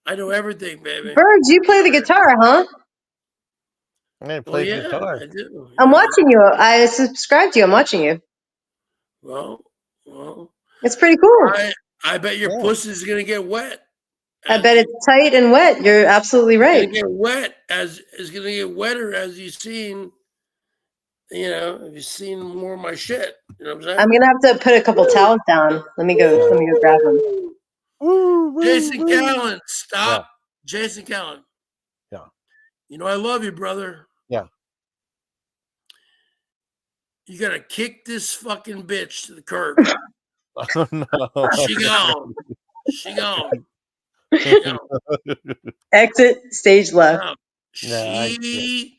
I know everything, baby. Bergs, you play the guitar, huh? I Well, play yeah, guitar. I do. I'm Yeah. watching you. I subscribed to you. I'm watching you. Well, It's pretty cool. I bet your Yeah. pussy's gonna get wet. I bet it's tight and wet. You're absolutely It's right. gonna get wet it's gonna get wetter as you've seen. You know, have you seen more of my shit? You know what I'm saying? I'm gonna have to put a couple towels down. Let me go grab them. Jason Callan, stop. Yeah. Jason Callan. Yeah. You know I love you, brother. Yeah. You gotta kick this fucking bitch to the curb. Oh, no. She gone. She gone. She gone. Exit stage left. No. Yeah, She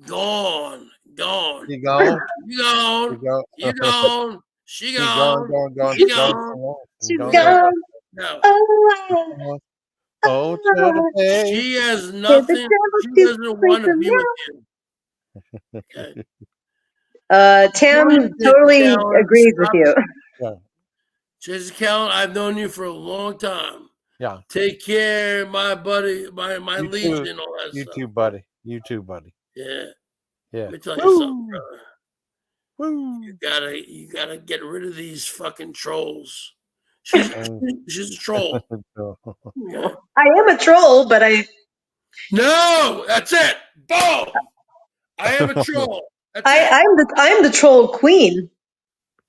gone. Gone. You go. You gone. You go. You gone. She Keep going, gone. going, She going, gone. She's going, gone. No. going. Oh, turtle babe. She has the nothing. devil She keeps doesn't want to freaking be with you. Okay. Tam Jason totally Callan, agrees with stop. you. Yeah, Jason Callan, I've known you for a long time. yeah. Take care, my buddy, my You legion, too. all that You stuff. too, buddy. You too, buddy. Yeah. Yeah. Let me tell you something, Woo! brother. Woo! You gotta get rid of these fucking trolls. She's a troll. Okay? I am a troll, but I No, that's it. Boom. I am a troll. That's it. I'm the troll queen.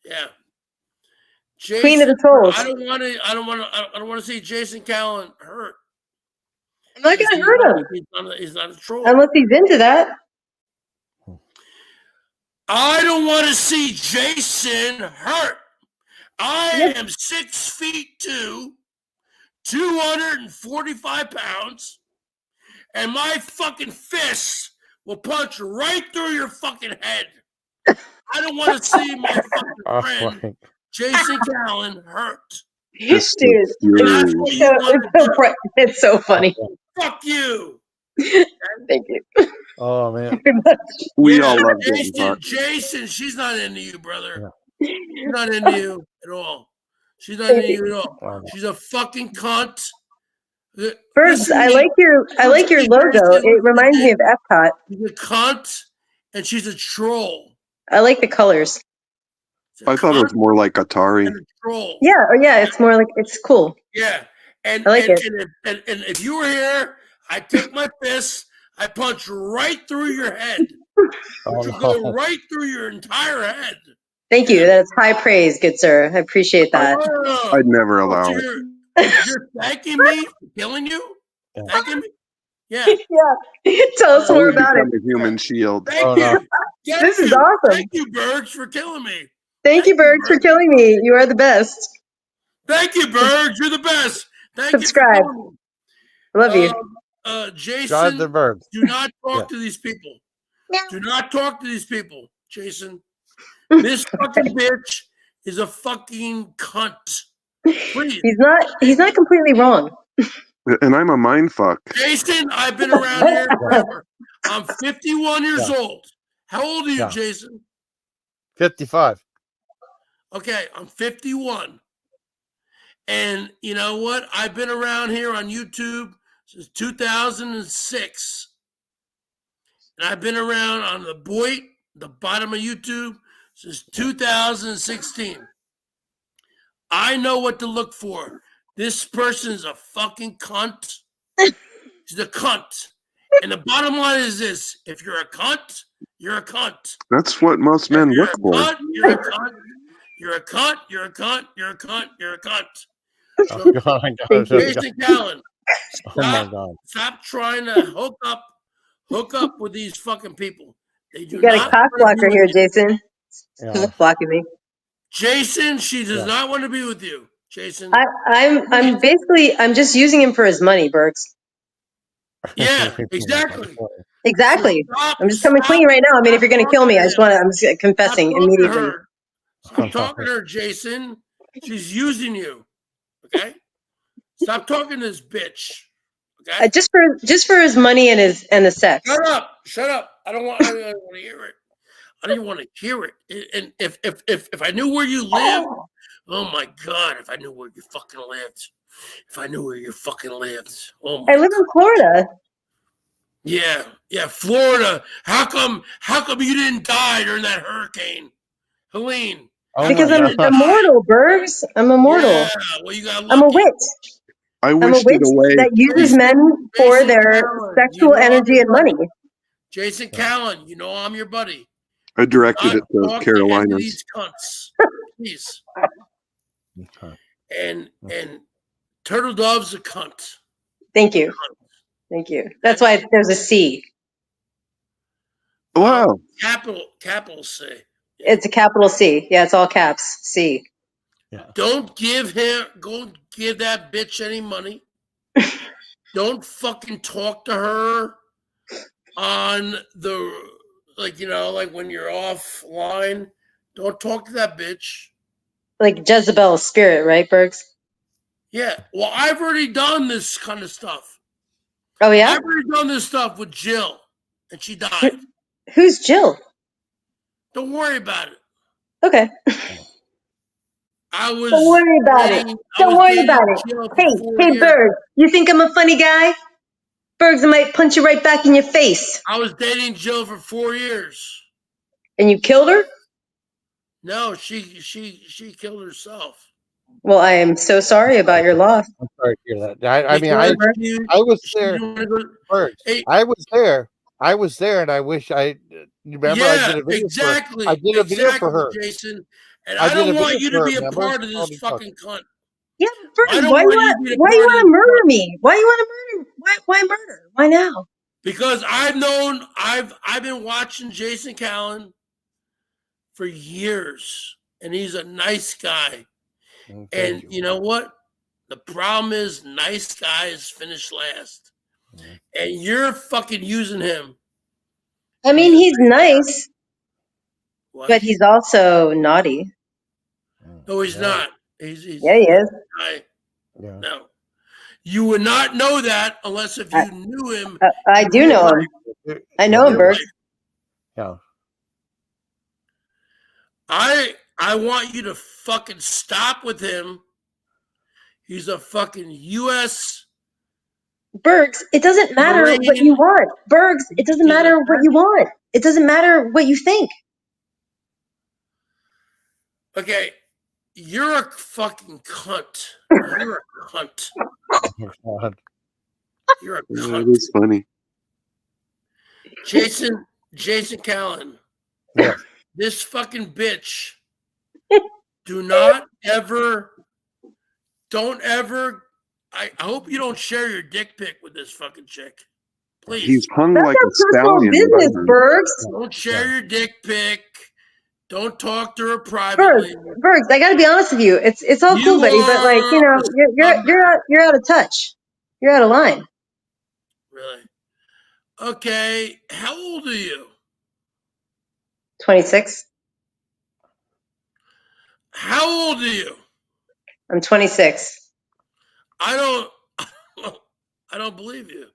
Yeah. Queen of Jason, the trolls. I don't want to see Jason Callan hurt. I'm not gonna hurt him He's not a troll. unless he's into that. I don't want to see Jason hurt. I am 6'2", 245 pounds, and my fucking fists will punch right through your fucking head. I don't want to see my fucking friend Jason Callan hurt. Just Dude, That's what you want to do. it's so funny. Fuck you. Thank you. Oh, man. Very much. we all love getting fucked. Jason, she's not into you, brother. Yeah. She's not into you at all. She's not into you at all. She's a fucking cunt. Bergs, I like your logo. It reminds me of Epcot. She's a cunt and she's a troll. I like the colors. I thought it was more like Atari. And a troll. Yeah, or yeah, it's more like it's cool. Yeah. And I like it. And if you were here, I take my fist, I punch right through your head. Which will go right through your entire head. Thank you. That's high praise, good sir. I appreciate that. I'd never allow it. You're thanking me for killing you? Yeah. Thanking me? Yeah. Yeah. Tell us more about it. The human shield. Thank you. This is awesome. Thank you, Bergs, for killing me. Thank you, Bergs, for killing me. You are the best. Thank you, Bergs. You're the best. Thank Subscribe. you. I love you. Jason, the Bergs. do not talk to these people. No. Do not talk to these people, Jason. This fucking bitch is a fucking cunt. Please. He's not completely wrong. And I'm a mind fuck. Jason, I've been around here forever. I'm 51 years old. How old are you, Yeah. Jason? 55. Okay, I'm 51. And you know what? I've been around here on YouTube since 2006. And I've been around on the BOYT, the bottom of YouTube, since 2016. I know what to look for. This person is a fucking cunt. She's a cunt. And the bottom line is this: if you're a cunt, you're a cunt. That's what most men look for. Cunt, you're a cunt. You're a cunt. You're a cunt. You're a cunt. You're a cunt. Oh, God. Jason Callan, Oh, my God. stop trying to hook up with these fucking people. They do You got not a cock wanna be blocker with here, you. Jason. Yeah. Cock blocking me. Jason, she does not want to be with you. Jason. I'm just using him for his money, Bergs. Yeah, exactly. Exactly. Stop- I'm just coming stop- clean right now. I mean, if you're gonna stop kill me, talking I'm just confessing Stop talking to immediately. her. Stop talking to her, Jason. She's using you. Okay? Stop talking to this bitch. Okay? Just for his money and the sex. Shut up. Shut up. I don't want to hear it. I don't even want to hear it. And if I knew where you live, oh my God, if I knew where you fucking lived. If I knew where you fucking lived. Oh my I live in Florida. Yeah, Florida. How come you didn't die during that hurricane? Helene. Oh, Because my I'm God. immortal, Bergs. I'm immortal. Yeah, well, you got lucky. I'm a witch. I I'm a wished witch it away. that uses men for Jason their Callan, sexual I'm energy your and money. buddy. Jason Callan, you know I'm your buddy. I directed it Not to talk Carolinas. any of these cunts, please. And Turtle Dove's a cunt. Thank you. Thank you. That's why there's a C. Wow. Capital C. It's a capital C. Yeah, it's all caps. C. Yeah. Don't give that bitch any money. Don't fucking talk to her on the, like, like when you're offline. Don't talk to that bitch. Like Jezebel's spirit, right, Bergs? Yeah. Well, I've already done this kind of stuff. Oh, yeah? I've already done this stuff with Jill, and she died. Who's Jill? Don't worry about it. Okay. I was Don't worry about it. Don't worry about it. Jill for Hey, 4 hey, years. Bergs, you think I'm a funny guy? Bergs, I might punch you right back in your face. I was dating Jill for 4 years. And you killed her? No, she killed herself. Well, I am so sorry about your loss. I'm sorry to hear that. I mean, I was there. First. Hey, I was there. I was there, and I wish I. Remember, I did a video exactly. for. I did a video for her, Jason. And I don't want you to be a part of this fucking cunt. Yeah, Bergs, I don't why you want you to be a want part to of murder this me? Why you want to murder? Why murder? Why now? Because I've been watching Jason Callan for years, and he's a nice guy. And you know what? The problem is nice guys finish last. And you're fucking using him. I mean, he's nice, What? but he's also naughty. No, he's not. He's Yeah, he is. Yeah. No. You would not know that unless if you knew him. I do know him. I know him, Bergs. Yeah. I want you to fucking stop with him. He's a fucking U.S. Bergs, it doesn't matter Marine. what you want. Bergs, it doesn't matter what you want. It doesn't matter what you think. Okay, you're a fucking cunt. You're a cunt. You're a cunt. That is funny. Jason Callan. Yeah. This fucking bitch. Don't ever. I hope you don't share your dick pic with this fucking chick. Please. He's hung That's like a personal stallion. business, Bergs. Don't share your dick pic. Don't talk to her privately. Bergs, I got to be honest with you. It's all cool, buddy, but like, you know, you're out of touch. You're out of line. Really? Okay. How old are you? 26. How old are you? I'm 26. I don't believe you.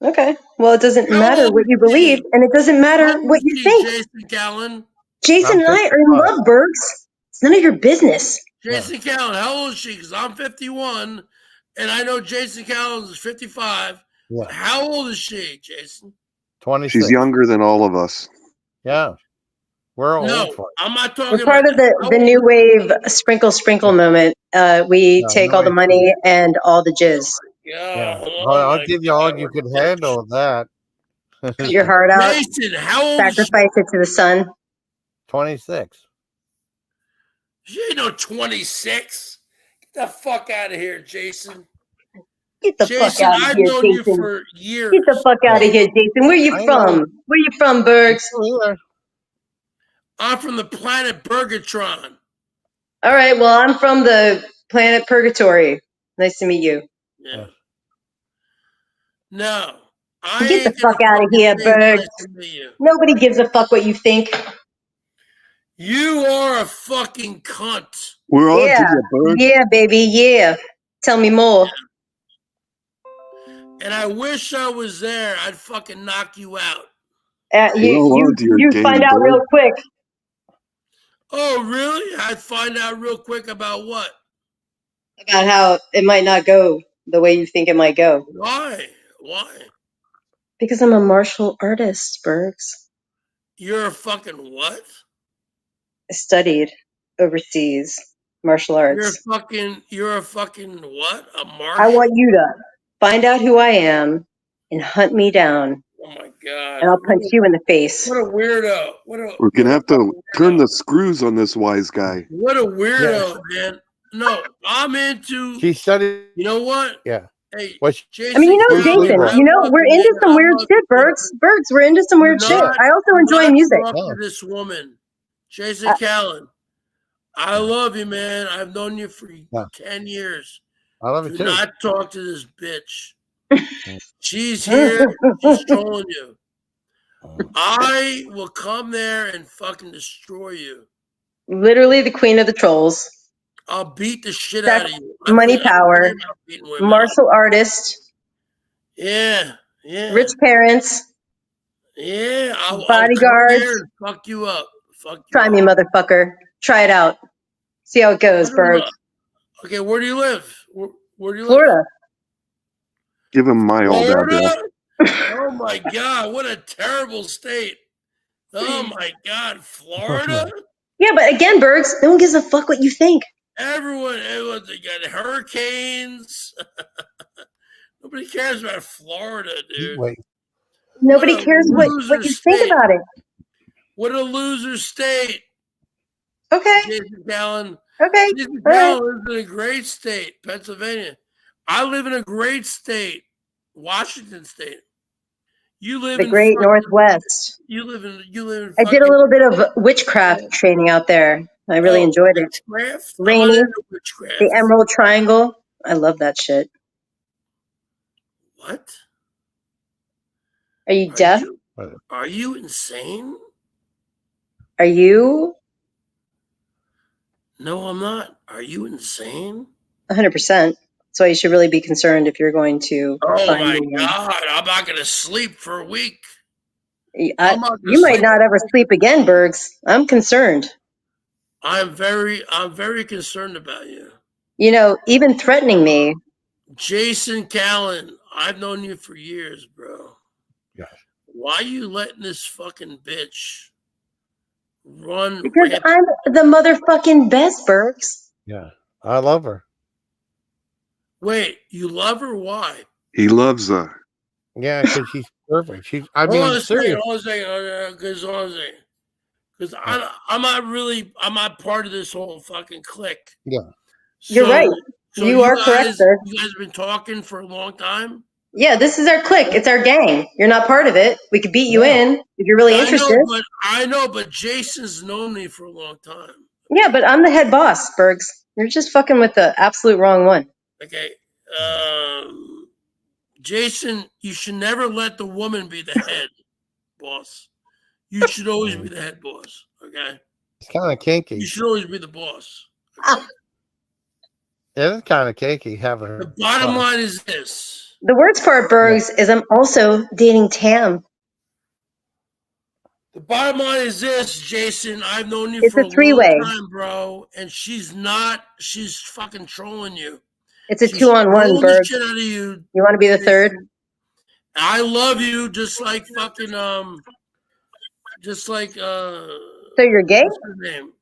Okay. Well, it doesn't How matter old what you is she? believe, and it doesn't matter How old what is you she, think. Jason Callan. Jason and I are in love, Bergs. It's none of your business. Jason Callan, how old is she? Because I'm 51, and I know Jason Callan is 55. Yeah. How old is she, Jason? 26. She's younger than all of us. Yeah. We're old No, for it. I'm not talking We're part about of the new wave sprinkle moment. We take all the money and all the jizz. Yeah. Oh, I'll give you all you can handle that. Put your heart out. Jason, how old is she? Sacrifice it to the sun. 26. She ain't no 26. Get the fuck out of here, Jason. Get the fuck out of I've here, known you Jason. for years. Get the fuck out of here, Jason. Where you from? Where you from, Bergs? I'm from the planet Bergatron. All right, well, I'm from the planet Purgatory. Nice to meet you. Yeah. No. I Get the ain't fuck gonna out of here, fucking say Bergs. nice to meet you. Nobody gives a fuck what you think. You are a fucking cunt. We're on to you, Berg. Yeah, baby, yeah. Tell me more. And I wish I was there. I'd fucking knock you out. You find out real quick. Oh, really? I'd find out real quick about what? About how it might not go the way you think it might go. Why? Why? Because I'm a martial artist, Bergs. You're a fucking what? I studied overseas martial arts. You're a fucking what? A martial? I want you to find out who I am and hunt me down. Oh my God. And I'll punch you in the face. What a weirdo. We're going to have to turn the screws on this wise guy. What a weirdo, man. No, I'm into. She studied. You know what? Yeah. Hey, Jason, Jason, we're into some weird shit, Bergs. Bergs, we're into some weird shit. I also enjoy music. Talk to this woman, Jason Callan, I love you, man. I've known you for 10 years. I love it Do too. not talk to this bitch. She's here. She's trolling you. I will come there and fucking destroy you. Literally the queen of the trolls. I'll beat the shit Sex, out of you. money, power, martial artist, Yeah. rich parents, Yeah. I'll come bodyguards. there and fuck you up. Try me, motherfucker. Try it out. See how it goes, Bergs. Okay, where do you live? Where do you live? Florida. Give him my old address. Oh my God, what a terrible state. Oh my God, Florida? Yeah, but again, Bergs, no one gives a fuck what you think. Everyone they got hurricanes. Nobody cares about Florida, dude. Wait. Nobody cares what you think about it. What a loser state. Okay. Jason Callan. Okay. Jason Callan lives in a great state, Pennsylvania. I live in a great state, Washington State. You live the in great Northwest. You live in I did a little bit of witchcraft training out there. I really enjoyed it. Rainy, the Emerald Triangle. I love that shit. What? Are you deaf? Are you insane? Are you? No, I'm not. Are you insane? 100%. That's why you should really be concerned if you're going to. Oh my God! I'm not going to sleep for a week. You might not ever sleep again, Bergs. I'm concerned. I'm very concerned about you. You know, even threatening me. Jason Callan, I've known you for years, bro. Yeah. Why are you letting this fucking bitch run? Because I'm the motherfucking best, Bergs. Yeah, I love her. Wait, you love her? Why? He loves her. Yeah, because she's perfect. She's. I Hold mean, on a seriously. second. Because I'm not part of this whole fucking clique. Yeah. You're right. So you are correct, sir. You guys have been talking for a long time? Yeah, this is our clique. It's our gang. You're not part of it. We could beat you in if you're really interested. I know, but Jason's known me for a long time. Yeah, but I'm the head boss, Bergs. You're just fucking with the absolute wrong one. Okay. Jason, you should never let the woman be the head boss. You should always be the head boss. Okay. It's kind of kinky. You should always be the boss. Okay? It is kind of kinky having her. The bottom line is this. The worst part, Bergs, is I'm also dating Tam. The bottom line is this, Jason. I've known you It's for a three-way. long time, bro, and she's fucking trolling you. It's a 2-on-1, Bergs. Shit out of you. You want to be the third? I love you, just like fucking So you're gay? What's her name?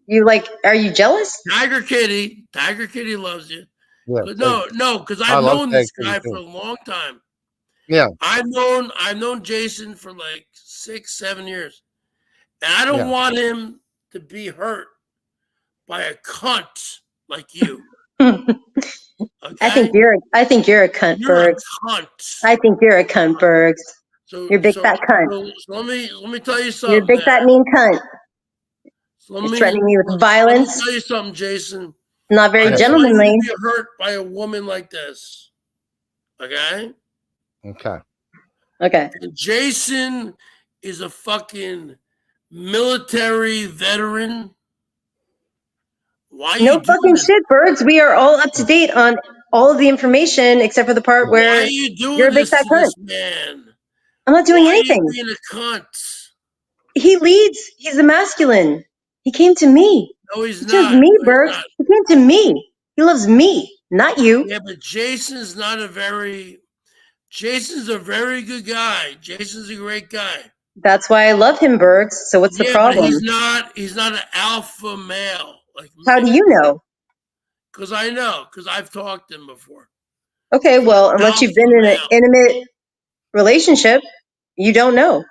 You like? Are you jealous? Tiger Kitty. Tiger Kitty loves you. Yeah, but no, because I've known this guy for a long time. Yeah, I've known Jason for like 6-7 years, and I don't want him to be hurt by a cunt like you. Okay? I think you're a cunt, Bergs. I think you're a cunt, Bergs. You're a big fat cunt. So let me tell you something. You're a big fat mean cunt. You're threatening me with violence. Let me tell you something, Jason. Not very gentlemanly. You be hurt by a woman like this. Okay? Okay. And Jason is a fucking military veteran. Why no fucking shit, Bergs. We are all up to date on all of the information except for the part where you're a big fat cunt. Man? I'm not doing anything. Are you being a cunt? He leads. He's a masculine. He came to me. No, he's not. Chose me, Bergs. He came to me. He loves me, not you. Yeah, but Jason's a very good guy. Jason's a great guy. That's why I love him, Bergs. So what's the problem? He's not an alpha male like me. How do you know? Because I know. Because I've talked to him before. Okay, well, unless you've been in an intimate relationship, you don't know.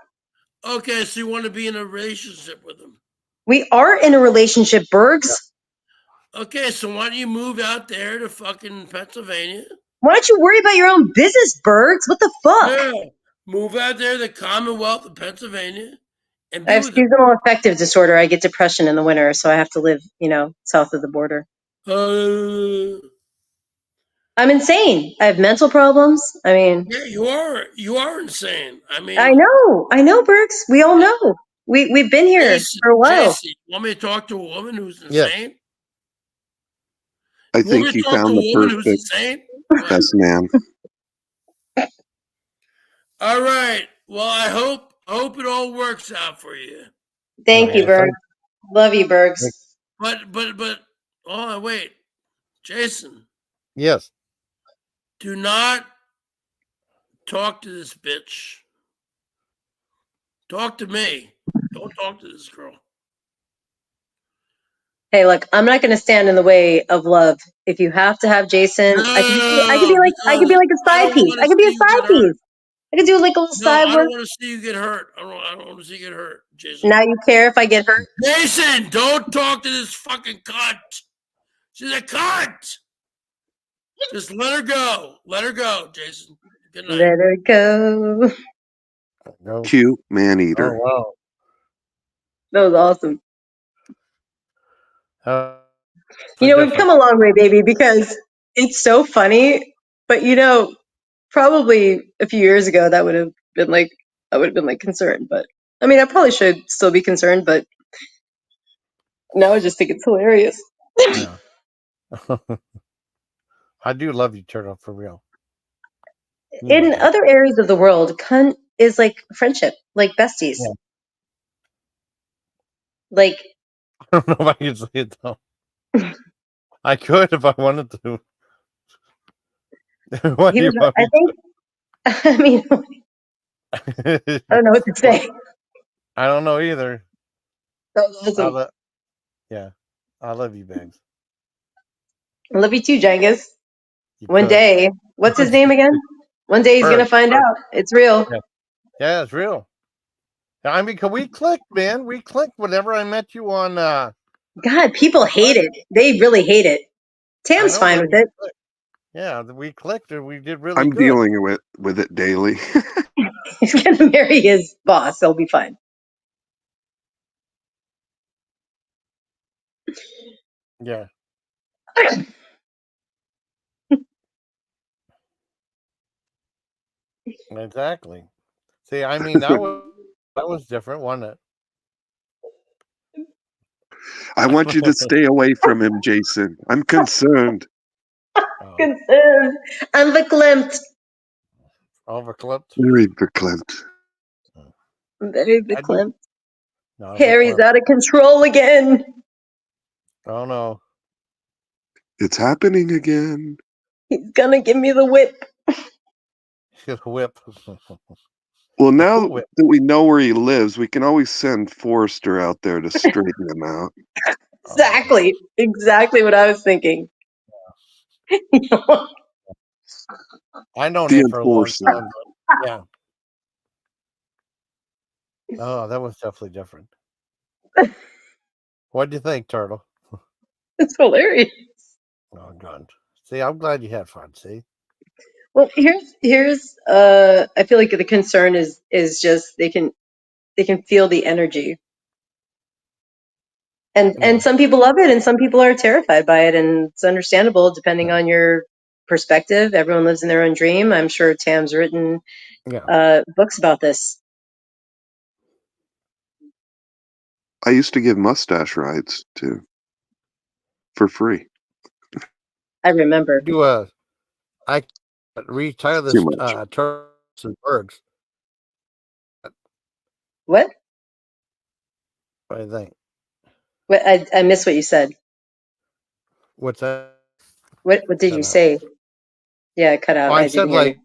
Okay, so you want to be in a relationship with him? We are in a relationship, Bergs. Okay, so why don't you move out there to fucking Pennsylvania? Why don't you worry about your own business, Bergs? What the fuck? Yeah. Move out there to the Commonwealth of Pennsylvania and I be have with him. seasonal affective disorder. I get depression in the winter, so I have to live, south of the border. I'm insane. I have mental problems. I mean, Yeah, you are insane. I I mean, know, Bergs. We all know. We've been here for a while. Jason, you want me to talk to a woman who's Yes. insane? I You want think me to you talk to found a the woman who's perfect insane? Go ahead. best man. All right. Well, I hope it all works out for you. Thank you, Yes, Bergs. Love you, Bergs. But oh wait, Jason, yes. do not talk to this bitch. Talk to me. Don't talk to this girl. Hey, look, I'm not going to stand in the way of love. If you have to have Jason, I could be No, like a I side don't piece. want I to could be see a you get side hurt. piece. I could do like a little No, side I work. don't want to see you get hurt. I don't want to see you get hurt, Jason. Now you care if I get hurt? Jason, don't talk to this fucking cunt. She's a cunt. Just let her go. Let her go, Jason. Good night. Let her go. No. Cute man Oh eater. wow. That was awesome. We've Different. come a long way, baby, because it's so funny. But probably a few years ago, that would have been like, I would have been like concerned. But I mean, I probably should still be concerned. But now I just think it's hilarious. Yeah. I do love you, Turtle, for real. You know In that. other areas of the world, cunt is like friendship, like besties. Yeah. Like, I don't know if I can say it though. I could if I wanted to. What do you want I me think, I mean, to? I don't know what to say. I don't know either. That was awesome. Yeah. I love you, Bags. I love you too, Jengus. You One could. day, what's his name again? One day he's going to find out. It's real. Yeah, it's real. I mean, we clicked, man. We clicked whenever I met you on. God, people hate it. They really hate it. Tam's fine with it. Yeah, we clicked and we did really I'm good. dealing with it daily. He's going to marry his boss. He'll be fine. Yeah. Exactly. See, I mean, that was different, wasn't it? I want you to stay away from him, Jason. I'm concerned. Concerned. I'm verklempt. Overclipped. Very verklempt. I'm very verklempt. No, Harry's verklempt. out of control again. Oh no. It's happening again. He's going to give me the whip. He'll whip. Well, now Whip. that we know where he lives, we can always send Forrester out there to straighten him out. Exactly. Exactly what I was thinking. I known The him for a long enforcer. time. Yeah. Oh, that was definitely different. What do you think, Turtle? It's hilarious. Oh God. See, I'm glad you had fun. See. Well, here's I feel like the concern is just they can feel the energy. And some people love it and some people are terrified by it, and it's understandable depending on your perspective. Everyone lives in their own dream. I'm sure Tam's written books about this. I used to give mustache rides too, for free. I remember. I retire this Too much. Turtles and Bergs. What? What do you think? What? I missed what you said. What's that? What did you say? Yeah, it cut out. Oh, I didn't said hear you.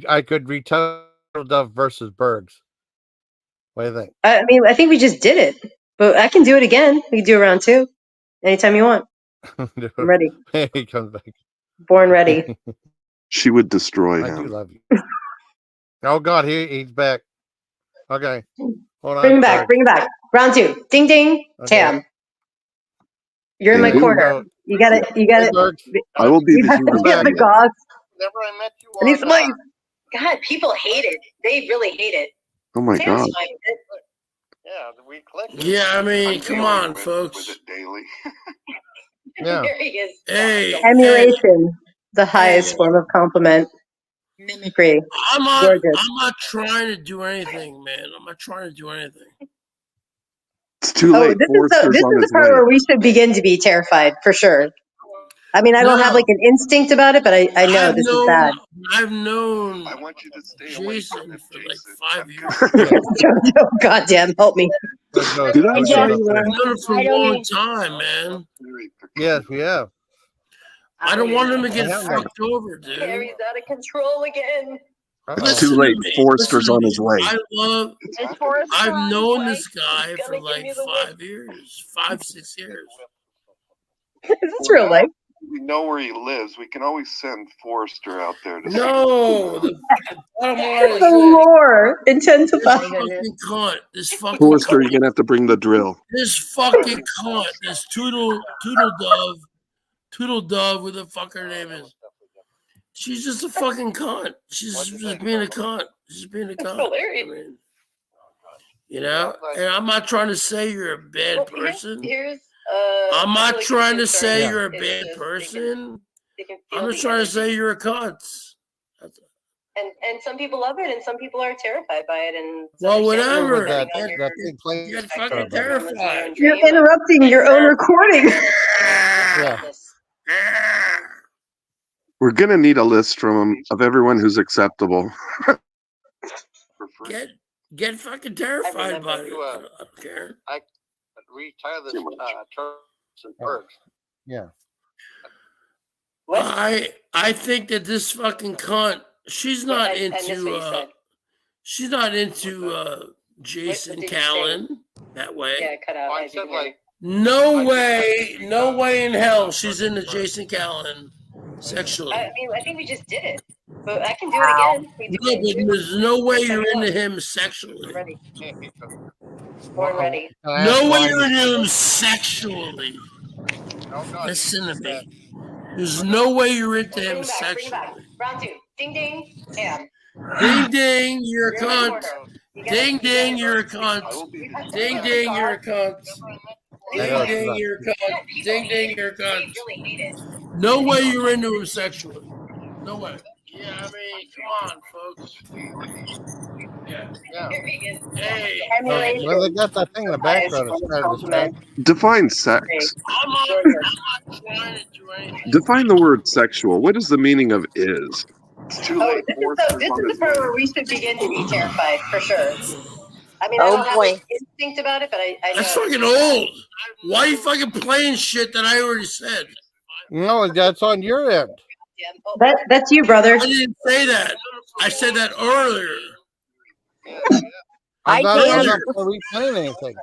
I could retire Dove versus Bergs. What do you think? I mean, I think we just did it, but I can do it again. We can do round 2 anytime you want. I'm ready. He comes back. Born ready. She would destroy I him. do love you. Oh God, he's back. Okay, hold on. Bring him back. Bring him back. Round 2. Ding ding. Okay. Tam, you're in my Ding, ding. corner. You got it. You got it. I will be You the got hero. the gauze. Whenever I met you I need some on, ice. God, people hate it. They really hate it. Oh my Tam's god. fine with it. Yeah, we clicked. Yeah, I mean, I'm come dealing on, with folks. it daily. Yeah. There he is. Hey, Emulation, the highest Hey. form of compliment. Mimicry. I'm not. Gorgeous. I'm not trying to do anything, man. I'm not trying to do anything. It's too Oh, late. Forrester's this on is his the part way. where we should begin to be terrified, for sure. I mean, I don't have No. like an instinct about it, but I know this is bad. I've known I want you to stay away from Jason him, for like Jason. 5 years. Jojo, goddamn, help me. Did I show you I've that? known him for I a don't long even- time, man. Yes, we have. I don't want him to get I have fucked over, dude. Carrie's out of control again. Uh-oh. It's Listen too to late. me. Forrester's Listen to on me. his way. I love. Is Forrester I've on his known way? this guy He's for gonna give like me the 5 years, 5-6 years. Is this real life? We know where he lives. We can always send Forrester out there to No, the bottom line is The this. lore, intensify. This fucking cunt. This fucking Forrester, you're cunt. gonna have to bring the drill. This fucking cunt. This Toodle Dove, who the fuck her name is. She's just a fucking cunt. She's just being a cunt. She's being a cunt. hilarious. I mean, you know, and I'm not trying to say you're a bad person. I'm not trying to say you're a bad person. I'm just trying to say you're a cunt. And some people love it, and some people are terrified by it. And Well, whatever. That big plane. Get fucking terrified. You're interrupting your own recording. Yeah. We're gonna need a list from him of everyone who's acceptable. for free. Get fucking terrified by it. I don't care. Retire this turtle and Bergs. Yeah. I think that this fucking cunt, she's not into Jason Callan that way. Yeah, cut out. I said like No way in hell she's into Jason Callan sexually. I mean, I think we just did it, but I can do it again. No, but there's no way you're into him sexually. Ready. We're ready. No way you're into him sexually. Listen to me. There's no way you're into him Bring it sexually. back. Round two. Ding ding. And. Ding ding, you're a cunt. You Ding gotta- ding, you're a cunt. Ding ding, you're a cunt. Ding ding, you're a cunt. Ding ding, you're a cunt. Really hate it. No way you're into him sexually. No way. Yeah, I mean, come on, folks. Yeah. Here he is. Hey, Emulation. Well, they got that thing in the background. It's kind of distracting. Define sex. I'm not trying to do anything. Define the word sexual. What is the meaning of is? It's too Oh, late. this Forrester's is on the his part way. where we should begin to be terrified, for sure. I mean, I Oh, don't have boy. an instinct about it, but I know. That's fucking old. Why are you fucking playing shit that I already said? No, that's on your end. That's you, brother. I didn't say that. I said that earlier. I I'm not can. up for replaying anything.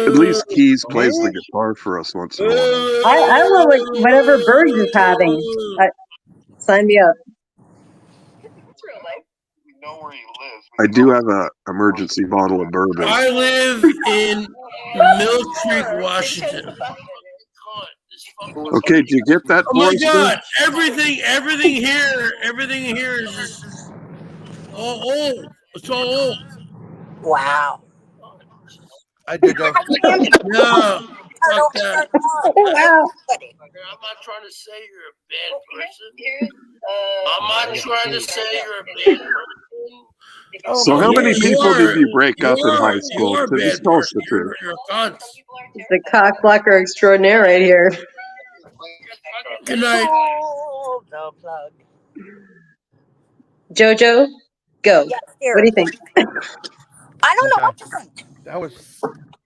At least Keys plays the guitar for us once in a while. I don't know what whatever Bergs is having. Sign me up. We know where he lives. I do have a emergency bottle of bourbon. I live in Mill Creek, Washington. Okay, did you get that, Oh my Forrester? God! Everything here is just all old. It's all old. Wow. I did go. No, fuck that. Oh, wow. I'm not trying to say you're a bad person. I'm not trying to say you're a bad person. So how many people did you break up in You're- high school? You're a Just bad tell us person. the truth. You're a cunt. It's the cock blocker extraordinaire right here. Good night. Oh, the plug. Jojo, go. Yes, What do you think? I don't know what to think. That was.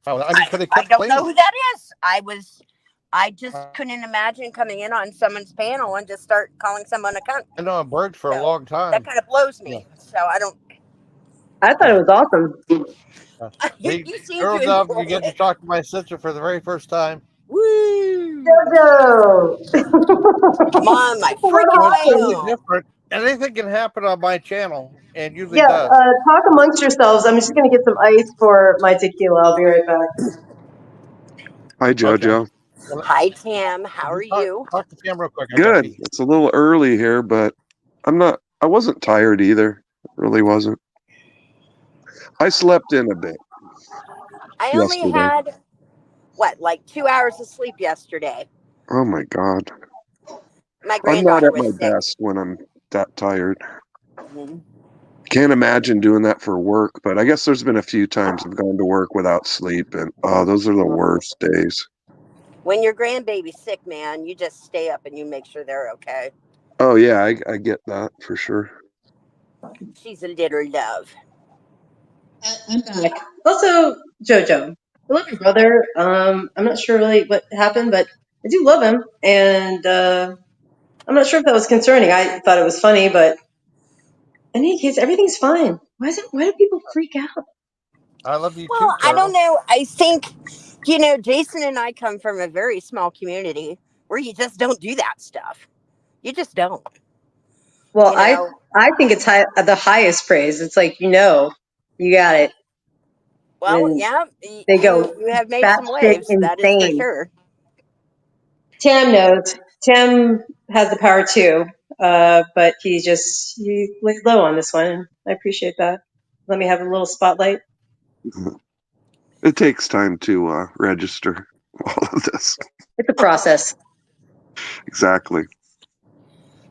Oh, I just could have I kept don't playing. know who that is. I just couldn't imagine coming in on someone's panel and just start calling someone a cunt. I know I'm Bergs for a long time. That kind of blows me. So I don't. I thought it was awesome. You seem Girls to up, enjoy you get to it. talk to my sister for the very first time. Woo! Jojo. I'm on my So freaking it's way totally home. different. Anything can happen on my channel, and usually Yeah, does. talk amongst yourselves. I'm just going to get some ice for my tequila. I'll be right back. Hi, JoJo. Hi, Tam. How are you? Talk to Cam real quick. I Good. got you. It's a little early here, but I wasn't tired either. It really wasn't. I slept in a bit. I only Yesterday. had like 2 hours of sleep yesterday. Oh my God. My I'm not granddaughter at my was sick. best when I'm that tired. Mhm. Can't imagine doing that for work, but I guess there's been a few times I've gone to work without sleep, and those are the worst days. When your grandbaby's sick, man, you just stay up and you make sure they're okay. Oh yeah, I get that for sure. She's a little love. I'm back. Also, Jojo, I love your brother. I'm not sure really what happened, but I do love him, and I'm not sure if that was concerning. I thought it was funny, but in any case, everything's fine. Why do people freak out? I love you too, Well, I don't Turtle. know. I think, Jason and I come from a very small community where you just don't do that stuff. You just don't. Well, You know, I think it's the highest praise. It's like you got it. well, When yeah, they go you have made some batshit waves. That is for insane. sure. Tam knows. Tam has the power too, but he laid low on this one. I appreciate that. Let me have a little spotlight. It takes time to register all of this. It's a process. Exactly.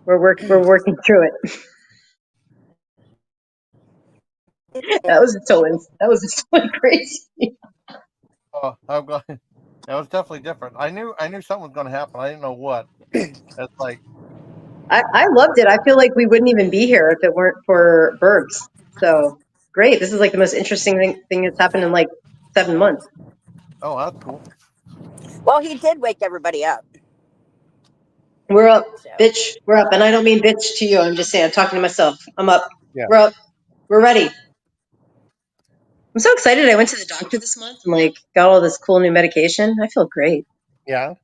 We're working through it. That was totally crazy. Oh, I'm glad. That was definitely different. I knew something was going to happen. I didn't know what. That's like, I loved it. I feel like we wouldn't even be here if it weren't for Bergs. So great. This is like the most interesting thing that's happened in like 7 months. oh, that's cool. Well, he did wake everybody up. We're up, So, bitch. We're up. And I don't mean bitch to you. I'm just saying, I'm talking to myself. I'm up. Yeah. We're up. We're ready. I'm so excited. I went to the doctor this month and like got all this cool new medication. I feel great. Yeah,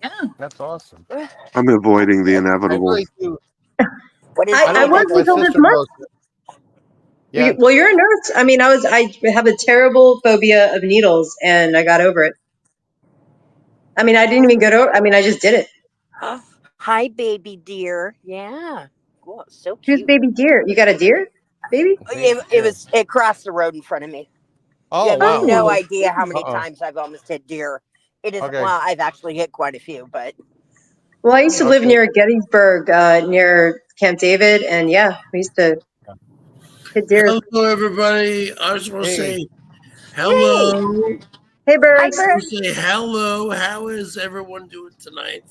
Yeah. that's awesome. I'm avoiding the I inevitable. really do. what is I I don't was think my until this sister month. goes. Yeah, Well, you're a nurse. I mean, I have a terrible phobia of needles and I got over it. I mean, I didn't even I just did it. hi, baby dear. Yeah. Cool. So Who's cute. baby deer? You got a deer, baby? It crossed the road in front of me. You Oh have wow. no Oh, idea how many Uh-oh. times I've almost hit deer. It is Okay. well, I've actually hit quite a few, but well, I used to live Okay. near Gettysburg, near Camp David, and yeah, we used to hit deer. Hello, everybody. I just want to Hey, say hey, hello. Hey, hi, Bergs, I want Berg. to say hello. How is everyone doing tonight?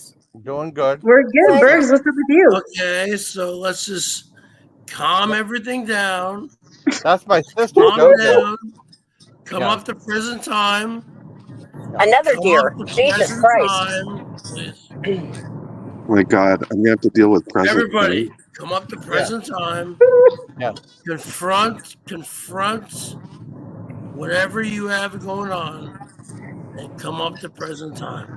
doing good. we're good. Good. Bergs, what's up with you? Okay, so let's just calm everything down. That's my sister, Calm JoJo. down. Come Yeah. up to present time. Another Come up deer. to Jesus present Christ. time, please. My God, I'm gonna have to deal with present Everybody, time. come up to Yeah. present time. Yeah. Confront whatever you have going on, and come up to present time.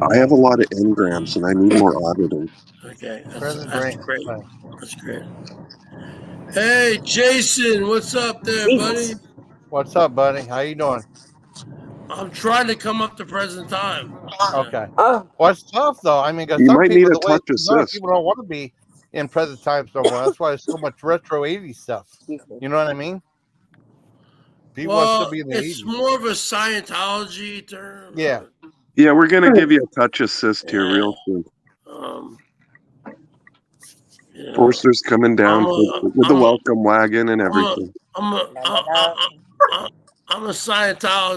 I have a lot of engrams, and I need more auditing. Okay, Present that's brain. great. That's great. Hey, Jason, what's up there, buddy? Jesus. What's up, buddy? How you doing? I'm trying to come up to present time. Yeah. Okay. Oh, Well, it's tough though. I mean, because You some might need people, a the way touch things are, assist. people don't want to be in present times no more. That's why there's so much retro '80s stuff. excuse me. You know what I mean? People want to still Well, be in the it's '80s. more of a Scientology term. Yeah. Yeah, we're gonna give you a touch assist here Yeah. real soon. Um, you know, Forster's coming I'm down a, with the I'm a, welcome wagon and I'm a, everything. I'm a, La, la, I, la. I'm a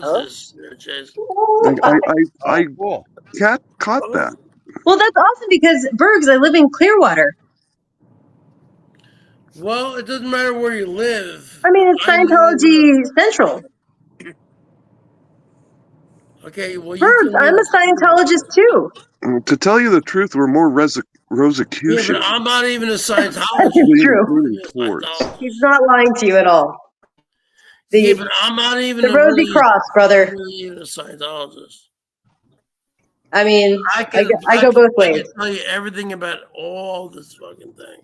Huh? Scientologist, Jason. I Oh, cool. caught that. Well, that's awesome because Bergs, I live in Clearwater. Well, it doesn't matter where you live. I mean, it's I live. Scientology Central. Okay, well, you Bergs, can I'm live. a Scientologist too. To tell you the truth, we're more Yeah, but Rosicrucian, I'm not even a That Scientologist. is true. leaning I'm a towards. He's Scientologist. not lying to you at all. Yeah, The but I'm not even the Rosy Cross, brother. really even a Scientologist. I mean, I I can, I I go can, both I ways. can tell you everything about all this fucking thing.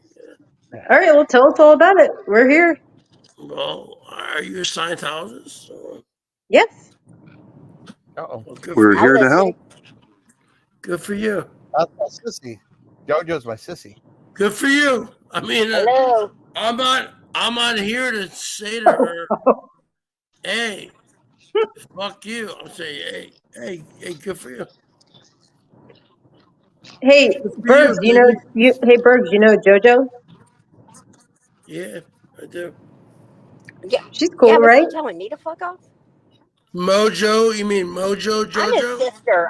Yeah. All right, well, tell us all about it. We're here. Well, are you a Scientologist? Yes. Uh-oh. Well, good for We're I you. here to listen. help. Good for you. That's my sissy. JoJo's my sissy. Good for you. I mean, Hello. I'm not I'm on here to say to her, hey, fuck you. I'm saying, hey, good for you. Hey, Good for you, Bergs, baby. hey Bergs, you know JoJo? Yeah, I do. Yeah, She's yeah. cool, Was he right? telling me to fuck off? Mojo, you mean Mojo I'm his Jojo? sister.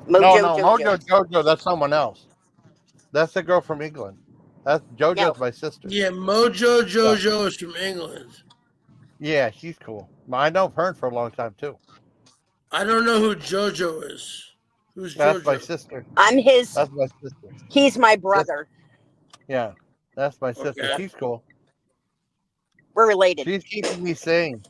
No, Mojo no, Jojo. Mojo Jojo, that's someone else. That's the girl from England. That's No, Jojo's my sister. Yeah, Mojo Yeah, Jojo is from England. yeah, she's cool. I know her for a long time too. I don't know who Jojo is. Who's That's my Jojo? sister. I'm his. That's my sister. He's my Sister. brother. Yeah, that's my sister. Okay. Yep, She's cool. we're related. She's keeping me sane.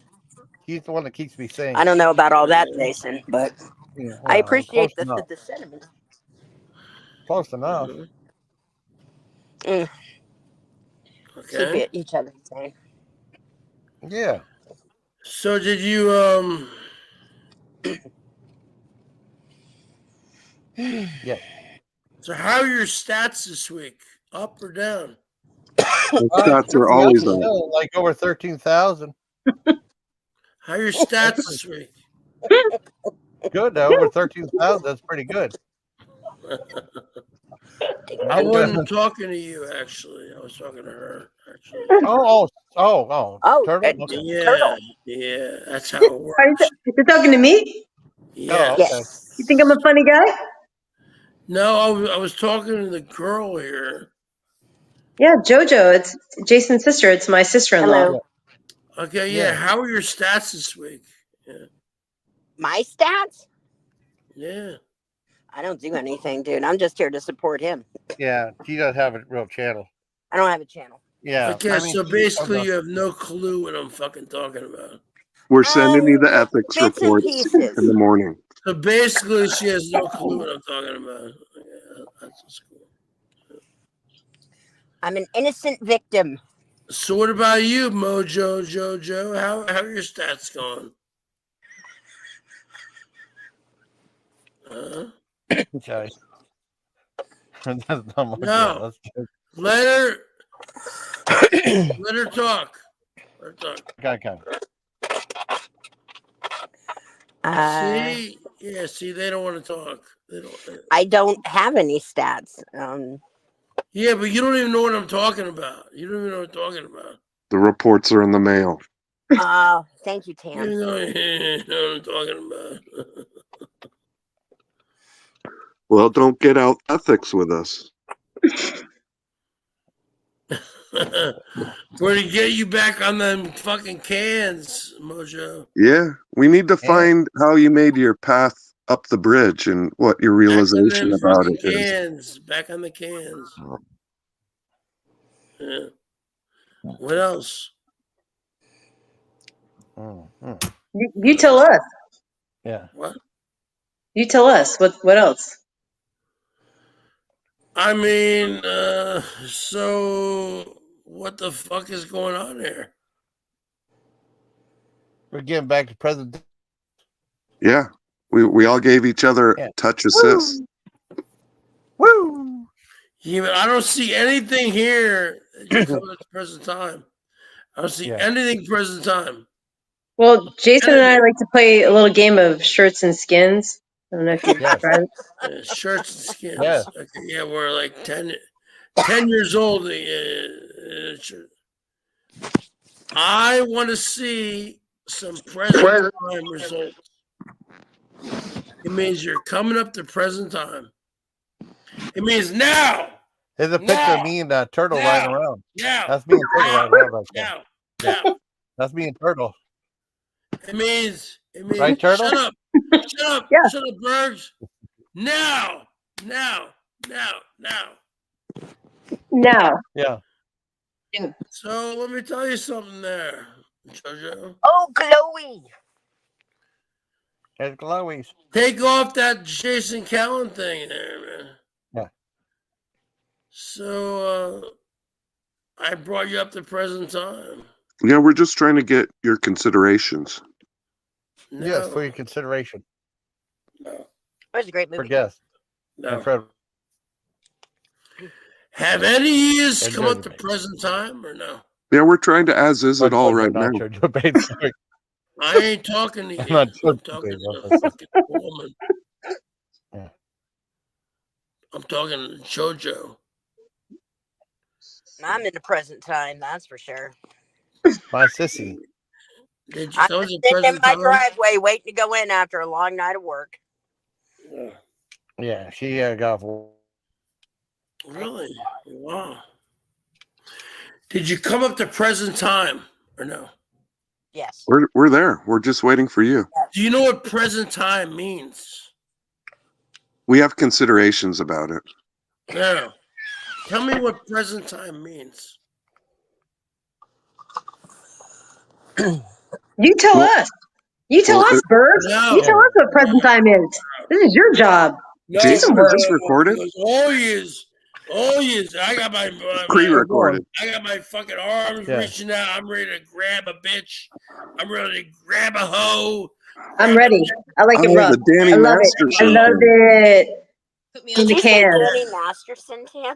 She's the one that keeps me I sane. don't know about all that, Jason, but Yeah, I well, close appreciate the enough. the sentiment. Close enough. Mhm. Mm, keep Okay. it each other sane. Yeah. So did you Yeah. so how are your stats this week? Up or down? The stats Good are for me. always up. Still like over 13,000. How are your stats this week? Good. Over 13,000. That's pretty good. I Not good. wasn't talking to you actually. I was talking to her actually. Oh, Turtle. Okay. Yeah, turtle. yeah, that's how it Are works. you talking to me? Oh, Yes. okay. You think I'm Yes. a funny guy? No, I was talking to the girl here. Yeah, JoJo. It's Jason's sister. It's my sister-in-law. Hello. Okay, yeah. Yeah. How are your stats this week? Yeah. My stats? Yeah. I don't do anything, dude. I'm just here to support him. Yeah. She doesn't have a real channel. I don't have a channel. Yeah. Okay, I mean, so she, oh, basically no. you have no clue what I'm fucking talking about. We're sending you the ethics Bits and reports in the pieces. morning. So basically she has no clue what I'm talking about. Yeah, that's just cool. I'm an innocent victim. So what about you, Mojo Jojo? How are your stats going? Okay. That's not much. No. That's good. Let her talk. Let her talk. Okay. See? Yeah, see, they don't want to talk. They don't. I don't have any stats. Yeah, but you don't even know what I'm talking about. You don't even know what I'm talking about. The reports are in the mail. Thank you, You Tam. know what I'm talking about. Well, don't get out ethics with us. We're to get you back on them fucking cans, Mojo. Yeah, we need to Yeah. find how you made your path up the bridge and what your Back on realization them about fucking it is. cans. Back on the cans. Yeah. What else? You tell us. Yeah. What? You tell us. What else? I mean, so what the fuck is going on here? We're getting back to present. Yeah, we all gave each other Yeah. touch assists. Woo! Yeah, but I don't see anything here that you're coming at the present time. I don't see Yeah. anything present time. Well, Jason and I Anything. like to play a little game of shirts and skins. I don't know if you've Yes. tried it. Shirts and skins. Yes. Okay, yeah, we're like 10 years old. I want to see some present time results. It means you're coming up to present time. It means now. There's a picture Now. of me and Turtle Now. riding around. Now. That's me and Turtle riding around right there. Now. Yeah. Now. That's me and Turtle. It means Right, Turtle? shut up. Shut up. Yeah. Shut up, Bergs. Now. Now. Now. Now. Now. Yeah. So let me tell you something there, Jojo. Oh, Chloe. It's Chloe's. Take off that Jason Callan thing there, man. Yeah. So I brought you up to present time. Yeah, we're just trying to get your considerations. No, Yes, for your consideration. no, That was a great For movie. guests. no. And for Have any of you They're come up to JoJo. present time or no? Yeah, we're trying to as is it all right now. Not JoJo Babes. Sorry. I ain't talking to I'm you. not I'm JoJo talking Babes. to I'm the listening. fucking woman. Yeah. I'm talking to JoJo. I'm in the present time, that's for sure. My sissy. Did you I'm come just to sitting in present my time? driveway waiting to go in after a long night of work. Yeah, she got. Really? Wow. Did you come up to present time or no? Yes. We're there. We're just waiting for you. Do you know what present time means? We have considerations about it. No. Tell me what present time means. You tell Well- us. You tell well, us, Bergs. No. You tell us what present time is. This is your job. No, Jason, some is this recorded? because all years, I got my Pre-recorded. I got my fucking arms Yeah. reaching out. I'm ready to grab a bitch. I'm ready to grab a hoe. I'm ready. I like it Oh, rough. the Danny I love it. I Masterson love thing. it. Put me on Did the you say can. Danny Masterson, Tam?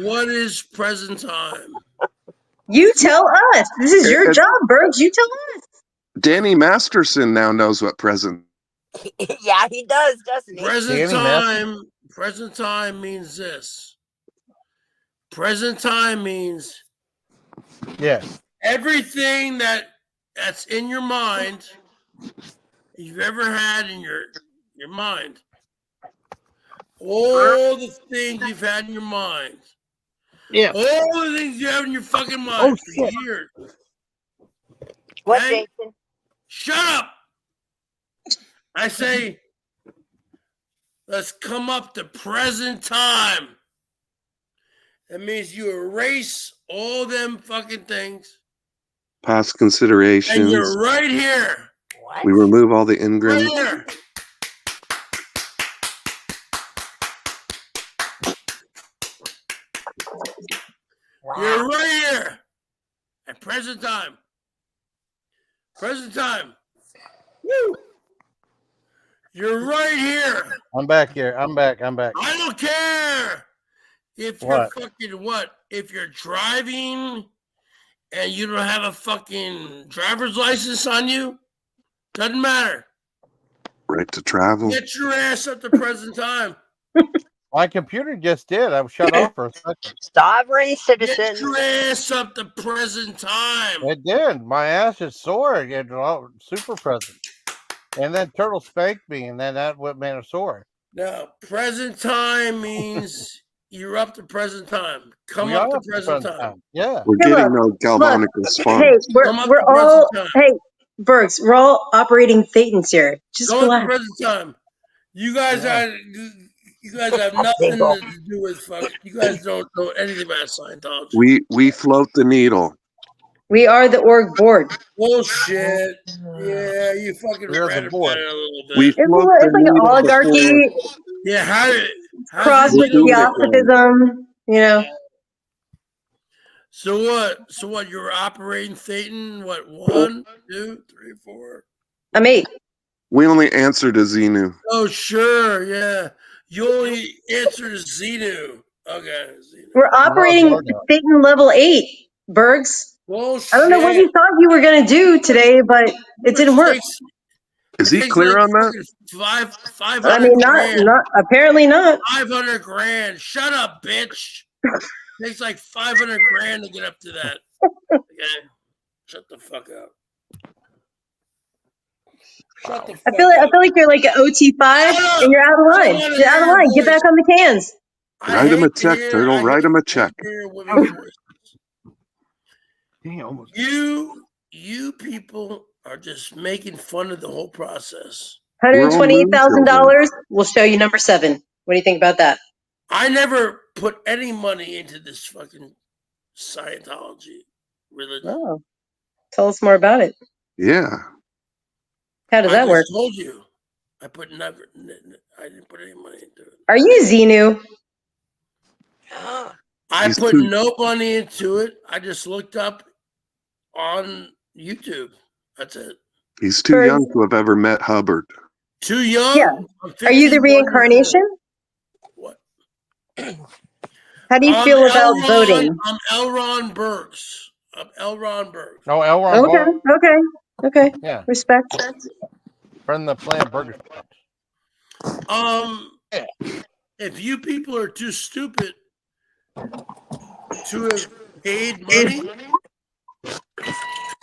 What is present time? You tell us. This is your It- job, Bergs. You tell us. Danny Masterson now knows what present. Yeah, he does, doesn't he? Present time means this. Present time means Yes. everything that's in your mind, you've ever had in your mind. All the things you've had in your mind. Yeah. All the things you have in your fucking mind for shit. years. What, Okay? Jason? Shut up! I say, let's come up to present time. That means you erase all them fucking things. Past And considerations. you're right here. What? We remove all the Right ingrams. here. Wow. You're right here. At present time. Present time. Woo! You're right here. I'm back here. I'm back. I don't care if you're What? fucking what? If you're driving and you don't have a fucking driver's license on you, doesn't matter. Right to travel. Get your ass up to present time. My computer just did. I was shut off for a second. Sovereign Get citizen. your ass up to present time. It did. My ass is sore. It's all super present. And then Turtle spanked me, and then that what made it sore. Now, present time means you're up to present time. Come We up are to up to present time. Yeah. We're Hey, getting look, no galvanic response. Hey, Come up we're to present all time. hey, Bergs, we're all operating thetans here. Just Come up to relax. present time. You guys Yeah. have nothing to do with fuck. You guys don't know anything about Scientology. We float the needle. We are the org board. Bullshit. Yeah, you fucking We're read the about board. it a little bit. We float the It's like an needle oligarchy Yeah, how's crossed your with do needle? it again. theosophism, you know. So what? So what? You're operating Thetan? What? 1, 2, 3, 4. I'm 8. We only answer to Xenu. Oh, sure, yeah. You only answer to Xenu. Okay, Xenu. We're operating Gordo. Thetan level 8, Bergs. Bullshit. I don't know what you thought you were gonna do today, but it didn't work. Is he Takes clear like on that? fucking 500 I mean, grand. not apparently not. 500 grand. Shut up, bitch. Takes like 500 grand to get up to that. Okay? Shut the fuck up. Shut the fuck I feel up. like you're like an OT5 Shut up! and you're out of I line. don't wanna You're out of hear your line. Get voice. back on the cans. I Write him a hate to check, hear- Turtle. I Write hate him a to check. hear women's voices. Damn. You people are just making fun of the whole process. $128,000. We'll show you number 7. What do you think about that? I never put any money into this fucking Scientology religion. Oh, tell us more about it. Yeah. How does I that just work? told you. I didn't put any money into it. Are you Xenu? I He's put too- no money into it. I just looked up on YouTube. That's it. He's too Bergs. young to have ever met Hubbard. Too young? Yeah. I'm Are you the 51 years old. reincarnation? What? How do you feel about voting? I'm L. Ron Bergs. I'm L. Ron Bergs. Oh, Elron Okay, Bolt. okay. Yeah, Respect. from the plant Bergatron. If you people are too stupid to have paid money,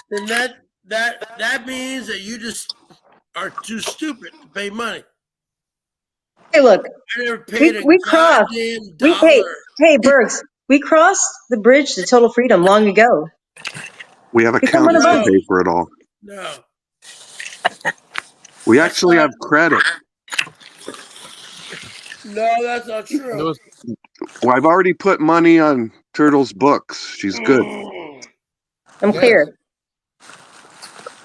then that means that you just are too stupid to pay money. Hey, look, I never paid a we crossed. goddamn Hey, dollar. hey, Bergs, we crossed the bridge to total freedom long ago. We have Become one accountants of to us. pay for it all. No. We That's actually not- have credit. No, that's not true. Those, Well, I've already put money on Turtle's books. She's good. I'm Yes. clear.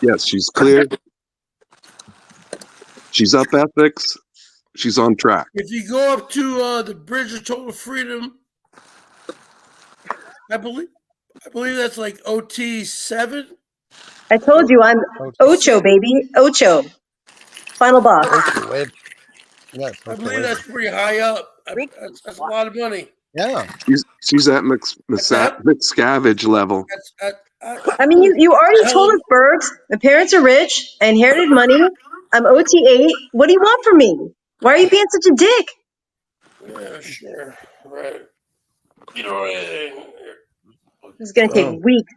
Yes, she's clear. She's up ethics. She's on track. If you go up to the Bridge of Total Freedom, I believe that's like OT7. I told you I'm Ocho, baby. Ocho. Final boss. Yes, I believe that's pretty high up. That's a lot of money. yeah. She's at McScavage level. I mean, you already told us, Bergs. My parents are rich. I inherited money. I'm OT8. What do you want from me? Why are you being such a dick? Yeah, sure. Right. You know anything. This is going to take weeks.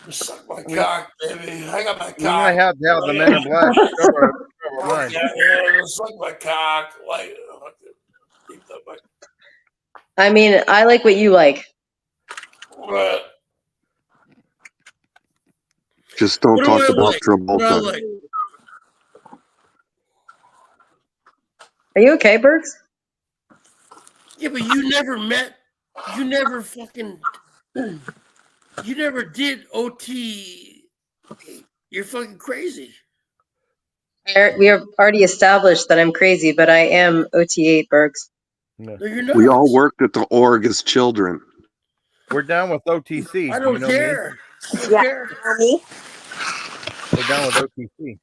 Suck my cock, baby. I got my cock. You might have to have the Men in Black cover mine. Yeah, suck my cock. Like, I mean, I like what you like. what? Just don't What do talk I about like? What do I Travolta. like? Are you okay, Bergs? Yeah, but you never did OT. You're fucking crazy. We have already established that I'm crazy, but I am OT8, Bergs. No. No, you're not. We all worked at the org as children. We're down with OTC. I don't you know care. I don't Yeah, care. me. We're down with OTC.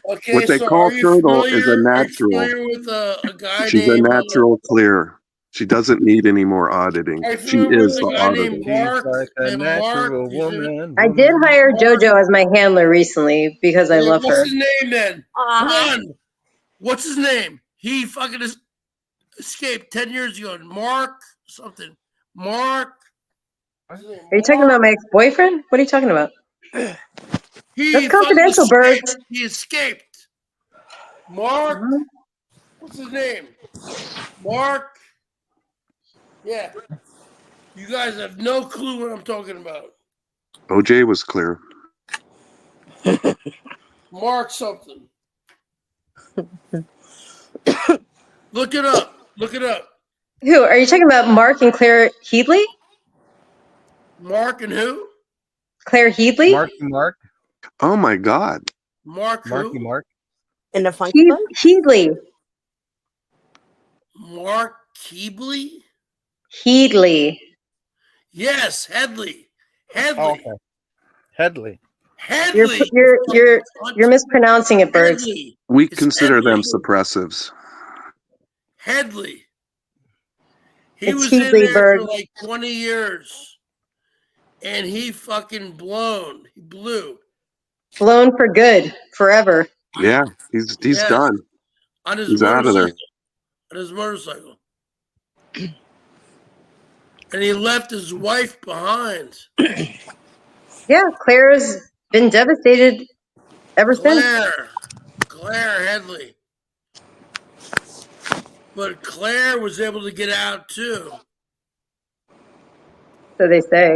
Okay, What they so call are you Turtle is a familiar natural. with a guy She's a named natural clear. She doesn't need any more auditing. Are you She familiar is with the a guy named auditor. Mark? She's like a Named natural Mark? woman. I did hire JoJo as my handler recently because I love What's her. his name then? Come Uh-huh. on. What's his name? He fucking escaped 10 years ago. Mark something. Mark. Are you talking about my ex-boyfriend? What are you talking about? He That's fucking confidential, escaped. Bergs. He escaped. Mark. What's his name? Mark. Yeah. You guys have no clue what I'm talking about. OJ was clear. Mark something. Look it up. Look it up. Who? Are you talking about Mark and Claire Headley? Mark and who? Claire Headley? Mark. Oh my God. Mark who? Mark. In the funky book? Headley. Mark Keebley? Headley. Yes, Headley. Oh, okay. Headley. Headley. You're mispronouncing it, Bergs. Headley. We It's consider them Headley. suppressives. Headley. He It's was Headley, in there Bergs. for like 20 years. And he fucking He blew. Blown for good, forever. Yeah, he's Yes. done. On his He's out of there. motorcycle. On his motorcycle. And he left his wife behind. Yeah, Claire's been devastated ever since. Claire Headley. But Claire was able to get out too. So they say.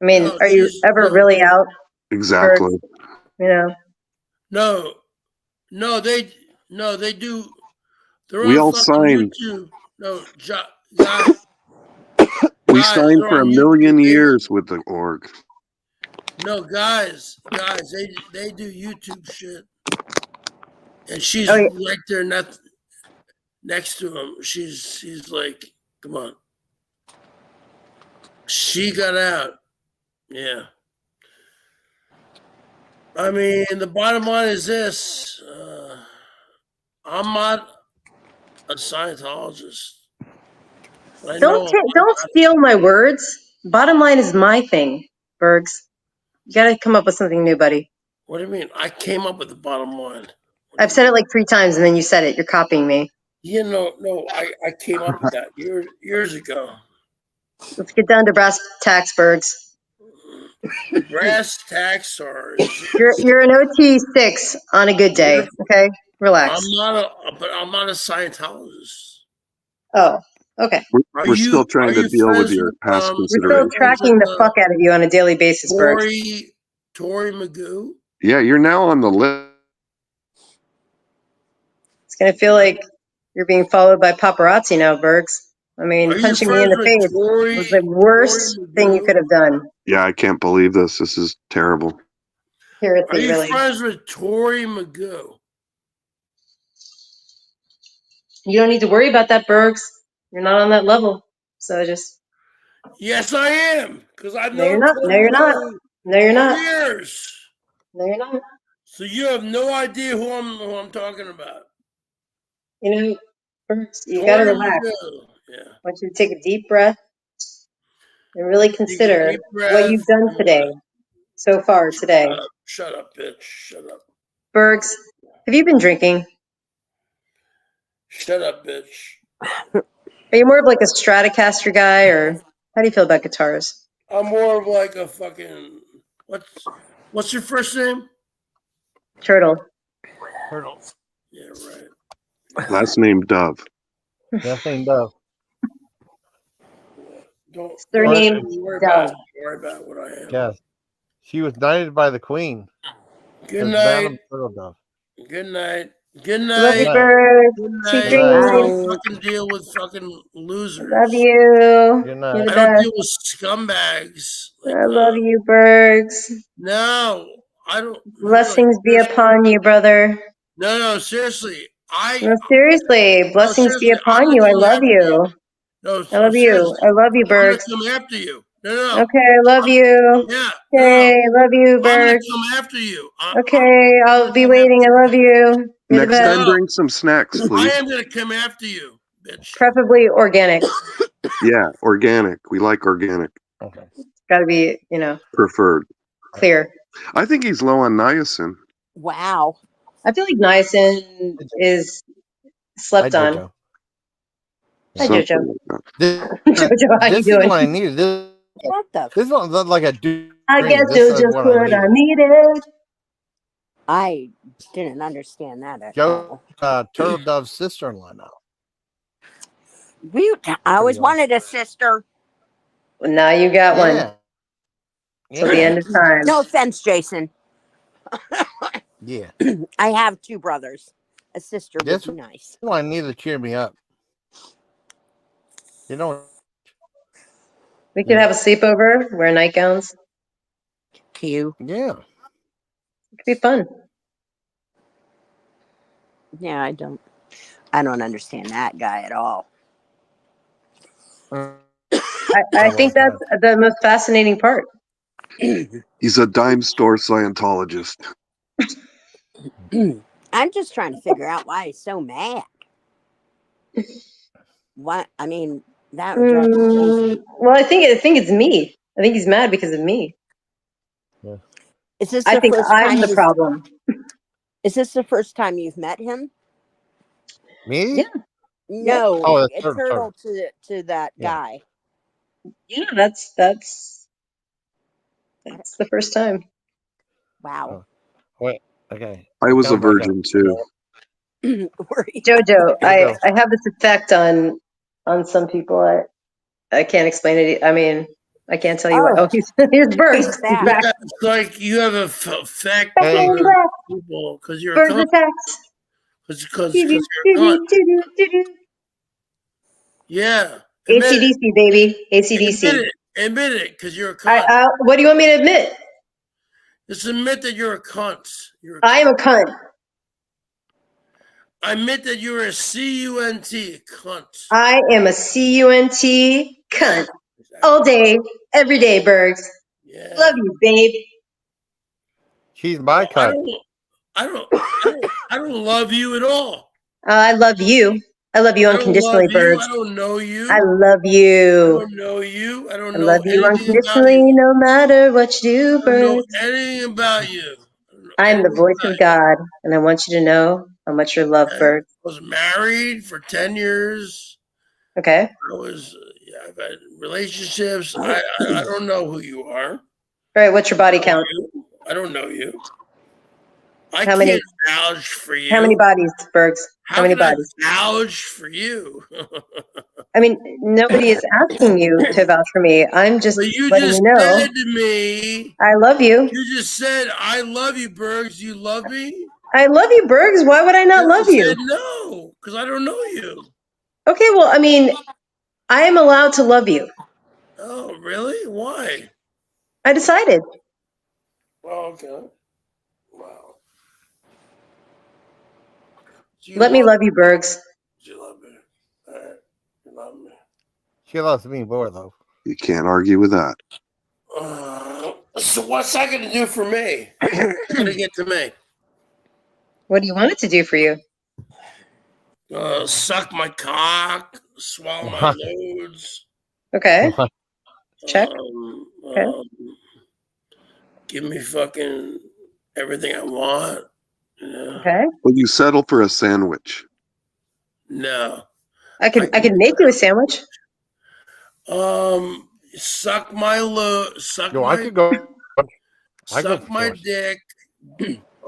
I mean, No, are you ever really out? Exactly. You know. No, they do. They're We on all fucking signed. YouTube. No, guys. We signed they're for on a YouTube. million years with the org. No, guys, they do YouTube shit, and she's Oh, yeah. right there, next to him. She's like, come on. She got out. Yeah. I mean, the bottom line is this: I'm not a Scientologist. I know. Don't steal my words. Bottom line is my thing, Bergs. You got to come up with something new, buddy. What do you mean? I came up with the bottom line. I've said it like 3 times, and then you said it. You're copying me. Yeah, no, I came up with that years ago. Let's get down to brass tacks, Bergs. Brass tacks are. You're an OT 6 on a good day. Okay, relax. I'm not a Scientologist. Oh, okay. We're still trying to deal with your past We're still considerations. tracking the fuck out of you on a daily basis, Bergs. Tori Magoo. Yeah, you're now on the list. It's gonna feel like you're being followed by paparazzi now, Bergs. I mean, punching me in the face was the worst thing you could have done. Yeah, I can't believe this. This is terrible. Are you friends with Tori Magoo? You don't need to worry about that, Bergs. You're not on that level. So just. Yes, I am. Because I've No, you're known not. Tori No, you're not. Magoo No, you're for not. years. No, you're not. So you have no idea who I'm talking about. You know, Bergs, you gotta relax. Yeah. I want you to take a deep breath and really consider what you've done today, so far today. Shut up, bitch. Shut up. Bergs, have you been drinking? Shut up, bitch. Are you more of like a Stratocaster guy, or how do you feel about guitars? I'm more of like a fucking what's your first name? Turtle. Yeah, right. Last name Dove. Last name Dove. Surname Dove. Worry about what I am. Yes. She was knighted by the queen. Good night. Turtle Dove. Good night. Good night. Love you, Bergs. Sweet dreams. I don't fucking deal with fucking losers. Love you. Good night. You're the I don't best. deal with scumbags. I love you, Bergs. No, I don't. Blessings be upon you, brother. No, seriously. No, seriously. Blessings be upon you. I love you. No, I love you. I love you, Bergs. I'm gonna come after you. No. Okay, I love you. Yeah. Okay, I love you, I'm gonna Bergs. come after you. Okay, I'll be waiting. I love you. You're the Next best. time, bring some snacks, I please. am gonna come after you, bitch. Preferably organic. Yeah, organic. We like organic. Okay. It's got to be, Preferred. clear. I think he's low on niacin. Wow. I feel like niacin is slept Hi, on. Jojo. Hi, Something Jojo. like that. Jojo, how you This doing? is what I needed. What the? This one's not like a dude. I guess This it was is just what what I needed. needed. I didn't understand that at Joe, all. Turtle Dove's sister-in-law now. I always awesome. wanted a sister. Well, now you got one. Yeah. Till the end of time. No offense, Jason. Yeah. I have 2 brothers. A sister would This be nice. one I need to cheer me up. You know. We could have a sleepover, wear nightgowns. Cute. Yeah. It could be fun. Yeah, I don't understand that guy at all. I think that's the most fascinating part. He's a dime store Scientologist. I'm just trying to figure out why he's so mad. What? I mean, that would drive me crazy. Well, I think it's me. I think he's mad because of me. Yeah. Is this I the think first I'm time the problem. Is this the first time you've met him? Me? Yeah. No, Oh, a the turtle to that guy. Yeah, that's the first time. Wow. Wait. Okay. I was a Sounds like virgin too. Jojo, I have this effect on some people. I can't explain it. I mean, I can't tell you what. Oh, here's Bergs. He's back. Yeah, it's like you have a effect Back in on black. people because you're Bergs a cunt. attacks. Because you're a cunt. Yeah. ACDC, baby. ACDC. Admit it, because you're a cunt. What do you want me to admit? Just admit that you're a cunt. I am a cunt. I admit that you're a cunt, cunt. I am a cunt cunt. All day, every day, Bergs. Yeah. Love you, babe. She's my cunt. I don't love you at all. I love you. I love you I don't love unconditionally, you. Bergs. I don't know you. I love I you. don't know you. I don't I know love you anything about unconditionally, you. no matter what you do, I don't know Bergs. anything about you. I don't know I'm the anything voice about of God, and I want you to know how much you're loved, you. Okay? Bergs. I was married for 10 years. Okay? I was, yeah, I've had relationships. I don't know who you are. All right, what's your body count? I don't know you. I How many can't vouch for how many you. bodies, Bergs? How How many can I bodies? vouch for you? I mean, nobody is asking you to vouch for me. I'm just But you letting you just know said to me, I love you. you just said, I love you, Bergs. You love me? I love you, Bergs. Why would I not And I love you? said, no, because I don't know you. Okay, well, I mean, I am allowed to love you. Oh, really? Why? I decided. Oh, okay. Wow. Do you Let me love love you, Bergs. Do you love me? All right. You love me. She loves me more though. You can't argue with that. So what's that going to do for me? What's going to get to me? What do you want it to do for you? Suck my cock, swallow my What? loads, Okay, What? check. um, Okay. um, give me fucking everything I want. You know? Okay. Will you settle for a sandwich? No. I can make you a sandwich. Suck my load, suck No, I my could go. I go suck for my sandwich. dick,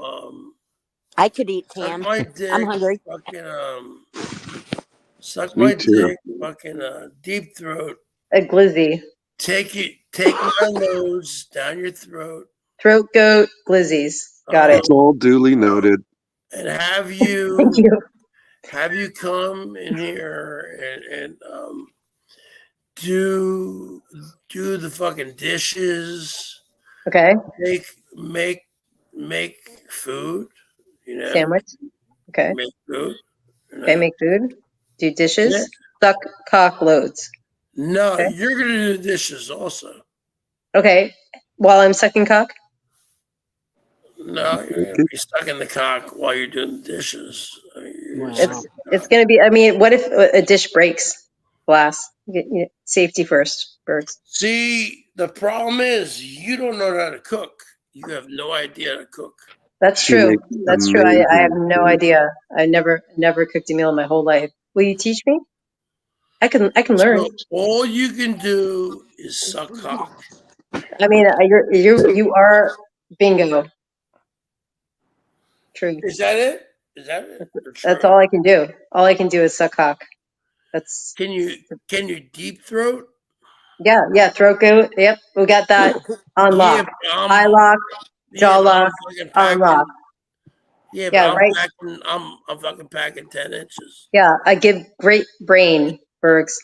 um, I could eat suck tan. my I'm dick, hungry. fucking suck Me my too. dick, fucking deep throat. A glizzy. Take my loads down your throat. Throat goat glizzies. Got it. It's all duly noted. And have Thank you. you come in here and do the fucking dishes, Okay. make food, you know, Sandwich. Okay. make food, you Okay. know. Make food. Do Yeah. dishes. Suck cock loads. No, Okay. you're gonna do the dishes also. Okay. While I'm sucking cock. No, you're gonna be stuck in the cock while you're doing the dishes. I mean, you're Wow. just- It's gonna be. I mean, what if a dish breaks? Glass. Safety first, Bergs. See, the problem is you don't know how to cook. You have no idea how to cook. That's She true. makes That's true. I have amazing no food. idea. I never cooked a meal in my whole life. Will you teach me? I can learn. So all you can do is suck cock. I mean, you are bingo. True. Is that it? Is that it? Or That's true? all I can do. All I can do is suck cock. That's Can you deep throat? yeah. Throat goat. Yep, we got that on Yeah, lock. Eye lock, jaw but I'm lock, fucking on lock. packing. Yeah, but Yeah, right. I'm fucking packing 10 inches. Yeah, I give great brain, Bergs.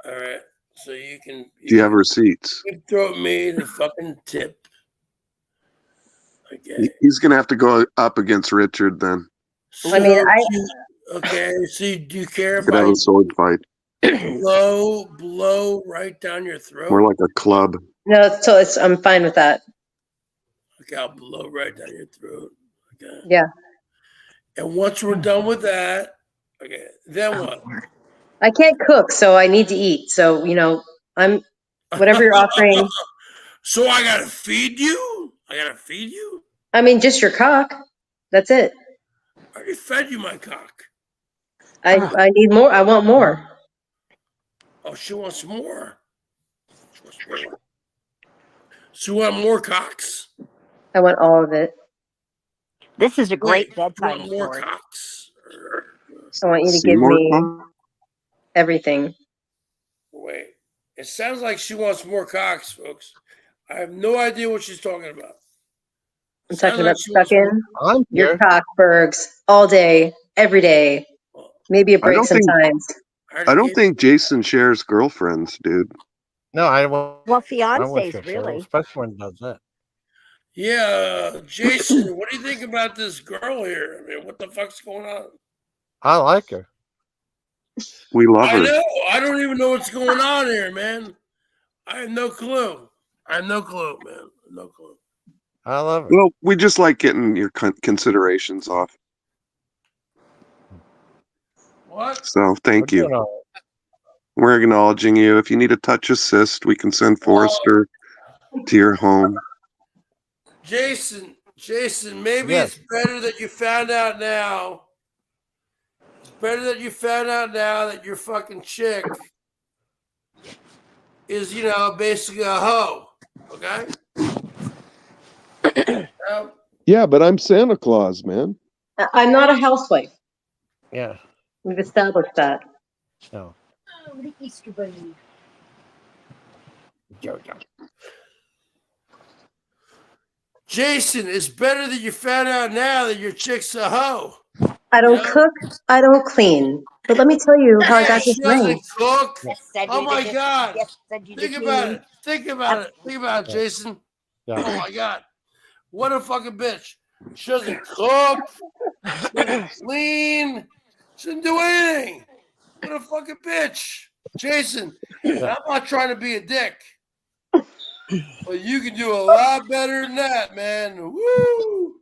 All right. So you Do you have can receipts? deep throat me the fucking tip. Okay. He's going to have to go up against Richard then. So I mean, okay. So do you care You if could have I a sword fight. blow right down your More throat? like a club. no. So I'm fine with that. Okay, I'll blow right down your throat. Okay. Yeah, And once we're done with that, okay, then what? I can't cook, so I need to eat. So I'm whatever you're offering. So I gotta feed you? I gotta feed you? I mean, just your cock. That's it. I already fed you my cock. I need more. I want more. Oh, she wants more. She wants more. So you want more cocks? I want all of it. This is a Wait, great you bedtime want more story. cocks? I want you to give Seymour me Tom? everything. Wait, it sounds like she wants more cocks, folks. I have no idea what she's talking about. I'm Sounds talking like about she wants more. sucking I'm your here. cock, Bergs, all day, every day. Maybe a I break don't think sometimes. I don't think Jason shares girlfriends, dude. No, I won't. Well, I won't fiancés, share really. especially when it does that. Yeah, Jason, what do you think about this girl here? I mean, what the fuck's going on? I like her. We love I her. know. I don't even know what's going on here, man. I have no clue. I have no clue, man. No clue. I love her. Well, we just like getting your considerations off. What? What? So thank We're you. doing all We're acknowledging you. If you need a touch assist, we can send Forrester to your home. Jason, maybe Yes. it's better that you found out now. It's better that you found out now that your fucking chick is, basically a hoe. Okay? Yeah, but I'm Santa Claus, man. I'm not a housewife. Yeah. We've established that. No. Oh, the Easter Bunny. Jojo. Jason, it's better that you found out now that your chick's a hoe. I don't Yeah. cook. I don't clean. But let me tell you how I got She this ring. doesn't cook. Yes, I Oh do my the God. Yes, I do Think the about it. Think about it, Yeah. Jason. Yeah. Oh my God. What a fucking bitch. She doesn't cook. She doesn't clean. She doesn't do anything. What a fucking bitch. Jason, and I'm not trying to be a dick. But you can do a lot better than that, man. Woo!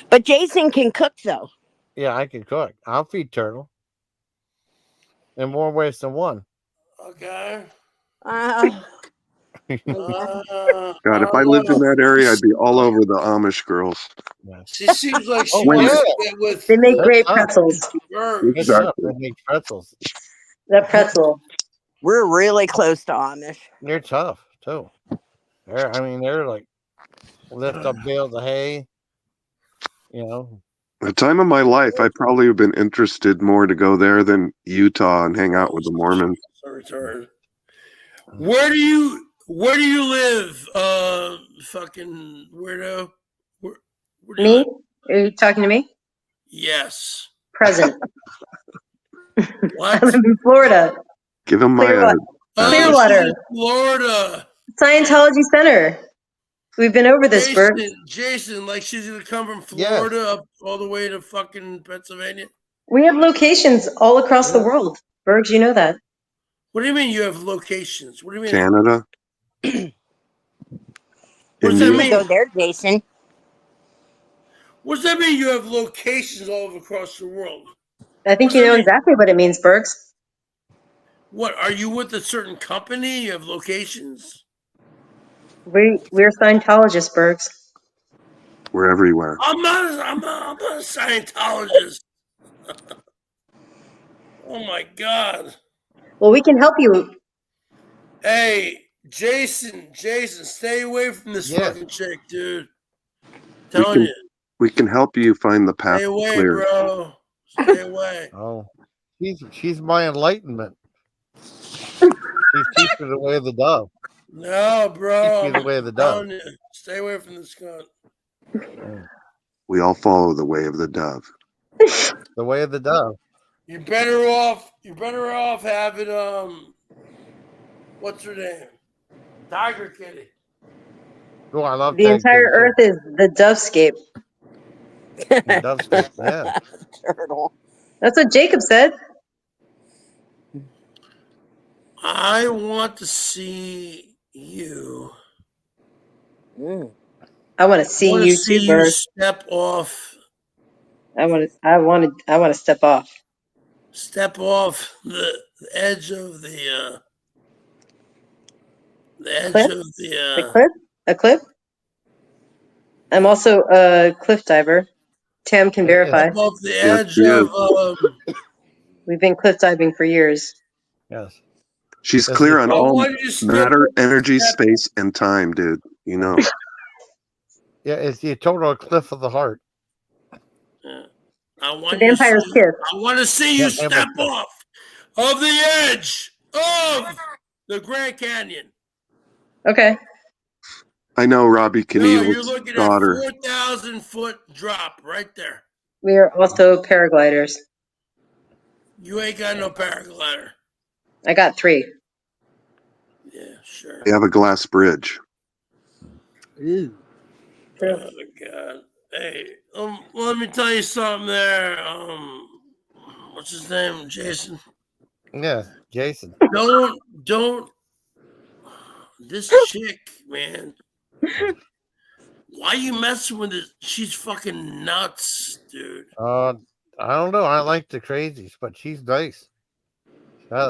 But Jason can cook though. Yeah, I can cook. I'll feed turtle. In more ways than one. Okay. Uh, God, if I lived in that area, I'd be all over the Amish girls. Yeah. She seems like she Oh, wants yeah. to get with They make great up. pretzels. Bergs. Good stuff. Exactly. They make pretzels. That pretzel. we're really close to Amish. They're tough too. They're like lift up bales of hay. You know. The time of my life, I probably have been interested more to go there than Utah and hang out with the Mormons. So retarded. Where do you live, fucking weirdo? Where do you Me? live? Are you talking to me? Yes. Present. I What? live in Florida. Give them my Clearwater. Oh, Clearwater. she's in Florida. Scientology Center. We've been over this, Bergs. Jason, like she's gonna come from Yes. Florida up all the way to fucking Pennsylvania. We have locations all across the world. Bergs, you know that. What do you mean you have locations? What do you mean? Canada. What does You that can go mean? there, Jason. What does that mean? You have locations all across the world. I think What you does know that mean? exactly what it means, Bergs. What are you with a certain company? You have locations. We're Scientologists, Bergs. We're everywhere. I'm not a Scientologist. Oh my God. Well, we can help you. Hey, Jason, stay away from this Yes. fucking chick, dude. We Telling can you. we can help you find the path Stay away, clear. bro. Stay away. Oh, she's my enlightenment. She's teaching the way of the dove. No, bro. Teach me the way of the I'm dove. telling you. Stay away from this cunt. Mm. We all follow the way of the dove. The way of the dove. You're better off having what's her name? Tiger Kitty. Oh, I love The Tag entire Kitty, too. Earth is the dovescape. The dovescape. Yeah. Turtle. That's what Jacob said. I want to see you. Mm. I want to I see want to you see too, you Bergs. step off. I want to step off. Step off the edge of the edge Cliff? of The cliff? A cliff? I'm also a cliff diver. Tam can verify. above the Yes, edge she is. of We've been cliff diving for years. Yes. She's That's clear the on I all want you to step matter, energy, step- space, and time, dude. You know. Yeah, it's the total cliff of the heart. Yeah. I The want you to vampire's see. kiss. I want to see you Yeah, step vampire kiss. off of the edge of the Grand Canyon. Okay. I know Robbie No, you're Knievel's looking at daughter. 4,000-foot drop right there. We are also paragliders. You ain't got no paraglider. I got 3. Yeah, sure. They have a glass bridge. Ooh. True. Oh God. Hey, let me tell you something there. What's his name? Jason. Yeah, Jason. Don't this chick, man. Why you messing with this? She's fucking nuts, dude. I don't know. I like the crazies, but she's nice.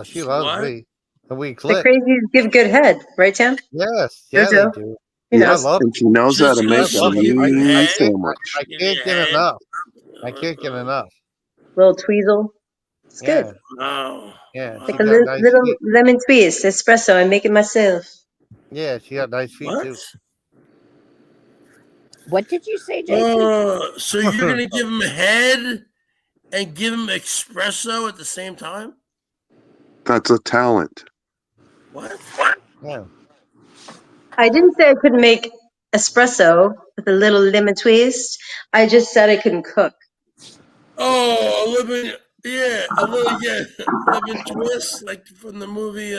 She loves What? me. And we The click. crazies give good head, right, Tam? Yes, yeah, they Jojo? do. Who I knows? love. And she knows how to Just make I a love them. give you mean head. sandwich. I Give can't you get head. enough. I can't get enough. Little tweezle. It's good. Yeah, Oh, yeah. Like She a got nice little feet. lemon twist, espresso. I make it myself. Yeah, she got nice feet what? too. What did you say, Jason? So you're gonna give him head and give him espresso at the same time? That's a talent. What? Yeah. I didn't say I couldn't make espresso with a little lemon twist. I just said I couldn't cook. Oh, a lemon, yeah, lemon twist, like from the movie.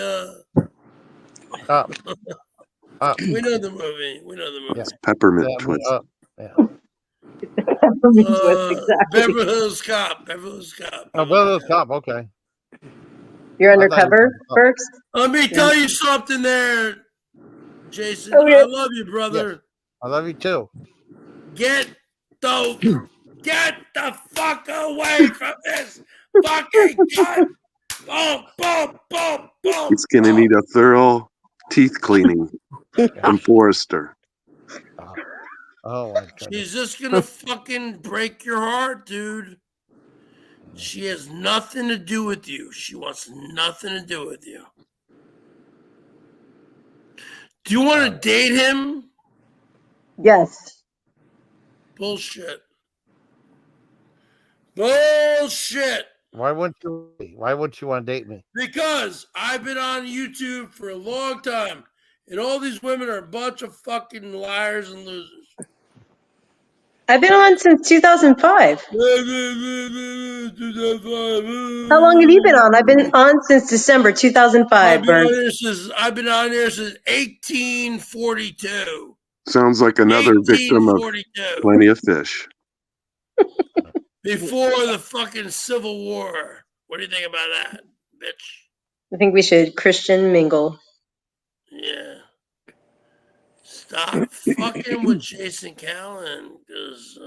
Up, up. We know the movie. We know the movie. Yeah. Peppermint Yeah, twist. up. Yeah. Lemon twist, exactly. Beverly Hills Cop. Beverly Hills Cop. Oh, well, the top. Okay. You're I thought you undercover, were- Bergs? Let me tell you something there, Jason. Okay. I love you, brother. I love you too. Get the fuck away from this fucking gun. Boom, boom, boom, boom. He's going to need a thorough teeth cleaning from Forrester. Oh my goodness. She's just gonna fucking break your heart, dude. She has nothing to do with you. She wants nothing to do with you. Do you want to date him? Yes. Bullshit. Bullshit. Why wouldn't you? Why wouldn't you want to date me? Because I've been on YouTube for a long time, and all these women are a bunch of fucking liars and losers. I've been on since 2005. How long have you been on? I've been on since December 2005, Bergs. I've been on here since 1842. Sounds like another victim of 1842. plenty of fish. Before the fucking Civil War. What do you think about that, bitch? I think we should Christian mingle. Yeah. Stop fucking with Jason Callan, because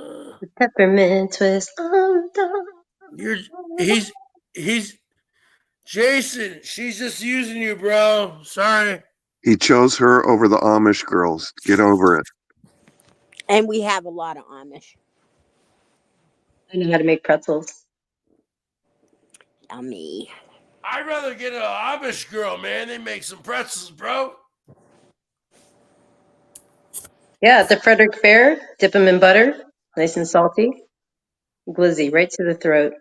Peppermint twist on top. he's Jason. She's just using you, bro. Sorry. He chose her over the Amish girls. Get over it. And we have a lot of Amish. I know how to make pretzels. Yummy. I'd rather get an Amish girl, man. They make some pretzels, bro. Yeah, at the Frederick Fair, dip them in butter, nice and salty. Glizzy, right to the throat.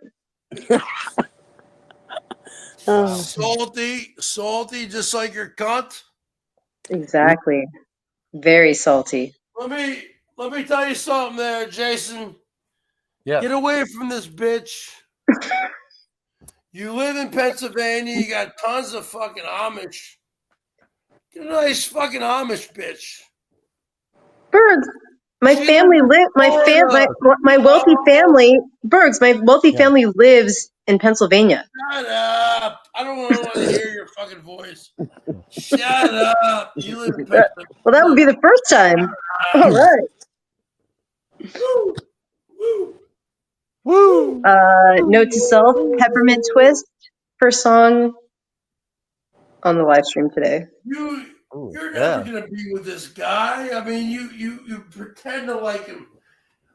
Salty, just like your cunt. Exactly. Very salty. Let me tell you something there, Jason. Yeah. Get away from this bitch. You live in Pennsylvania. You got tons of fucking Amish. Get a nice fucking Amish bitch. Bergs, my She's family live. My wealthy family. Bergs, my wealthy family lives in Pennsylvania. Shut up. I don't want to hear your fucking voice. Shut up. You live in Pennsylvania. Well, that would be the first time. All right. Woo. Woo! Note to self: Peppermint twist. First song on the live stream today. You're never gonna be with this guy. I mean, you pretend to like him.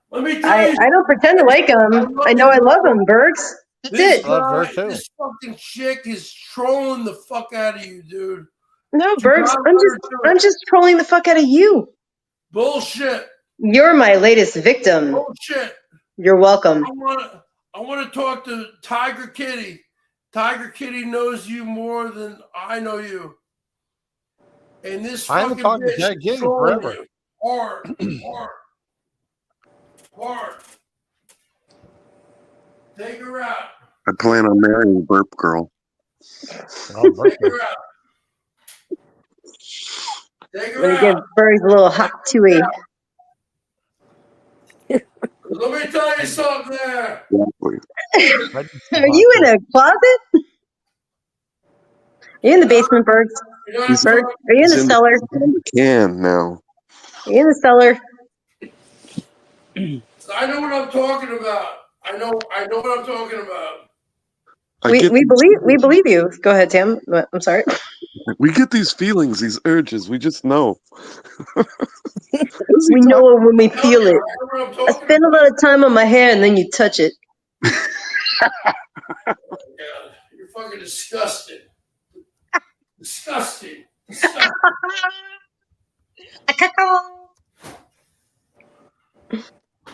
Let me tell you. I don't pretend to like him. I know I love him, Bergs. That's it. This fucking chick is trolling the fuck out of you, dude. No, Bergs, I'm just trolling the fuck out of you. Bullshit. You're my latest victim. Bullshit. You're welcome. I want to talk to Tiger Kitty. Tiger Kitty knows you more than I know you. And this fucking bitch is trolling you. Hard. Take her out. I plan on marrying Burp Girl. Take her out. Take I'm her gonna give out. Bergs a little hot tooey. Let me tell you something there. Exactly. Are you in a closet? Are you in the basement, Bergs? Bergs? Are you in the cellar? In the can now. Are you in the cellar? I know what I'm talking about. I know what I'm talking about. We believe you. Go ahead, Tim. I'm sorry. We get these feelings, these urges. We just know. We know it when we I feel it. know what I'm I talking spend a about. lot of time on my hair and then you touch it. Yeah, you're fucking disgusting. Disgusting. Disgusting.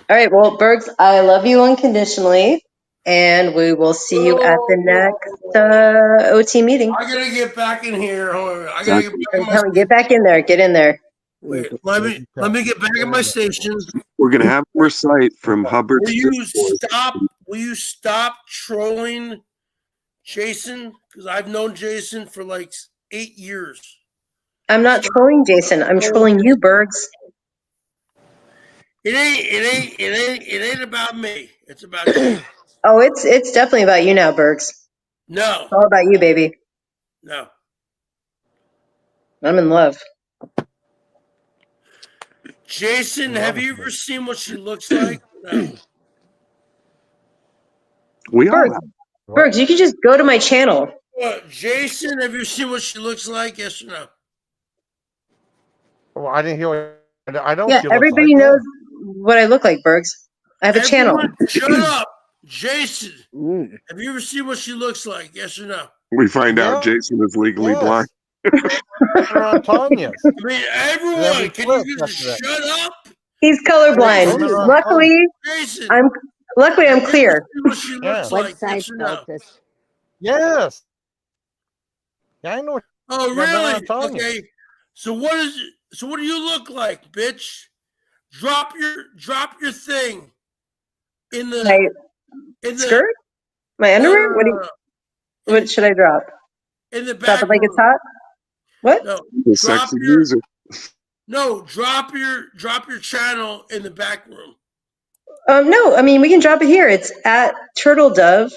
All right, well, Bergs, I love you unconditionally, and we will see you at the next OT meeting. I gotta get back in here. Hold on. I gotta get back in my Tell me, get back in there. Get in there. wait. Let me get back in my station. We're gonna have them recite from Hubbard's. Will you stop trolling Jason? Because I've known Jason for like 8 years. I'm not trolling Jason. I'm trolling you, Bergs. It ain't about me. It's about Jason. Oh, it's definitely about you now, Bergs. No, It's all about you, baby. no. I'm in love. Jason, have you ever seen what she looks like? No. We all Bergs, have. Bergs, you can just go to my channel. Jason, have you seen what she looks like? Yes or no? Well, I didn't hear. I know Yeah, what you look everybody like. knows what I look like, Bergs. I have a channel. Everyone, shut up. Jason, have you ever seen what she looks like? Yes or no? We find out Yeah. Jason is legally Yes. blind. Around Tanya's. I mean, everyone, can you just shut up? He's colorblind. Jason. Luckily, Jason, I'm clear. see what she looks Yeah. like? Yes or no? Yes. Yeah, I know. Oh, Yeah, really? around Tanya. Okay. So what do you look like, bitch? Drop your thing in the My skirt? My underwear? What should I drop? in the Drop back it like it's room. hot? What? No, The drop sexy your music. drop your channel in the back room. No, I mean we can drop it here. It's at Turtle Dove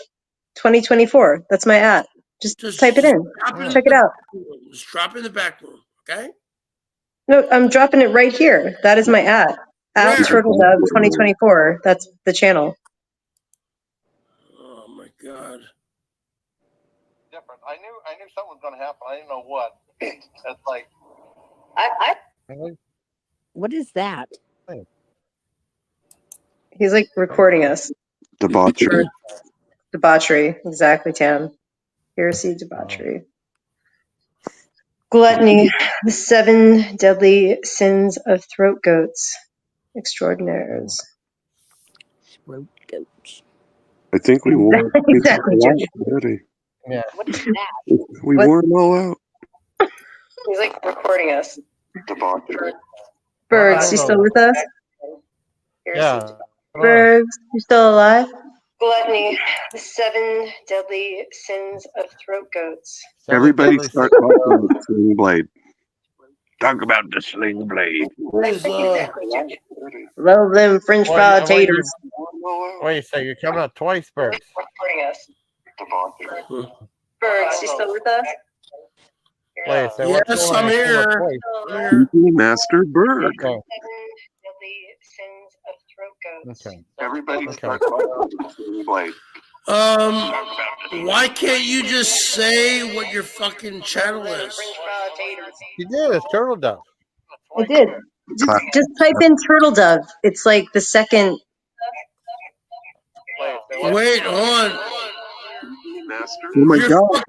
2024. That's my at. Just type it in. Check it out. Just drop it in the back room, okay? No, I'm dropping it right here. That is my at. At Where? Turtle Dove 2024. That's the channel. Oh my god. Different. I knew something was going to happen. I didn't know what. That's like. What is that? He's like recording us. Debauchery. Debauchery. Exactly, Tam. Heresy, debauchery. Gluttony, the 7 deadly sins of throat goats. Extraordinaires. Throat goats. I think we wore Exactly, Jim. already. Yeah. What is that? We wore them all out. He's like recording us. Debauchery. Bergs, you still with us? Yeah. Bergs, you still alive? Gluttony, the 7 deadly sins of throat goats. Everybody start talking about the sling blade. Talk about the sling blade. Love them French fry taters. Wait a second, you're coming out twice, Bergs. Recording us. Bergs, you still with us? Wait a second. Yes, I'm here. Master Berg. Okay. 7 deadly sins of throat goats. Okay. Everybody start talking about the sling blade. Why can't you just say what your fucking channel is? You did. It's Turtle Dove. I did. Just type in Turtle Dove. It's like the second. Wait, hold on. Oh my God.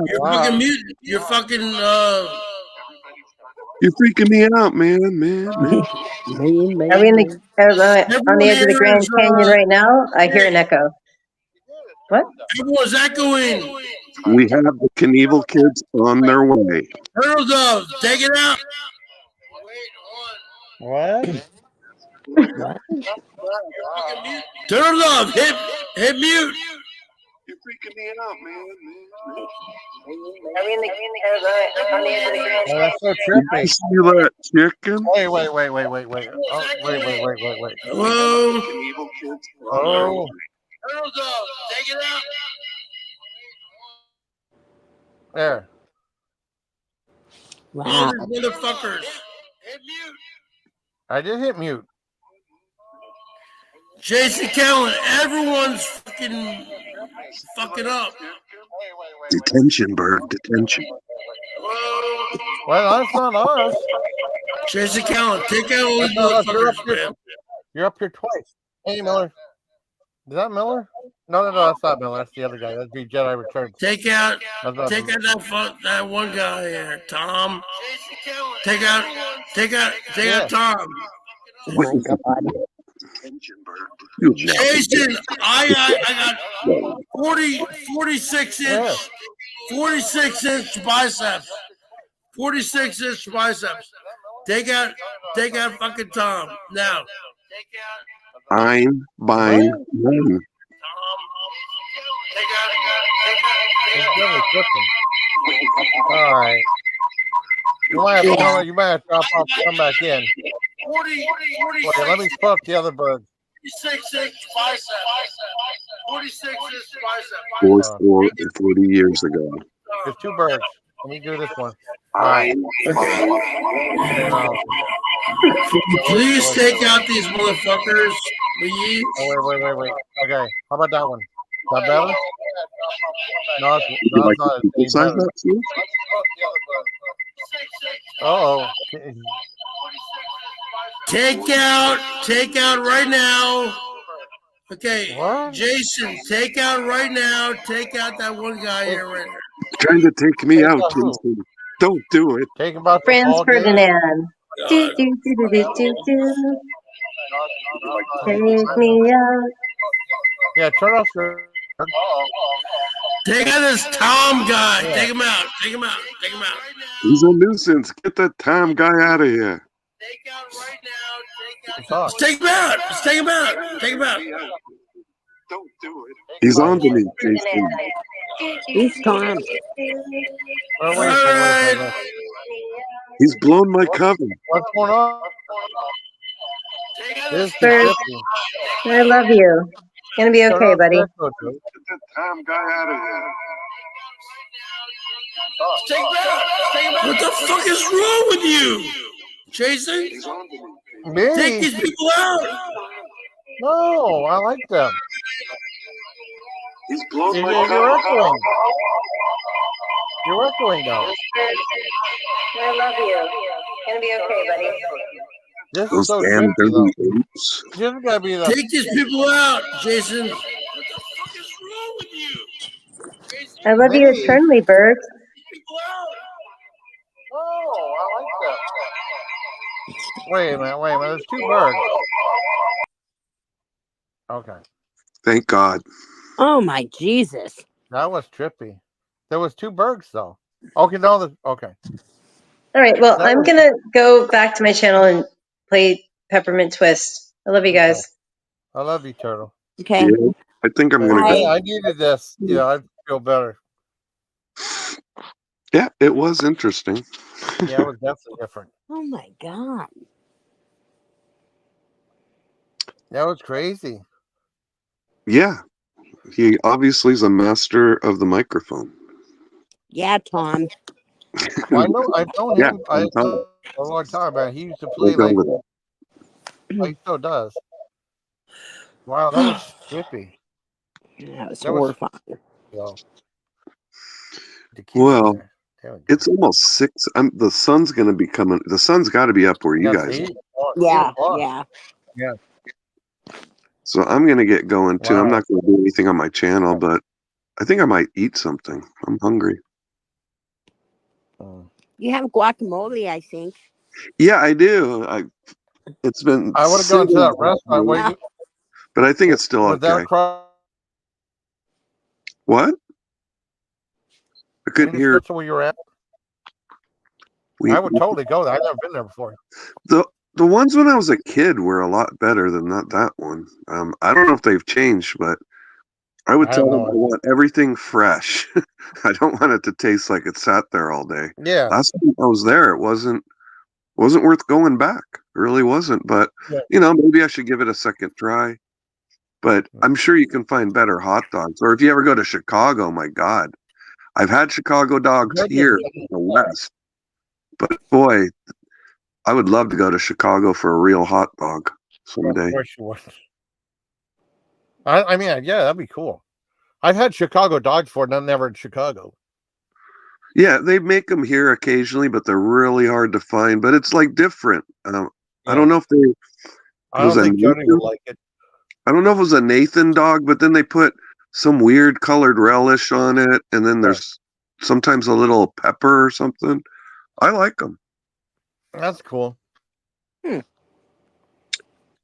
You're fucking mute. You're fucking You're freaking me out, man. Are we on the edge of the Grand Canyon right now? I hear an echo. What? Everyone's echoing. We have the Knievel kids on their way. Turtle Dove, take it out. What? Turtle Dove, hit mute. You're freaking me out, man. Are we on the edge of the Grand Oh, that's so trippy. You see that chicken? Wait. Oh, wait. Hello. Evil kids. Oh. Turtle Dove, take it out. There. Wow. Motherfuckers. Hit mute. I did hit mute. Jason Callan, everyone's fucking up. Detention, Berg. Detention. Well, that's not us. Jason Callan, take out all these That's not us. motherfuckers, man. You're up here twice. Hey, Miller. Is that Miller? No, that's not Miller. That's the other guy. That'd be Jedi Returns. Take out That's not Miller. that one guy here, Tom. Take out Tom. Oh my God. Detention, Berg. Jason, I got 46 inch biceps. 46 inch biceps. Take out fucking Tom now. I'm buying one. He's definitely tripping. All right. You might have to drop off and come back in. 40, Wait, let me put up the other bird. 46 inch biceps. 46 inch biceps. Four and 40 years ago. There's two birds. Let me do this one. All right. Please take out these motherfuckers. Please. Oh, wait. Okay. How about that one? Is that better? No, it's Would you like not. to It's size better. that too? Uh-oh. Take out right now. Okay, What? Jason, take out right now. Take out that one guy here right now. Trying to take me Take out, out who? Jason. Don't do it. Take about the Franz ball game. Ferdinand. Do, God. do, do, do, do, do, do. Take me out. Yeah, turn off your. Take out this Tom guy. Yeah. Take him out. Take him out. Take him out. He's a nuisance. Get that Tom guy out of here. Take out right now. Talk. Just take him out. Just take him out. Take him out. Don't do it. He's on to me, Jason. Who's Tom? Oh, wait, All right. wait. He's blown my cover. What's going on? Take out This this is Bird. trippy. I love you. Gonna be Turn okay, off buddy. your photo, Joe. Get that Tom guy out of here. Take him out. Take him out. What the fuck is wrong with you, Jason? He's on to me. Me? Take these people out. No, I like them. He's blown my You're cover. echoing. You're echoing now. I love you. Gonna be okay, buddy. This is Those so damn trippy, though. dirty apes. This is gotta be the. Take these people out, Jason. What the fuck is wrong with you? Jason, I love you Me? eternally, Berg. people out. Oh, I like that. Wait a minute. There's two birds. Okay, Thank God. Oh my Jesus. that was trippy. There was two birds though. Okay, no, okay. All right, well, That I'm was- gonna go back to my channel and play Peppermint Twist. I love you guys. I love you, Turtle. Okay. Yeah, I think I'm gonna go. I needed this. Yeah, I feel better. Yeah, it was interesting. Yeah, it was definitely different. Oh my God. That was crazy. Yeah, he obviously is a master of the microphone. Yeah, Tom. Well, I know Yeah, him. I I'm telling know a long time about. He used to We'll play go like with it. he still does. Wow, that was trippy. That was That was- horrifying. So, the kids Well, there. There we go. It's almost 6. The sun's gonna be coming. The sun's got to be up where you That's guys are. 8 o'clock, 8 Yeah, o'clock. yeah. So I'm gonna get going too. I'm Wow. not gonna do anything on my channel, but I think I might eat something. I'm hungry. Mm. You have guacamole, I think. Yeah, I do. It's been. I would have gone to that sitting, restaurant. Where you, but I think it's still was that okay. across What? I couldn't in hear. where you were at? We, I would totally go there. I've never been there before. the ones when I was a kid were a lot better than that one. I don't know if they've changed, but I would I tell have them no I idea. want everything fresh. I don't want it to taste like it sat there all day. Yeah. Last time I was there, it wasn't worth going back. It really wasn't. But Yeah. maybe I should give it a second try. But I'm sure you can find better hot dogs. Or if you ever go to Chicago, my God, I've had Chicago dogs Good. here in the West. But boy, I would love to go to Chicago for a real hot dog someday. Of course you would. I mean, yeah, that'd be cool. I've had Chicago dogs before, none never in Chicago. Yeah, they make them here occasionally, but they're really hard to find. But it's like different. I Yeah. don't know if I was don't a think Jody Nathan. would like it. I don't know if it was a Nathan dog, but then they put some weird colored relish on it, and then there's sometimes a little pepper or something. I like them. That's cool.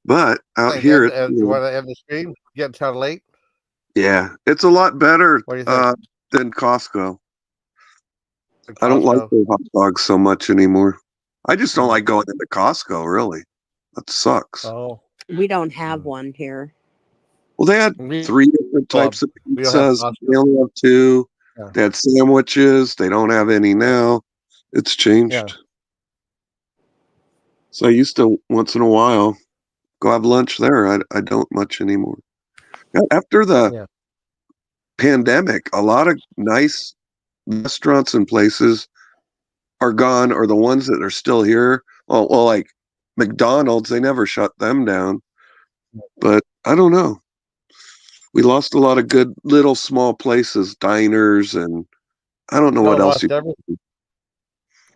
But out Hey, here, do you want to end the stream? Getting kind of late. yeah, it's a lot better What do you think? than Costco. The I don't like Costco? their hot dogs so much anymore. I just don't Mm. like going into Costco, really. That sucks. Oh, We don't have one here. Well, they had we 3 different types of we don't have pizzas. Costco. They only have 2. Yeah. They had sandwiches. They don't have any now. It's changed. Yeah. So I used to, once in a while, go have lunch there. I don't much anymore. After the Yeah. pandemic, a lot of nice restaurants and places are gone, or the ones that are still here. Well, like McDonald's, they never shut them down. But I don't know. We lost a lot of good little small places, diners, and I don't know No, what else. lost everything.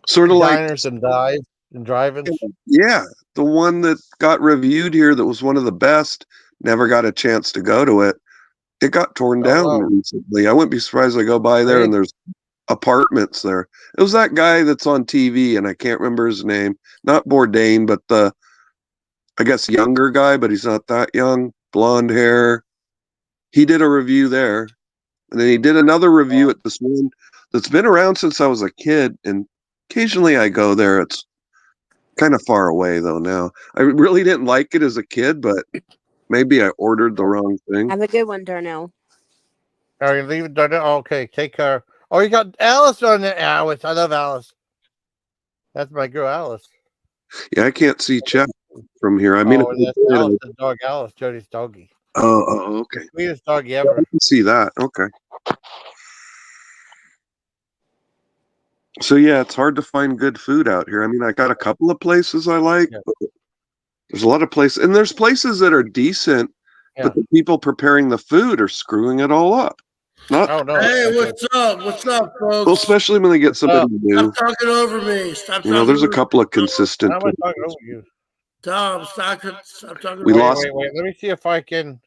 Sort of like, Diners and dives and drive-ins. yeah, the one that got reviewed here that was one of the best, never got a chance to go to it. It got torn Oh, down wow. recently. I wouldn't be surprised I go by there and there's apartments there. It was that guy that's on TV, and I can't remember his name. Not Bourdain, but the, I guess, younger guy, but he's not that young. Blonde hair. He did a review there. And then he did another review at this one that's been around since I was a kid. And occasionally I go there. It's kind of far away, though, now. I really didn't like it as a kid, but maybe I ordered the wrong thing. Have a good one, Darnell. Are you leaving? Okay, take care. Oh, you got Alice on there. Alice, I love Alice. That's my girl, Alice. Yeah, I can't see Chet from here. I mean, Oh, that's Alice, the dog, Alice, Jody's doggy. oh, okay. Sweetest doggy ever. I can see that. Okay. So yeah, it's hard to find good food out here. I mean, I got a couple of places I like, Yeah. but there's a lot of places, and there's places that are decent, Yeah. but the people preparing the food are screwing it all up. Not Oh no. Hey, what's up? What's up, folks? well, especially when they get somebody new. Stop talking over me. Stop talking. You know, there's a over couple of consistent. How am I talking over you? Tom, stop talking. We over me. lost. Wait. Let me see if I can.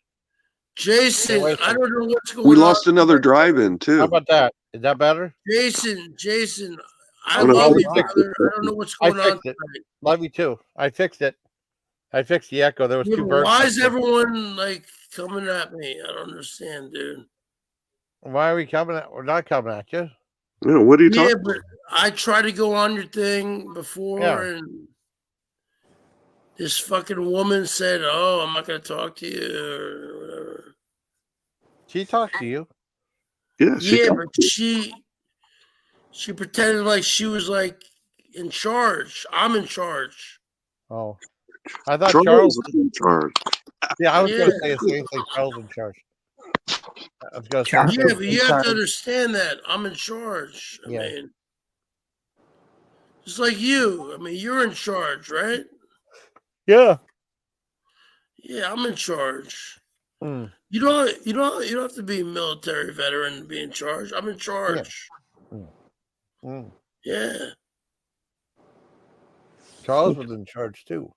Jason, wait a I don't know what's going on. We lost another drive-in How too. about that? Is that better? Jason, I Oh, no, love we you, fixed brother. it. I don't know what's I going on fixed it. tonight. Love you too. I fixed it. I fixed the echo. There was Yeah, two but birds. why up is there. everyone like coming at me? I don't understand, dude. Why are we coming at? We're not coming at you. Yeah, what are you Yeah, talking? but I tried to go on your thing before, Yeah. and this fucking woman said, "Oh, I'm not gonna talk to you," or whatever. She talked to you. Yeah, Yeah, but she pretended like she was like in charge. I'm in charge. Oh, I thought Charles Charles. was in charge. Yeah, I was going to Yeah. say the same thing. Charles in charge. I was going to Charles. say. Yeah, but you have to understand that I'm in charge. I Yeah. mean, just like you. I mean, you're in charge, right? Yeah. Yeah, I'm in charge. Mm. You don't have to be a military veteran to be in charge. I'm in charge. Mm. Yeah. Charles was in charge too.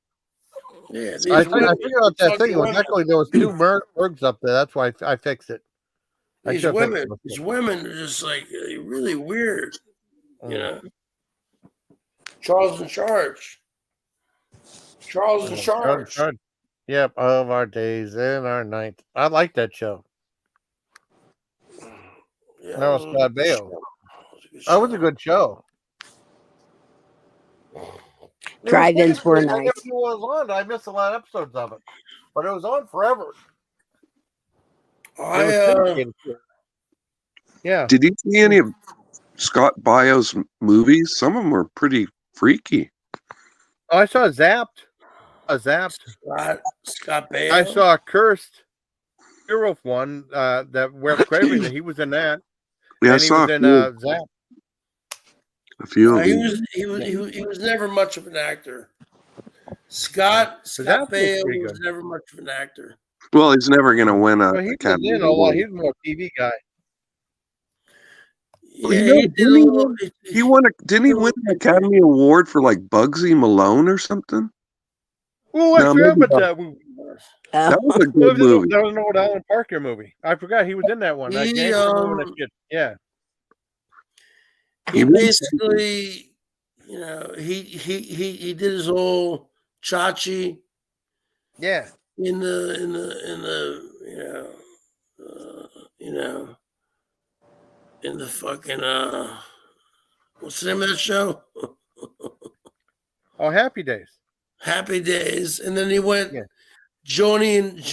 Yeah. I figured out that thing. It was actually there was two Bergs up there. That's why I fixed it. These women are just like really weird. You know. Charles in charge. Charles in charge. Yep, of our days and our nights. I like that show. Yeah, That was Scott Bale. That was a good show. Drive-ins were nice. I never knew what was on. I missed a lot of episodes of it, but it was on forever. Yeah. Did you see any of Scott Bio's movies? Some of them were pretty freaky. Oh, I saw Zapped. Scott Bale. I saw Cursed. Hero one that where Craven. He was in that. Yeah, and I saw he was in Zapped. a few of he them. was never much of an actor. Scott Bale was never much of an actor. Well, he's never going to win Well, an he was Academy in a lot. Award. He's more TV guy. Well, Yeah, he did a little. He won. Didn't he win an Academy Award for like Bugsy Malone or something? Oh, I No, forgot maybe about not. that movie. That was a That good movie. was an old Alan Parker movie. I forgot he was in that one. I He, can't remember that shit. Yeah. He He was- basically, you know, he did his whole Chachi Yeah. in the in the fucking what's the name of that show? Oh, Happy Days. Happy Days, and then he went Yeah. Joni and Loves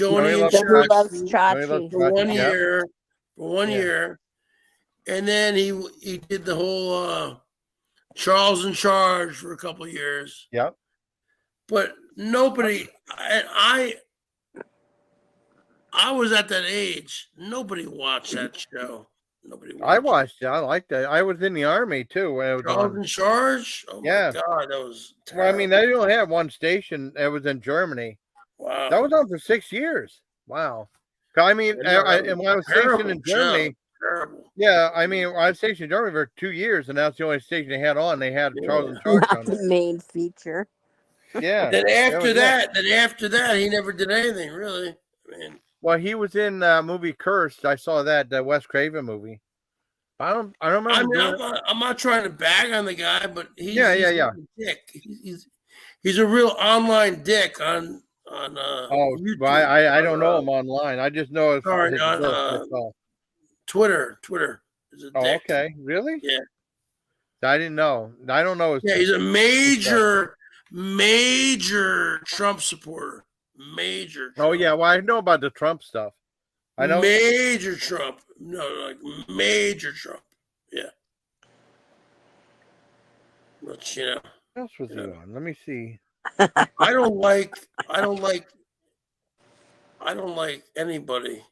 The Who Chachi. Loves Johnny Loves Chachi. for one Chachi, yeah. year, Yeah. year, and then he did the whole Charles in Charge for a couple of years. Yep. But nobody, I was at that age. Nobody watched that show. Nobody watched. I watched it. I liked it. I was in the army too when it was Charles on. in Charge. Oh Yeah. my god, that was Well, I mean, terrible. they only had one station. It was in Germany. Wow. That was on for 6 years. Wow. I mean, Yeah, that and when I was stationed in terrible Germany, Terrible. yeah, I mean, I was stationed in Germany for 2 years, and that's the only station they had on. They had Charles in Charge Not on the it. main feature. Yeah. Then after was it. that, he never did anything really. I mean, Well, he was in movie Cursed. I saw that, the Wes Craven movie. I don't remember. I mean, doing I'm not trying to bag on the guy, but he's Yeah. a dick. He's a real online dick on Oh, YouTube. well, I don't know him online. I just know his Sorry, his on work, that's all. Twitter is a Oh, dick. okay. Really? Yeah. I didn't know. I don't know his. Yeah, he's a major Trump supporter. Major. Oh Trump. yeah, well I know about the Trump stuff. I know. Major Trump. No, like major Trump. Yeah. But you know, What else was he on? Let me see. I don't like anybody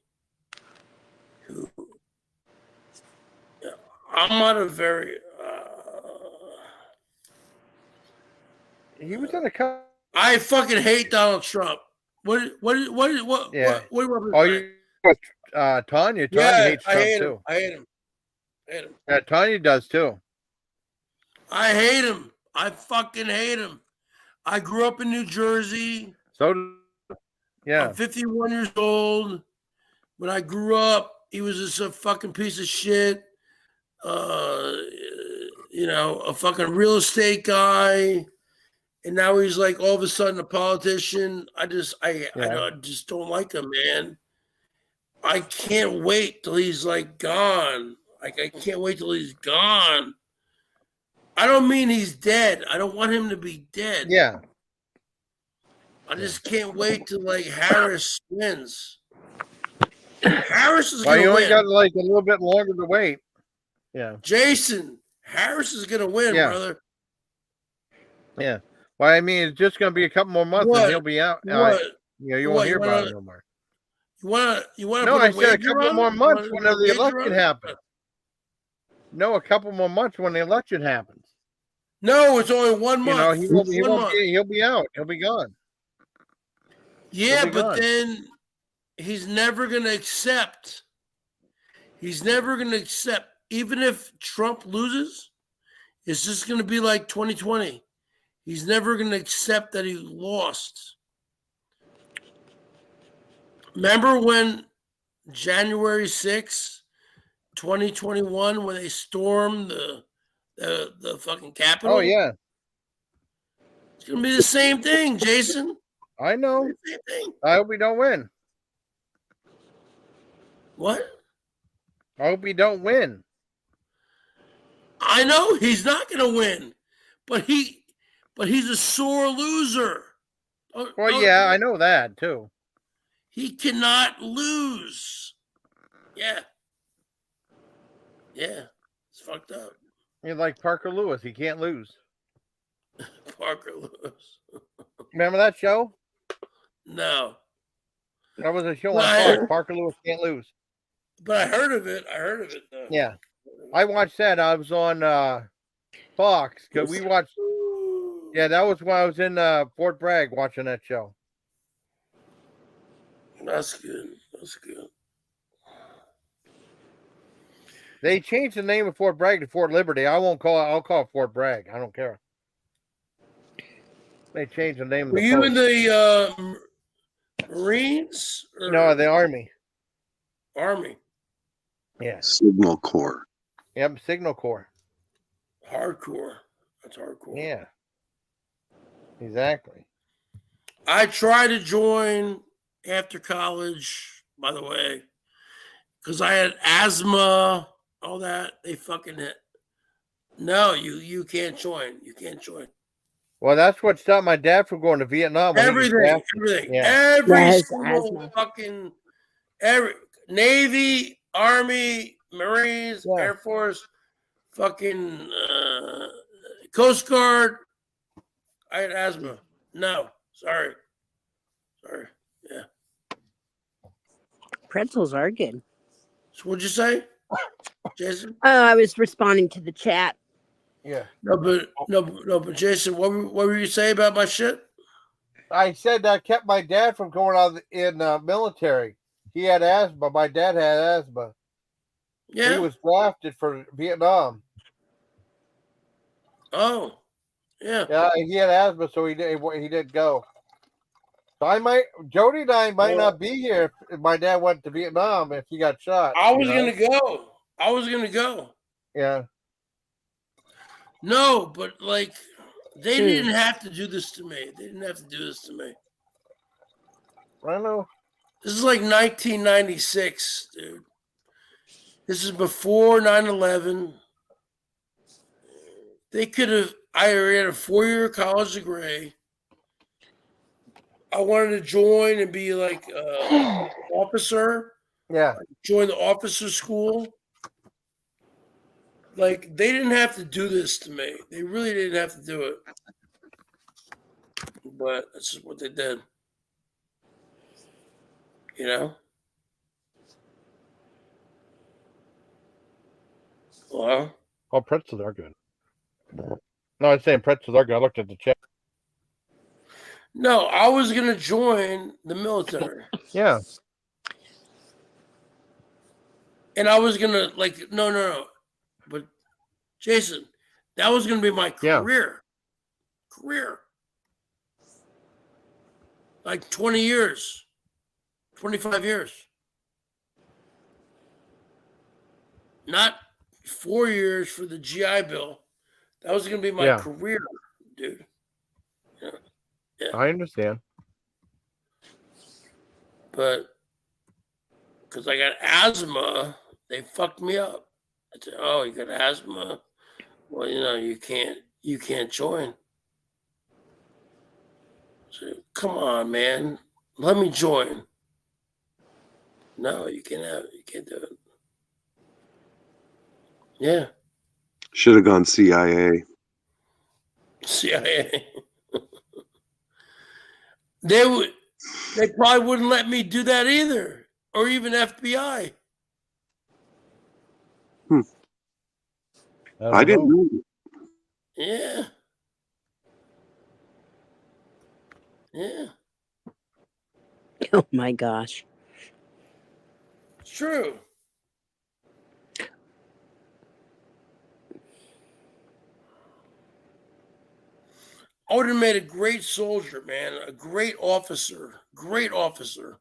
who. I'm not a very. He was in a couple. I fucking hate Donald Trump. What? Yeah. What do you Oh, represent? Tanya. Tanya Yeah, hates I Trump hate too. him. I hate him. Yeah, Tanya does too. I hate him. I fucking hate him. I grew up in New Jersey. So, yeah. I'm 51 years old. When I grew up, he was just a fucking piece of shit. A fucking real estate guy. And now he's like all of a sudden a politician. I just don't like him, man. I can't wait till he's like gone. Like I can't wait till he's gone. I don't mean he's dead. I don't want him to be dead. Yeah. I just can't wait till like Harris wins. Harris is Well, gonna you only win. got like a little bit longer to wait. Yeah. Jason, Harris is gonna win, Yeah. brother. Yeah. Well, I mean, it's just going to be a couple more months What? and he'll be out. What? You What, won't hear you about wanna- it no more. You want to No, put I a said a wager couple on more it? You months wanna when put a the wager on election it? happens. No, a couple more months when the election happens. No, it's only 1 month. You know, he won't. He One won't. month. He'll be out. He'll be gone. Yeah, He'll be but gone. then he's never going to accept. He's never going to accept. Even if Trump loses, it's just going to be like 2020. He's never going to accept that he lost. Remember when January 6th, 2021, when they stormed the fucking Capitol? Oh yeah, It's going to be the same thing, Jason. I know. Same thing. I hope we don't win. What? I hope we don't win. I know he's not going to win, but he's a sore loser. Well, yeah, I know that too. He cannot lose. Yeah. Yeah. It's fucked up. You're like Parker Lewis. He can't lose. Parker Lewis. Remember that show? No. That was a show on Well, Fox. Parker Lewis can't lose. But I heard of it. Though. Yeah, I watched that. I was on Fox because we watched. Yeah, that was when I was in Fort Bragg watching that show. That's good. That's good. They changed the name of Fort Bragg to Fort Liberty. I'll call it Fort Bragg. I don't care. They changed the name of Were the you in post. the Marines or No, the Army. Army? Yeah. Signal Corps. Yep, Signal Corps. Hardcore. That's hardcore. Yeah. Exactly. I tried to join after college, by the way, because I had asthma, all that. They fucking hit. No, you can't join. You can't join. Well, that's what stopped my dad from going to Vietnam. When he was Everything, drafted. everything, Yeah. every Yes, single asthma. fucking Navy, Army, Marines, Yeah. Air Force, fucking Coast Guard. I had asthma. No, sorry. Yeah. Pretzels are good. So what'd you say, Jason? I was responding to the chat. Yeah. No, but Jason, what were you saying about my shit? I said that kept my dad from going out in the military. He had asthma. My dad had asthma. Yeah. He was drafted for Vietnam. Oh, yeah. Yeah, he had asthma, so he didn't go. So Jody and I might not be here if my dad went to Vietnam if he got shot. I was gonna go. I was gonna go. Yeah. No, but like they didn't have to do this to me. They didn't have to do this to me. I know. This is like 1996, dude. This is before 9/11. They could have. I already had a 4-year college degree. I wanted to join and be like an officer. Yeah. Join the officer school. Like they didn't have to do this to me. They really didn't have to do it. But that's just what they did. You know? Well, Oh, pretzels are good. No, I'm saying pretzels are good. I looked at the chat. no, I was gonna join the military. Yeah. And I was gonna like no. But Jason, that was gonna be my career. Career. Like 20 years. 25 years. Not 4 years for the GI Bill. That was going to be my career, dude. Yeah. I understand. But because I got asthma, they fucked me up. I said, "Oh, you got asthma? Well, you can't join." So, come on, man. Let me join. No, you can't do it. Yeah. Should have gone CIA. CIA. They probably wouldn't let me do that either, or even FBI. I didn't know. Yeah. Yeah. Oh my gosh. It's true. I would have made a great soldier, man. A great officer. Great officer.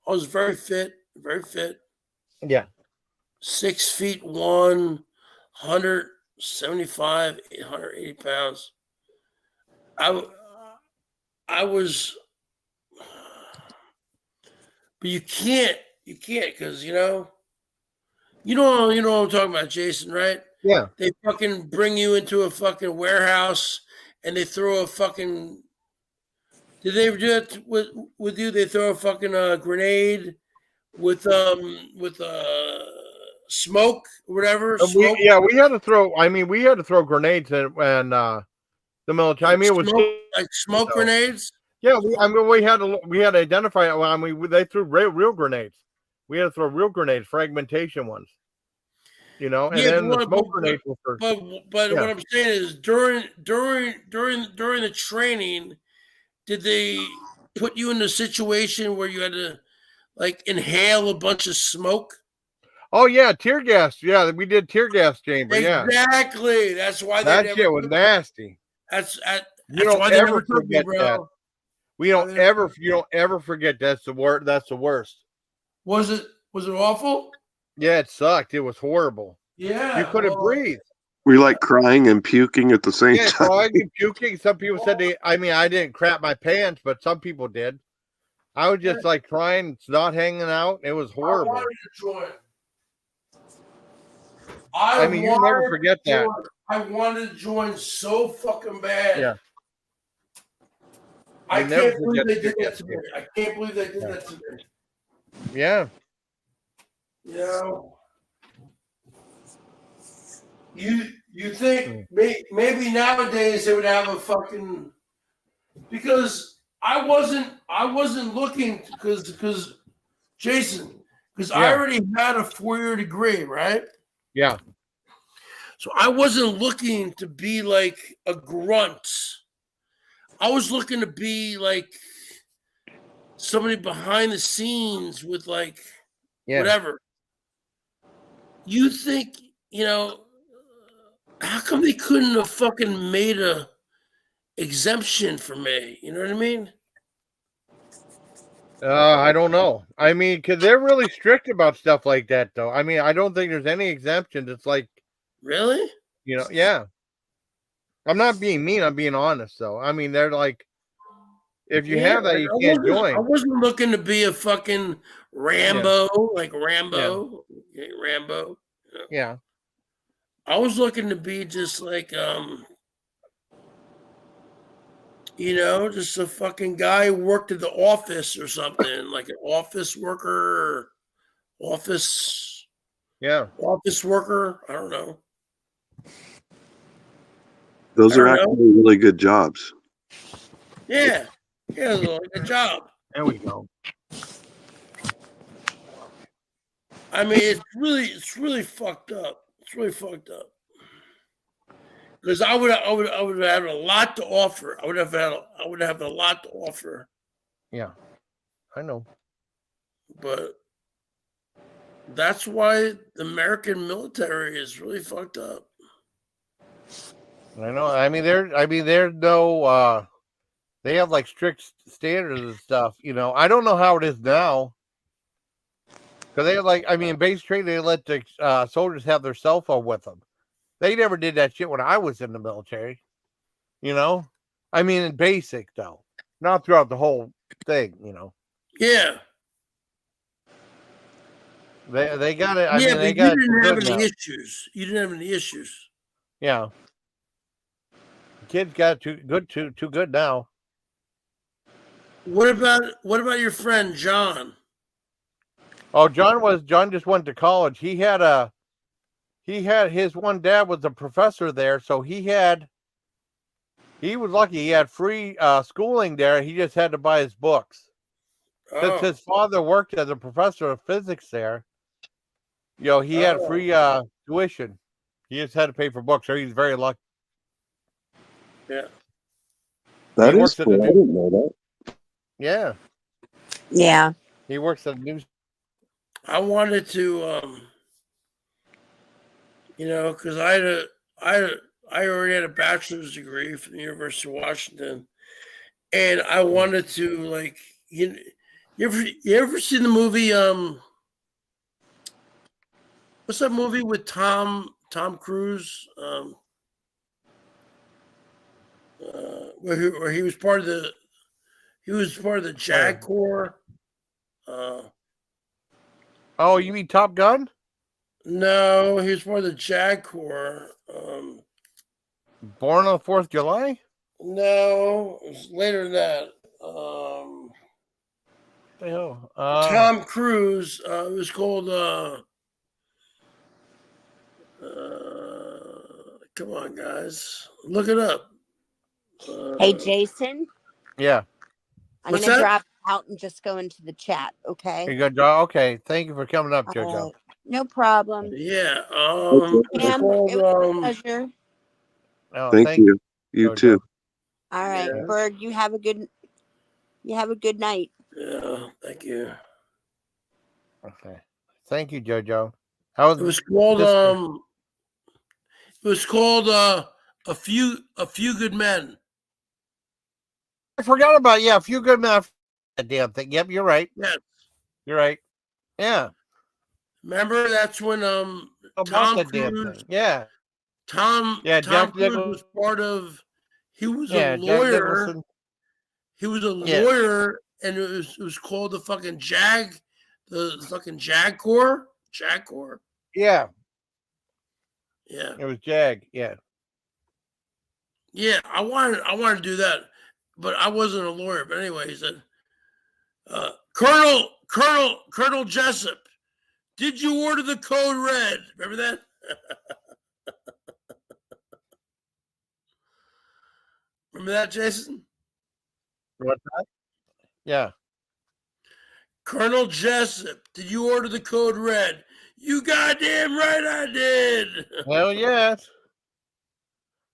I was very fit. Very fit. Yeah. 6'1", 175, 880 pounds. I was, but you can't because you know what I'm talking about, Jason, right? Yeah. They fucking bring you into a fucking warehouse and they throw a fucking. Did they ever do that with you? They throw a fucking grenade with smoke or whatever. Smoke. We had to throw. I mean, we had to throw grenades and the military. I mean, it was like smoke grenades. Yeah, we had to identify it. I mean, they threw real grenades. We had to throw real grenades, fragmentation ones. And then the smoke grenades were for. But what I'm saying is during the training, did they put you in a situation where you had to like inhale a bunch of smoke? Oh yeah, tear gas. Yeah, we did tear gas chamber. Yeah, Exactly. That's why they that never. shit was nasty. That's You that's don't why they ever never took me, forget bro. that. You don't ever forget that's the worst. That's the worst. Was it awful? Yeah, it sucked. It was horrible. Yeah. You couldn't well, breathe. Were you like crying and puking at the same Yeah, time? crying and puking. Some people said they. I mean, I didn't crap my pants, but some people did. I was just like crying, snot hanging out. It was I horrible. wanted to join. I mean, you never forget that. I wanted to join so fucking bad. Yeah. I You never can't believe forget they did to that to me. I can't believe they did Yeah. that to me. Yeah. You know, you think maybe nowadays they would have a fucking, because I wasn't looking because Jason, because I Yeah. already had a 4-year degree, right? Yeah. So I wasn't looking to be like a grunt. I was looking to be like somebody behind the scenes with like Yeah. whatever. You think, how come they couldn't have fucking made a exemption for me? You know what I mean? I don't know. I mean, because they're really strict about stuff like that, though. I mean, I don't think there's any exemptions. It's like, Really? yeah. I'm not being mean. I'm being honest, though. I mean, they're like, if you have that, you can't join. I wasn't looking to be a fucking Rambo, like Rambo. Yeah. Okay, Rambo. Yeah. I was looking to be just like just a fucking guy who worked at the office or something, like an office worker, office worker. I don't know. Those I are don't know. actually really good jobs. Yeah, like a job. There we go. I mean, it's really fucked up. It's really fucked up. Because I would have had a lot to offer. I would have a lot to offer. Yeah. I know. But that's why the American military is really fucked up. I know. I mean, there's no. They have like strict standards and stuff. I don't know how it is now. Because they like, I mean, base training, they let the soldiers have their cell phone with them. They never did that shit when I was in the military. I mean, in basic though, not throughout the whole thing. Yeah. They got it. I Yeah, mean, but they you got didn't have now. any issues. You didn't have any issues. Yeah. Kids got too good now. What about your friend John? Oh, John just went to college. He had his one dad was a professor there, so he was lucky. He had free schooling there. He just had to buy his books. Since his father worked as a professor of physics there, he had free tuition. He just had to pay for books, so he's very lucky. Yeah. That He is works at cool. the I didn't know that. Yeah. Yeah. He works at news. I wanted to, because I already had a bachelor's degree from the University of Washington, and I wanted to like you ever seen the movie what's that movie with Tom Cruise where he was part of the JAG Corps. Oh, you mean Top Gun? No, he was part of the JAG Corps. Born on the 4th of July? No, it was later than that. The hell? Tom Cruise. It was called. Come on, guys, look it up. Hey, Jason. Yeah. I'm What's going to that? drop out and just go into the chat. Okay. You got John. Okay. Thank you for coming up, JoJo. No problem. Yeah. It's Cam, called, it was a pleasure. Oh, Thank you. You JoJo. too. All right, Yeah. Berg. You have a good night. Yeah. Thank you. Okay. Thank you, JoJo. How It was was called this? It was called a few good men. I forgot about A Few Good Men. That damn thing. Yep, you're right. Yes. You're right. Yeah. Remember, that's when About Tom that damn Cruise thing. Yeah. Tom Yeah, Tom Jack Cruise Nicholson. was part of. He was a Yeah, Jack lawyer. Nicholson. He was a Yeah. lawyer, and it was called the fucking Jag Corps. Jag Corps. Yeah. Yeah. It was Jag. Yeah. Yeah. I wanted to do that, but I wasn't a lawyer. But anyway, he said, Colonel Jessup, did you order the code red? Remember that? Remember that, Jason? What's that? Yeah. Colonel Jessup, did you order the code red? You goddamn right I did. Hell yes.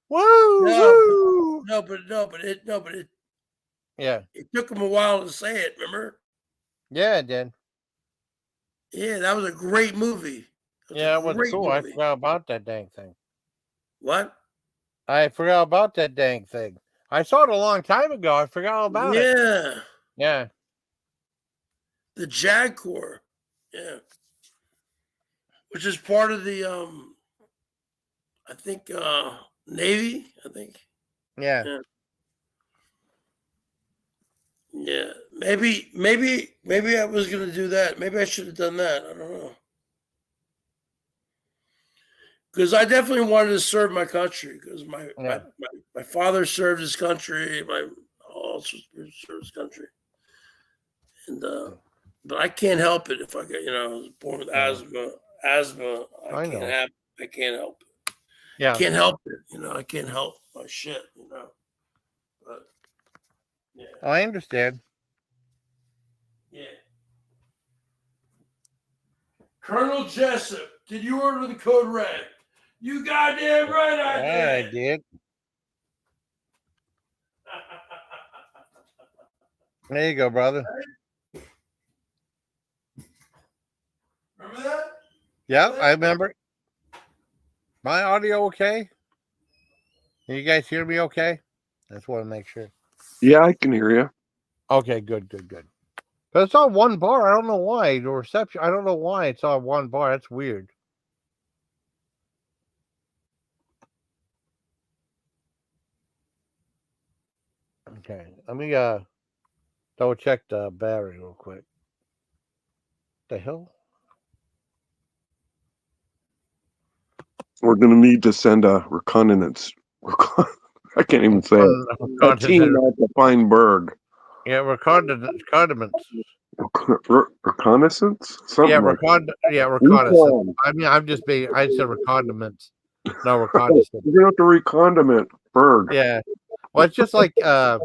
Woo! No, Woo! but it Yeah. it took him a while to say it, remember? Yeah, it did. Yeah, that was a great movie. Yeah, it was great cool. I movie. forgot about that dang thing. What? I forgot about that dang thing. I saw it a long time ago. I forgot all about it. Yeah. Yeah. The Jag Corps. Yeah. Which is part of the I think Navy, I think. Yeah. Yeah. Yeah. Maybe I was gonna do that. Maybe I should have done that. I don't know. Because I definitely wanted to serve my country. Because my father served his country. My also served his country. And but I can't help it if I get, I was born with asthma. I can't help it. Yeah. Can't help it. I can't help my shit. But yeah. I understand. Yeah. Colonel Jessup, did you order the code red? You goddamn right I did. I did. There you go, brother. Remember that? Yeah, I remember. My audio okay? Can you guys hear me okay? I just want to make sure. Yeah, I can hear you. Okay, good. But it's on one bar. I don't know why. The reception, I don't know why it's on one bar. That's weird. Okay, let me double check the battery real quick. The hell? We're going to need to send a reconnaissance. I can't even say it. A team out to find Berg. Yeah, condiments. Reconnaissance? Something Yeah, reconnaissance. I mean, I said recondiments. No, reconnaissance. You're going to have to recondiment Berg. Yeah. Well, it's just like in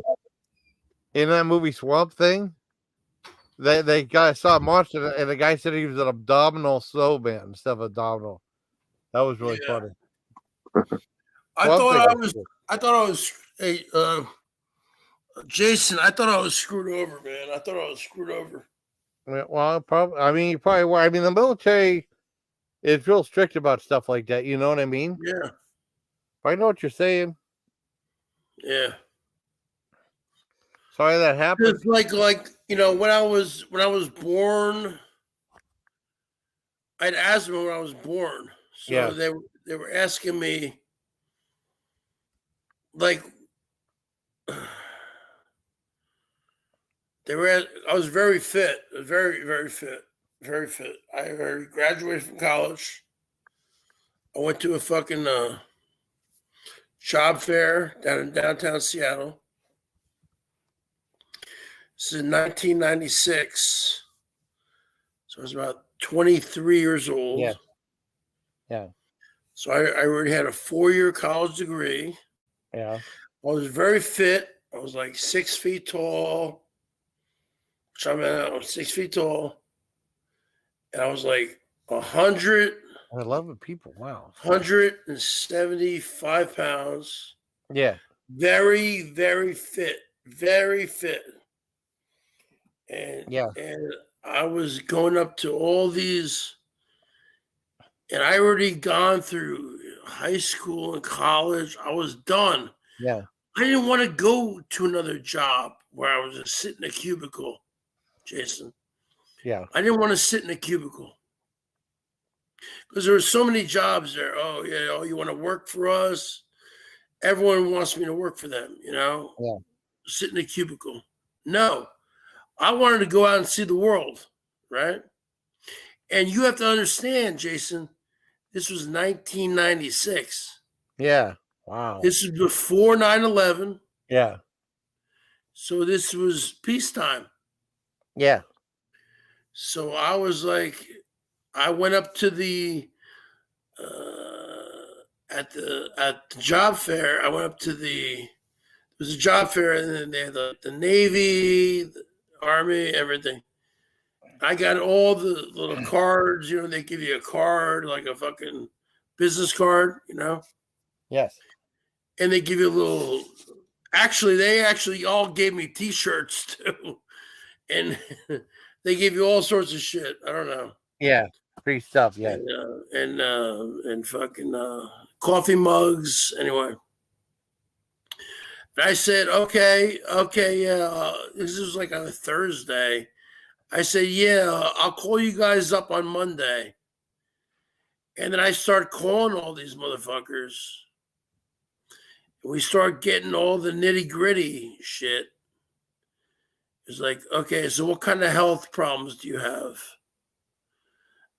that movie Swamp Thing, they saw a monster and the guy said he was an abdominal snowman instead of abdominal. That was really funny. I thought I was Jason, I thought I was screwed over, man. I thought I was screwed over. Well, probably. I mean, you probably were. I mean, the military is real strict about stuff like that. You know what I mean? Yeah. I know what you're saying. Yeah. Sorry that happened. It's like when I was born, I had asthma when I was born. So Yeah. they were asking me like I was very fit, very, very fit, very fit. I graduated from college. I went to a fucking job fair down in downtown Seattle. This is in 1996. So I was about 23 years old. Yeah. Yeah. So I already had a 4-year college degree. Yeah. I was very fit. I was like 6 feet tall. Which I was 6 feet tall. And I was like 11 people. Wow. 175 pounds. Yeah. Very, very fit. Very fit. And yeah. And I was going up to all these, and I already gone through high school and college. I was done. Yeah. I didn't want to go to another job where I was just sitting in a cubicle, Jason. Yeah. I didn't want to sit in a cubicle because there were so many jobs there. Oh, yeah. Oh, you want to work for us? Everyone wants me to work for them, you know? Yeah. Sit in a cubicle. No, I wanted to go out and see the world, right? And you have to understand, Jason, this was 1996. Yeah. Wow. This is before 9/11. Yeah. So this was peacetime. Yeah. So I was like, I went up to the at the job fair. I went up to there was a job fair, and then they had the Navy, the Army, everything. I got all the little cards. You know, they give you a card, like a fucking business card, you know, Yes. and they give you a little. Actually, they actually all gave me T-shirts too, and they give you all sorts of shit. I don't know. Yeah. Free stuff. Yeah. And fucking coffee mugs. Anyway, and I said, okay, yeah. This was like on a Thursday. I said, yeah, I'll call you guys up on Monday. And then I start calling all these motherfuckers. We start getting all the nitty gritty shit. It's like, okay, so what kind of health problems do you have?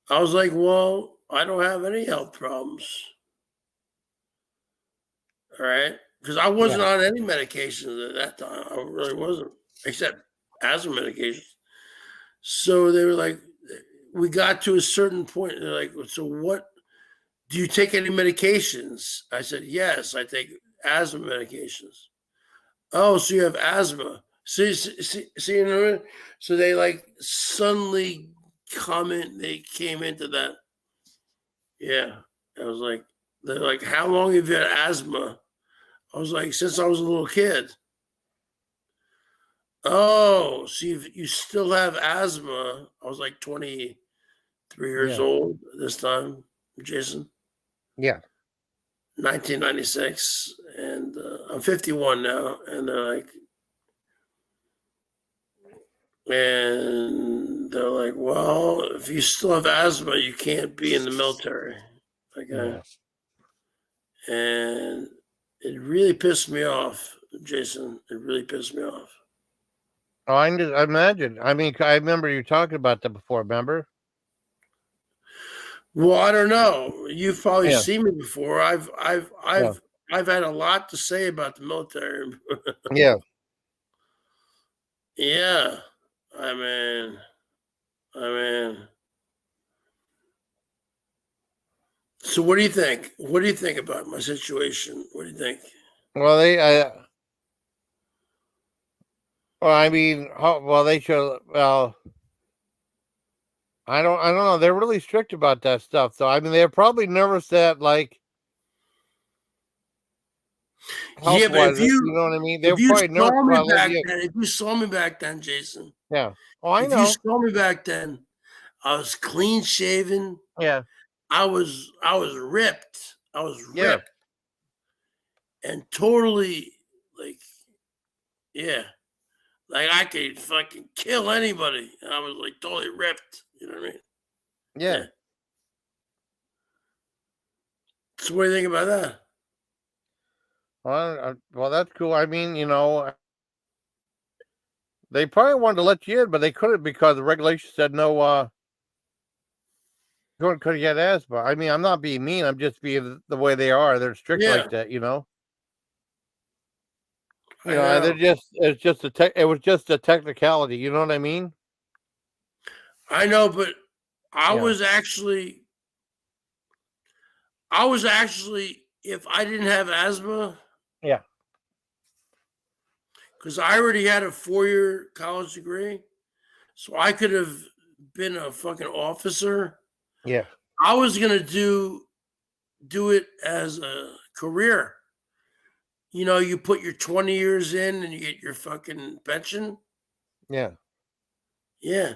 I was like, well, I don't have any health problems. All right. Because I wasn't on any medications at that time. I really wasn't, except asthma medications. So they were like, we got to a certain point. They're like, so what? Do you take any medications? I said, yes, I take asthma medications. Oh, so you have asthma. See, you know what I mean? So they like suddenly they came into that. Yeah. I was like, they're like, how long have you had asthma? I was like, since I was a little kid. Oh, so you still have asthma. I was like 23 years old this time, Jason. Yeah. 1996. And I'm 51 now. And they're like, well, if you still have asthma, you can't be in the military. Okay. And it really pissed me off, Jason. It really pissed me off. Oh, I imagine. I mean, I remember you talking about that before. Remember? Well, I don't know. You've probably Yeah. seen me before. I've had a lot to say about the military. Yeah. Yeah. I mean. So what do you think? What do you think about my situation? What do you think? Well, I mean, they should. Well, I don't know. They're really strict about that stuff. So I mean, they're probably nervous that like. Yeah, but if you know what I mean, if you saw me back then, if you saw me back then, Jason. Yeah. Oh, I know. If you saw me back then, I was clean shaven. Yeah. I was ripped. I was ripped. And totally like, yeah. Like I could fucking kill anybody. I was like totally ripped. You know what I mean? Yeah. So what do you think about that? Well, that's cool. I mean, you know, they probably wanted to let you in, but they couldn't because the regulations said no. Couldn't get asthma. I mean, I'm not being mean. I'm just being the way they are. They're strict like that, you know. You know, they're just. It was just a technicality. You know what I mean? I know, but I was actually, if I didn't have asthma. Yeah. Because I already had a 4-year college degree, so I could have been a fucking officer. Yeah. I was gonna do it as a career. You know, you put your 20 years in and you get your fucking pension. Yeah. Yeah.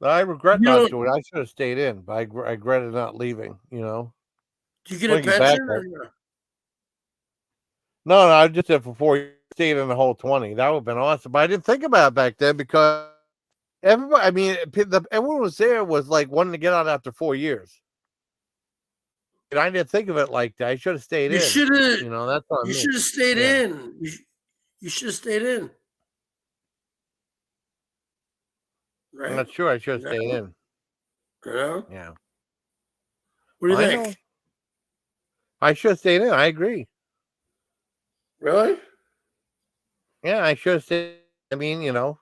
I regret You not don't. doing it. I should have stayed in, but I regretted not leaving. You know, Do you get a looking back, pension? Or no? no, I just did for 4 years, stayed in the whole 20. That would have been awesome. But I didn't think about it back then because everybody, I mean, everyone was there was like wanting to get out after 4 years. And I didn't think of it like that. I should have stayed You in. should have. You know, that's on You me. should have stayed Yeah. in. You should have stayed in. I'm Right? not sure. I should have stayed in. You know? Yeah. What do you I think? know. I should have stayed in. I agree. Really? Yeah, I should have stayed. I mean, you know.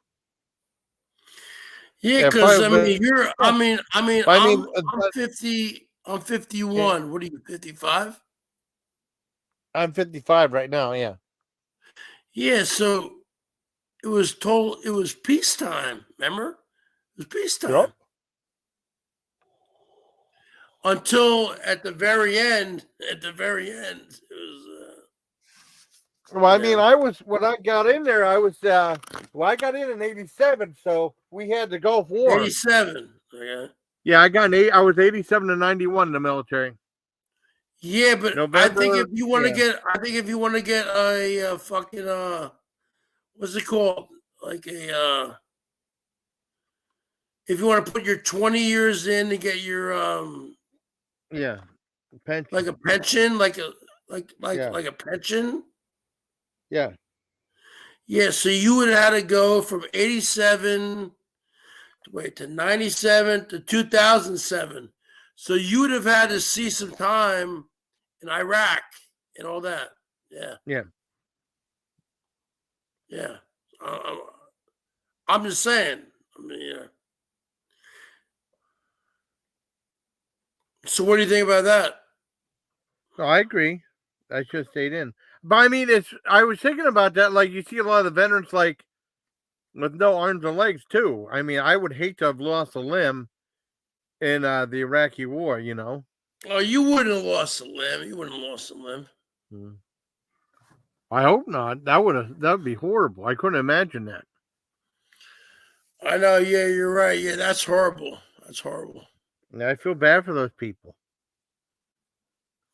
Yeah, Yeah, because probably, I mean, you're. yeah. I mean, I mean, I'm 50. I'm 51. What are you? 55? I'm 55 right now. Yeah. Yeah. So it was told. It was peacetime. Remember? It was peacetime. Yep. Until at the very end. At the very end, it was. Well, I Yeah. mean, I was when I got in there. I was well, I got in '87, so we had the Gulf War. 87. Okay. Yeah, I got an eight. I was 87 to 91 in the military. Yeah, but I think November. if you want to Yeah. get, I think if you want to get a fucking what's it called? Like a if you want to put your 20 years in to get your Yeah. Pension. like a pension, like a Yeah. like a pension. Yeah. Yeah, so you would have had to go from 87 to 97 to 2007. So you would have had to see some time in Iraq and all that. Yeah. Yeah. Yeah. I'm just saying. I mean, yeah. So what do you think about that? No, I agree. I should have stayed in. But I mean, it's. I was thinking about that. Like, you see a lot of the veterans, like, with no arms and legs, too. I mean, I would hate to have lost a limb in the Iraqi war, you know? Oh, you wouldn't have lost a limb. You wouldn't have lost a limb. I hope not. That would be horrible. I couldn't imagine that. I know. Yeah, you're right. Yeah, that's horrible. That's horrible. Yeah, I feel bad for those people.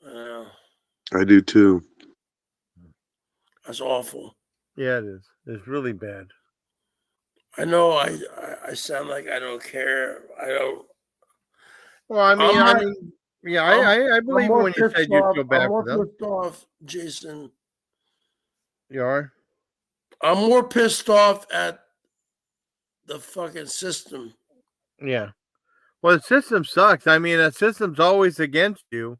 I know. I do too. That's awful. Yeah, it is. It's really bad. I know. I sound like I don't care. I don't. Well, I mean, I'm not- yeah, I'm- I I'm believe more when you pissed said you off- feel bad I'm for more them. pissed off, Jason. You are? I'm more pissed off at the fucking system. Yeah. Well, the system sucks. I mean, the system's always against you.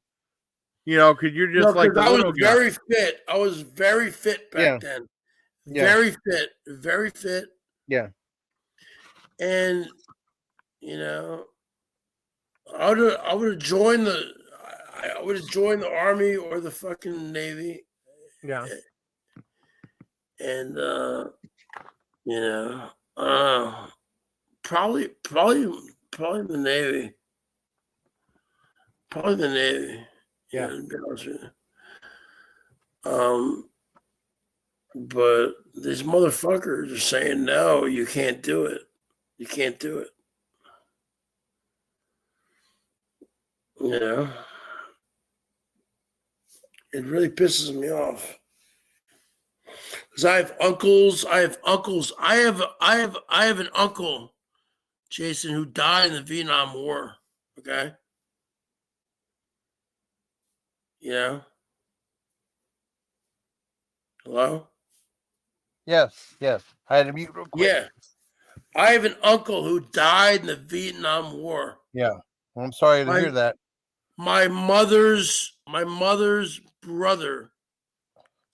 You know, because you're just like the I was little guy. very fit. I was very fit back then. Yeah. Very fit. Very fit. Yeah. And you know, I would have joined I would have joined the army or the fucking navy. Yeah. And you know, probably the navy. Probably the navy. Yeah. To be honest with you. But these motherfuckers are saying no, you can't do it. You can't do it. You know, it really pisses me off because I have uncles. I have an uncle, Jason, who died in the Vietnam War. Okay, you know. Hello. Yes. Yes. I had to mute real quick. Yeah, I have an uncle who died in the Vietnam War. Yeah. Well, I'm sorry to hear that. My mother's brother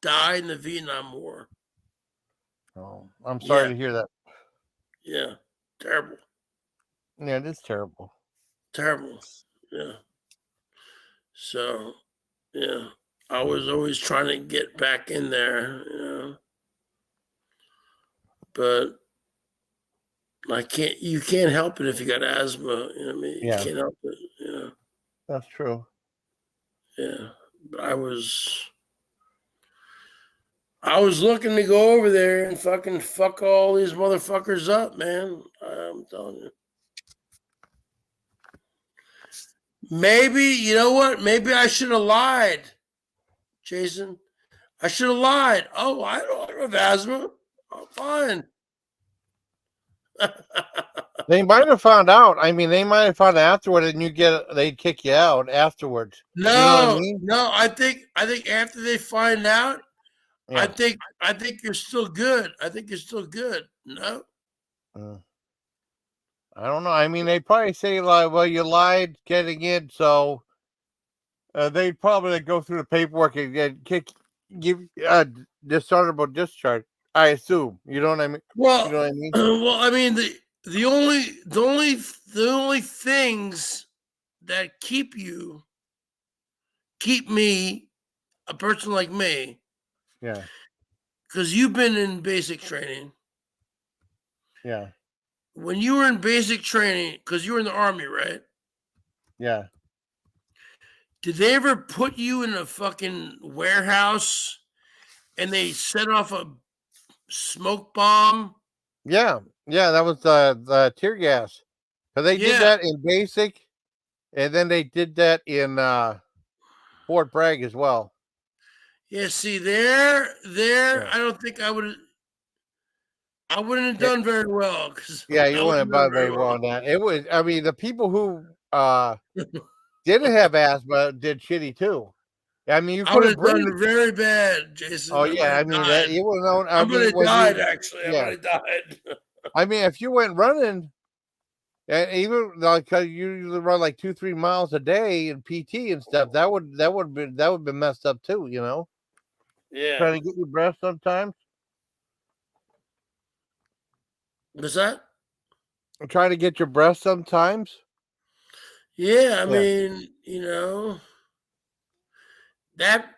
died in the Vietnam War. Oh, I'm sorry Yeah. to hear that. Yeah, terrible, Yeah, it is terrible. terrible. Yeah. So, yeah, I was always trying to get back in there, you know, but you can't help it if you got asthma. You know what I mean? Yeah. You can't help it. You know? That's true. Yeah. But I was looking to go over there and fucking fuck all these motherfuckers up, man. I'm telling you. Maybe, you know what? Maybe I should have lied, Jason. I should have lied. Oh, I don't have asthma. I'm fine. They might have found out. I mean, they might have found out afterward, and they'd kick you out afterwards. You know what I No, mean? no. I think after they find out, Yeah. I think you're still good. I think you're still good. No. I don't know. I mean, they probably say like, "Well, you lied getting in," so they'd probably go through the paperwork and give dishonorable discharge. I assume. You know what I mean? Well, You know what I mean? well, I mean the only things that keep me, a person like me, Yeah. because you've been in basic training. Yeah. When you were in basic training, because you were in the Army, right? Yeah. Did they ever put you in a fucking warehouse and they set off a smoke bomb? Yeah. Yeah. That was the tear gas. Because they did Yeah. that in basic, and then they did that in Fort Bragg as well. Yeah, see, there, Yeah. I don't think I wouldn't have done very well. Cause Yeah, I you wouldn't wouldn't have have done done very well on that. It was, I mean, the people who didn't have asthma did shitty too. I mean, you I would couldn't have done breathe. very bad, Jason. Oh I would yeah, I have mean that died. you would have known. I I would mean, have when died, you, actually. I yeah, would have died. I mean, if you went running, and even like you usually run like 2-3 miles a day in PT and stuff, that would be messed up too. You know, Yeah. trying to get your breath sometimes. What's that? Trying to get your breath sometimes. Yeah, I Yeah. mean, you know, that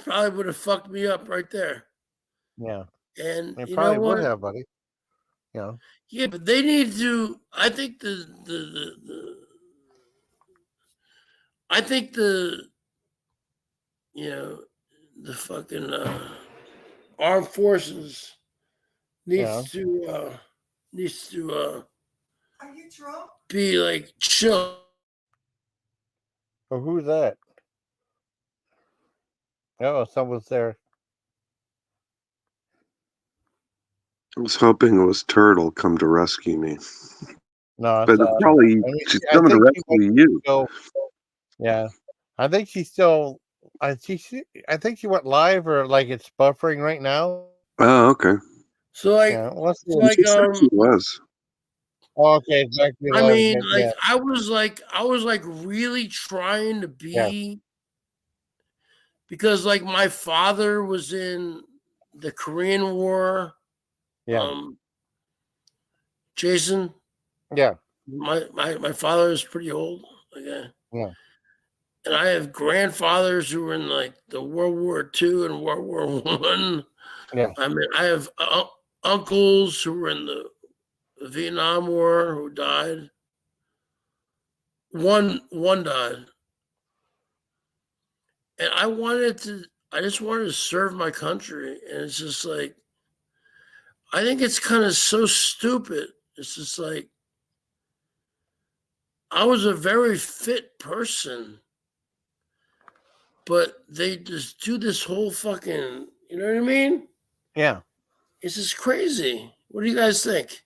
probably would have fucked me up right there. Yeah, And it you know probably would what? have, buddy. You know. Yeah, but they need to. I think I think you know the fucking armed forces Yeah. needs to be like chill. Oh, who's that? Oh, someone's there. I was hoping it was Turtle come to rescue me, No, but it's, it's probably I mean, she's I coming to think she might rescue you. go. Yeah, I think she's still. I think she went live or like it's buffering right now. Oh, okay. So like, Yeah, let's see. She said she was. Oh, okay, exactly. I mean, like Yeah, I was like really trying to yeah, be, because like my father was in the Korean War. yeah, Jason, yeah, my father is pretty old. Okay. yeah, And I have grandfathers who were in like the World War II and World War One. yeah. I mean, I have uncles who were in the Vietnam War who died. One died, and I just wanted to serve my country, and it's just like, I think it's kind of so stupid. It's just like, I was a very fit person, but they just do this whole fucking, you know what I mean? Yeah. It's just crazy. What do you guys think?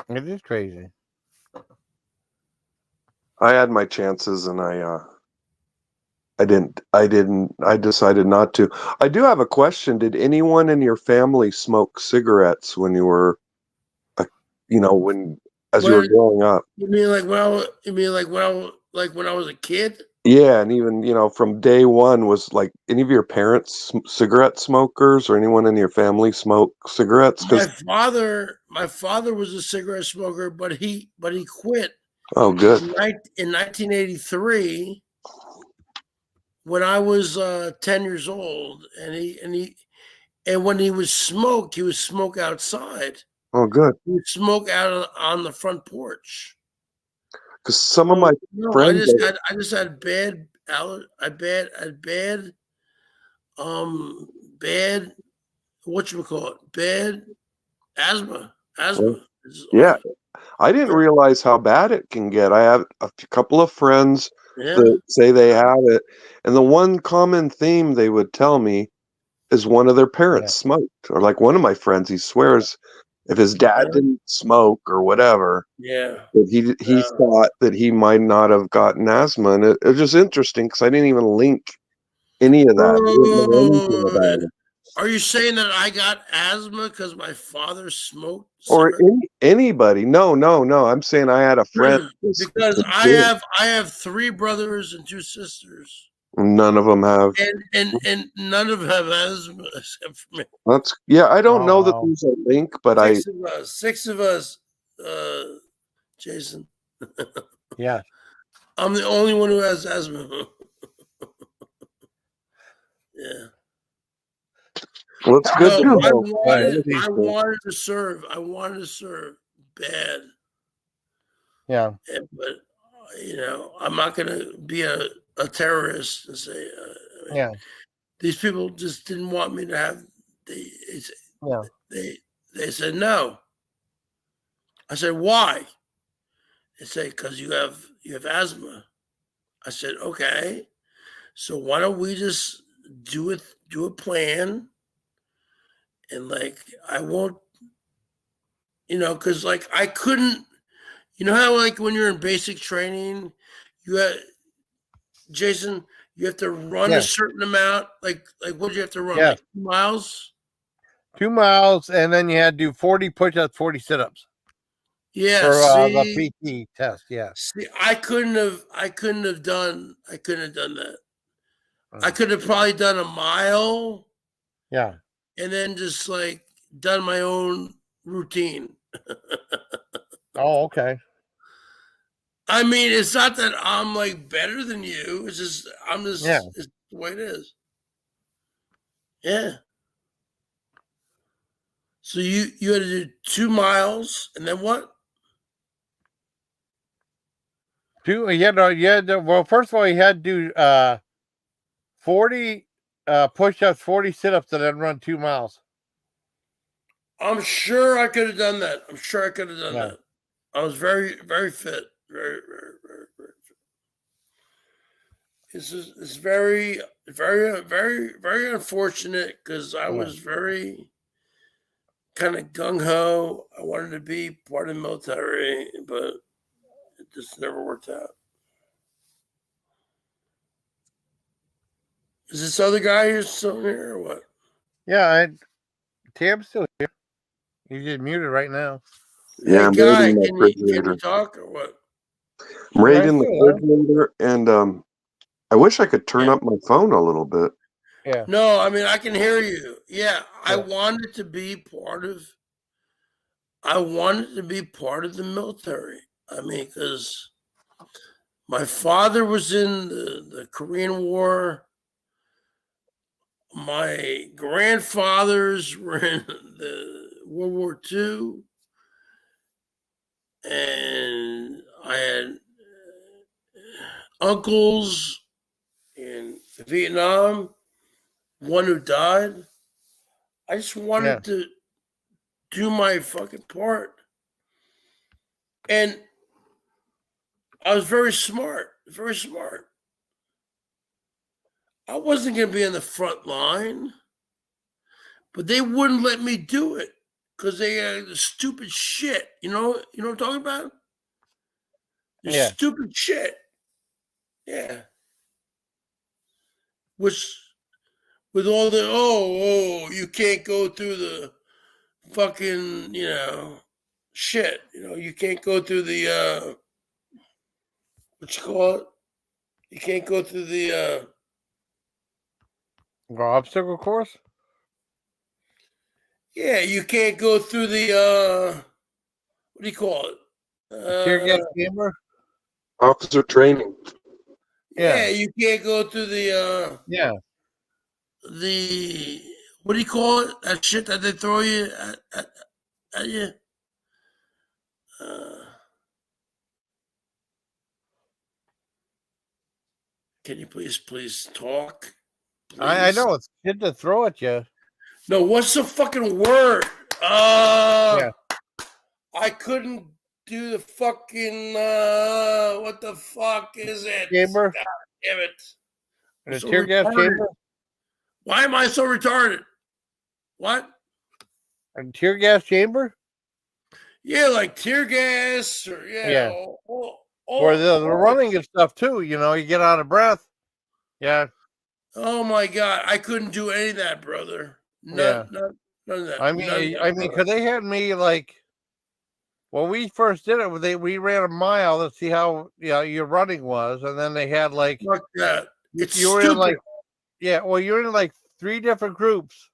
It is crazy. I had my chances, and I decided not to. I do have a question. Did anyone in your family smoke cigarettes when you were, as you were growing up? You mean like when I was a kid? Yeah, and even, from day one, was like any of your parents cigarette smokers, or anyone in your family smoke cigarettes? My father was a cigarette smoker, but he quit Oh, good. in 1983 when I was 10 years old, and when he would smoke outside. Oh, good. He would smoke out on the front porch. Because some of my No, friends, I just had bad what you call it, bad asthma. yeah, I didn't realize how bad it can get. I have a couple of friends Yeah. that say they have it, and the one common theme they would tell me is one of their parents smoked, or like one of my friends, he swears if his dad didn't smoke or whatever, Yeah. that he thought that he might not have gotten asthma, and it was just interesting because I didn't even link any of that. I didn't know anything about it. Are you saying that I got asthma because my father smoked Or cigarettes? anybody? No. I'm saying I had a friend Because that I did. have 3 brothers and 2 sisters, None of them have. and none of them have asthma except for me. I don't know that wow. there's a link, but 6 of us, Jason. Yeah. I'm the only one who has asthma. Yeah. well, it's good to No, know. I wanted to serve. I wanted to serve bad. Yeah. But I'm not going to be a terrorist and say, Yeah. these people just didn't want me to have. Yeah. They said no. I said, why? They say, because you have asthma. I said, okay. So why don't we just do a plan, and like I won't, because like I couldn't. You know how like when you're in basic training, you have Jason, you have to run a certain amount. Like what do you have to run? Like 2 miles? 2 miles, and then you had to do 40 push-ups, 40 sit-ups. Yeah. For See, the PT test. Yeah. see, I couldn't have done that. I could have probably done a mile. Yeah. And then just like done my own routine. Oh, okay. I mean, it's not that I'm like better than you. It's just it's the way it is. Yeah. So you had to do 2 miles, and then what? Well, first of all, you had to do 40 push-ups, 40 sit-ups, and then run 2 miles. I'm sure I could have done that. That. I was very, very fit. Very, very, very, very fit. It's very, very, very, very unfortunate because I was very kind of gung-ho. I wanted to be part of the military, but it just never worked out. Is this other guy here still here or what? Yeah, Tam's still here. He's just muted right now. Yeah, hey, guy, can you talk or what? I'm right in the refrigerator, and I wish I could turn up my phone a little bit. Yeah. No, I mean I can hear you. Yeah, I wanted to be part of. I wanted to be part of the military. I mean, because my father was in the Korean War. My grandfathers were in the World War II, and I had uncles in Vietnam, one who died. I just wanted to do my fucking part. And I was very smart, very smart. I wasn't going to be in the front line, but they wouldn't let me do it because they had the stupid shit. You know what I'm talking about? The stupid shit. Yeah. Which, with all the, you can't go through the fucking, shit. You can't go through the, what you call it? You can't go through the, obstacle course? yeah, you can't go through the, what do you call it? Tear gas chamber? Officer training. Yeah, you can't go through the, the, what do you call it? That shit that they throw you at you? Can you please talk? Please? I know it's good to throw at you. No, what's the fucking word? I couldn't do the fucking what the fuck is it? Chamber? God damn it! I'm The so tear gas retarded. chamber? Why am I so retarded? What? A tear gas chamber? Yeah, like tear gas or Yeah. oh, Or the running and stuff too. You know, you get out of breath. Yeah. oh my god, I couldn't do any of that, brother. Yeah. None of that. I None of mean, that, because they had me like when we first did it. We ran a mile to see how your running was, and then they had like fuck that. It's you were stupid. in like well, you're in like 3 different groups.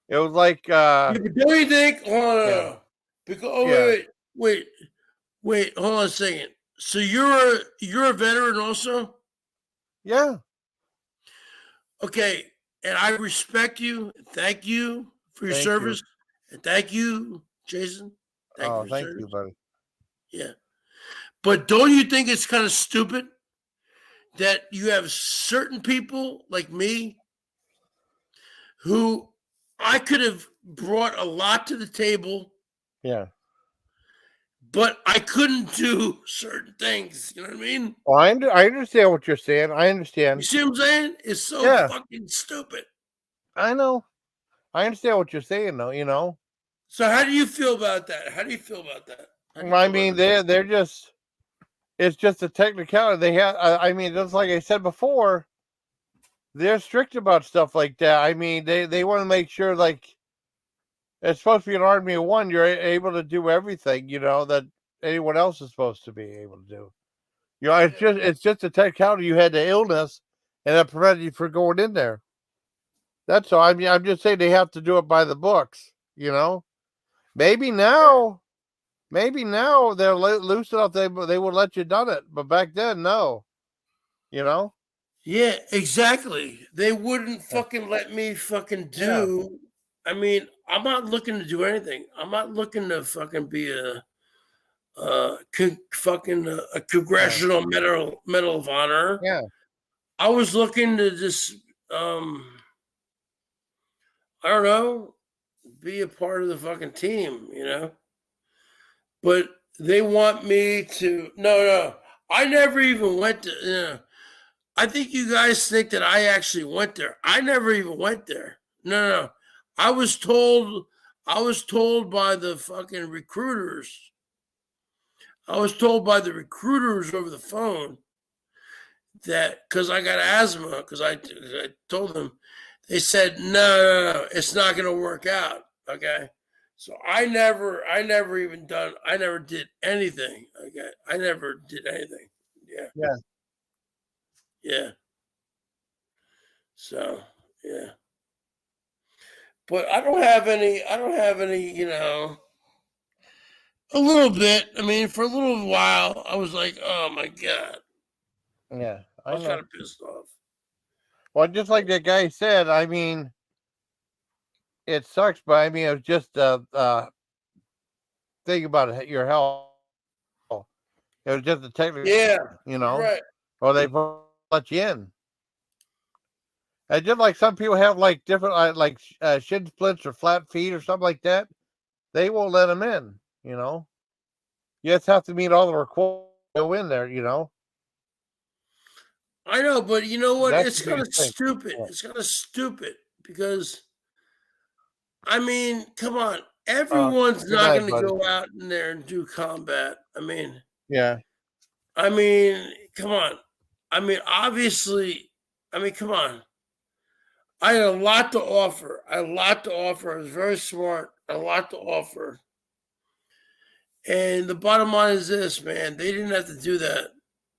It was like Yeah, but don't you think? yeah. Because wait, hold on a second. So you're a veteran also? Yeah. Okay, and I respect you. Thank you for your Thank service, you. and thank you, Jason. Thank you for your Thank service. you, buddy. Yeah, but don't you think it's kind of stupid that you have certain people like me who I could have brought a lot to the table, Yeah. but I couldn't do certain things. You know what I mean? Well, I understand what you're saying. I You understand. see what I'm saying? It's so Yeah. fucking stupid. I know. I understand what you're saying, though. You know. So how do you feel about that? How do you feel about that? I mean, they're just. It's just a technicality. They have. I mean, just like I said before, they're strict about stuff like that. I mean, they want to make sure like it's supposed to be an army of one. You're able to do everything. You know that anyone else is supposed to be able to do. You know, it's just a technicality. You had the illness, and that prevented you from going in there. That's all. I mean, I'm just saying they have to do it by the books. You know, maybe now they're loose enough. They will let you done it, but back then, no. You know. Yeah, exactly. They wouldn't fucking let me fucking do. I mean, I'm not looking to do anything. I'm not looking to fucking be a congressional medal of honor. Yeah. I was looking to just I don't know, be a part of the fucking team, you know. But they want me to. No. I never even went to. I think you guys think that I actually went there. I never even went there. No. I was told by the fucking recruiters. I was told by the recruiters over the phone that because I got asthma, because I told them, they said no, it's not going to work out. Okay, so I never did anything. Okay, I never did anything. Yeah. So yeah, but I don't have any. You know, a little bit. I mean, for a little while, I was like, oh my god. Yeah, I was kind of pissed off. Well, just like that guy said, I mean, it sucks, but I mean, it was just think about it, your health. It was just a technical, you know, right. or they let you in. And just like some people have like different, like shin splints or flat feet or something like that, they won't let them in. You know, you just have to meet all the requirements to go in there. You know. I know, but you know what? That's It's the kind of biggest thing. stupid. Yeah. It's kind of stupid because, I mean, come on. Everyone's good not night, going to buddy. go out in there and do combat. I mean, Yeah. Come on. I mean, obviously, come on. I had a lot to offer. I was very smart. A lot to offer. And the bottom line is this, man. They didn't have to do that.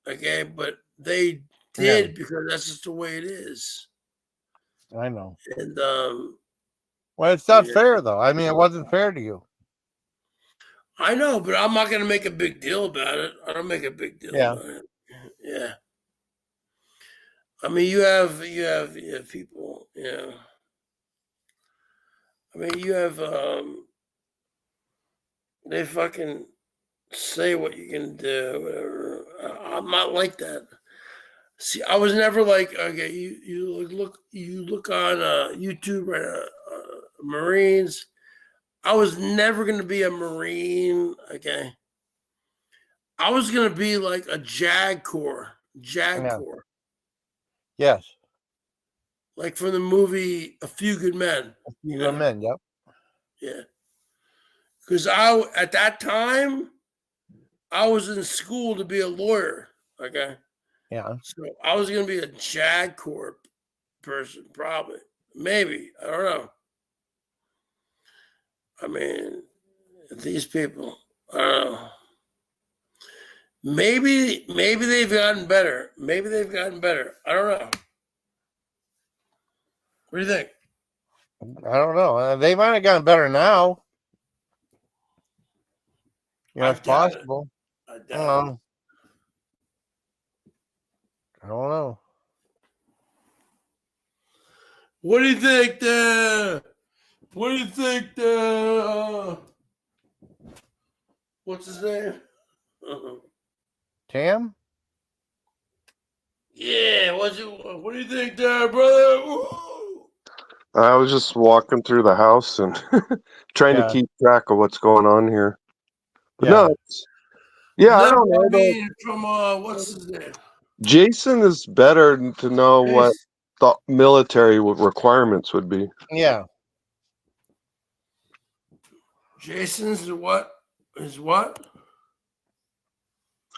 Okay. But they did because that's just the way it is. I know. And, well, it's not fair, though. I mean, it wasn't fair to you. I know, but I'm not going to make a big deal about it. I don't make a big deal about it. Yeah. I mean, you have people, you know. I mean, you have, they fucking say what you can do, whatever. I'm not like that. See, I was never like, okay, you look on YouTube right now, Marines. I was never going to be a Marine, okay? I was gonna be like a JAG Corps, Yes. like from the movie A Few Good Men. You go men. Yep. Yeah. Because at that time, I was in school to be a lawyer. Okay. Yeah. So I was gonna be a JAG Corps person, probably. Maybe. I don't know. I mean, these people, I don't know. Maybe they've gotten better. Maybe they've gotten better. I don't know. What do you think? I don't know. They might have gotten better now. It's possible. I I doubt don't know. I don't know. What do you think? What do you think? What's his name? Tam? Yeah. What do you think, there, brother? Woo! I was just walking through the house and trying to keep track of what's going on here. But no, I don't know. I mean, from what's his name? Jason is better to know what the military requirements would be. Yeah. Jason's what? Is what?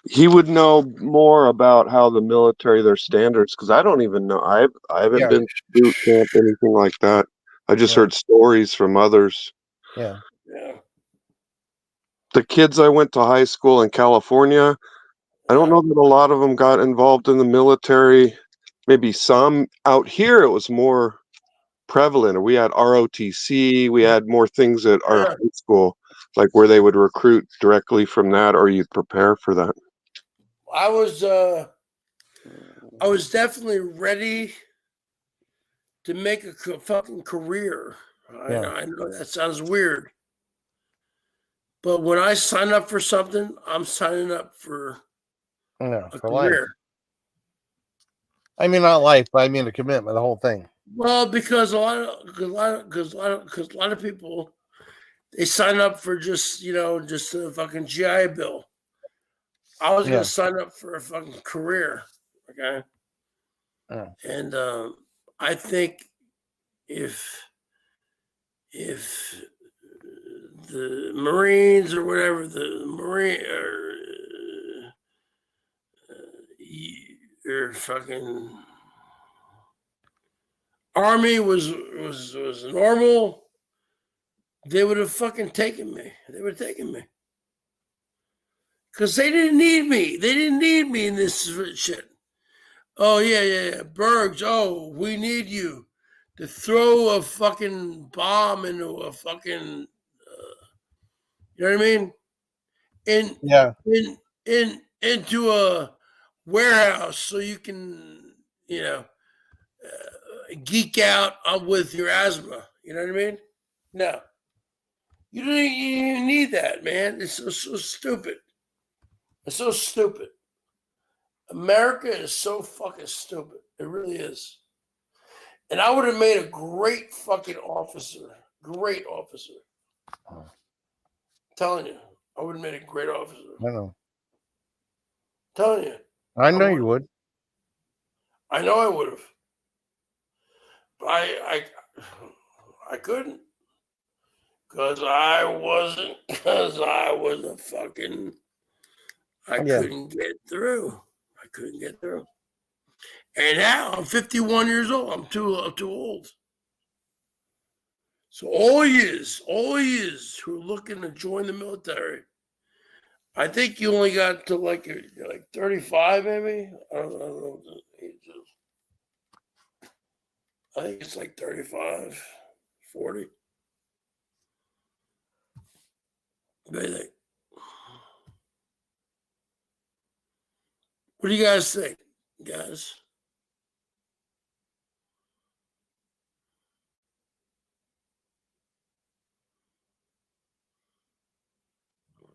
He would know more about how the military, their standards, because I don't even know. I haven't been to boot camp, anything like that. I just heard stories from others. Yeah. Yeah. The kids I went to high school in California, I don't know that a lot of them got involved in the military. Maybe some. Out here, it was more prevalent. We had ROTC. We had more things at our high school, like where they would recruit directly from that, or you'd prepare for that. I was definitely ready to make a fucking career. I know that sounds weird, but when I sign up for something, I'm signing up for a for career. life. I mean, not life, but I mean the commitment, the whole thing. Well, because a lot of people, they sign up for just a fucking GI Bill. I was gonna sign up for a fucking career, okay? And I think if the Marines or whatever, the Marine or fucking Army was normal, they would have fucking taken me. They would have taken me. Because they didn't need me. They didn't need me in this shit. Oh, yeah. Bergs, we need you to throw a fucking bomb into a fucking, you know what I mean? Into a warehouse so you can, geek out with your asthma. You know what I mean? No. You don't even need that, man. It's so stupid. It's so stupid. America is so fucking stupid. It really is. And I would have made a great fucking officer. Great officer. I'm telling you, I would have made a great officer. I know. Telling you. I know you would. I know I would have. But I couldn't. Because I was a fucking, I couldn't get through. I couldn't get through. And now I'm 51 years old. I'm too old. So all years who are looking to join the military, I think you only got to like 35, maybe. I don't know what the age is. I think it's like 35, 40. What do you think? What do you guys think, guys?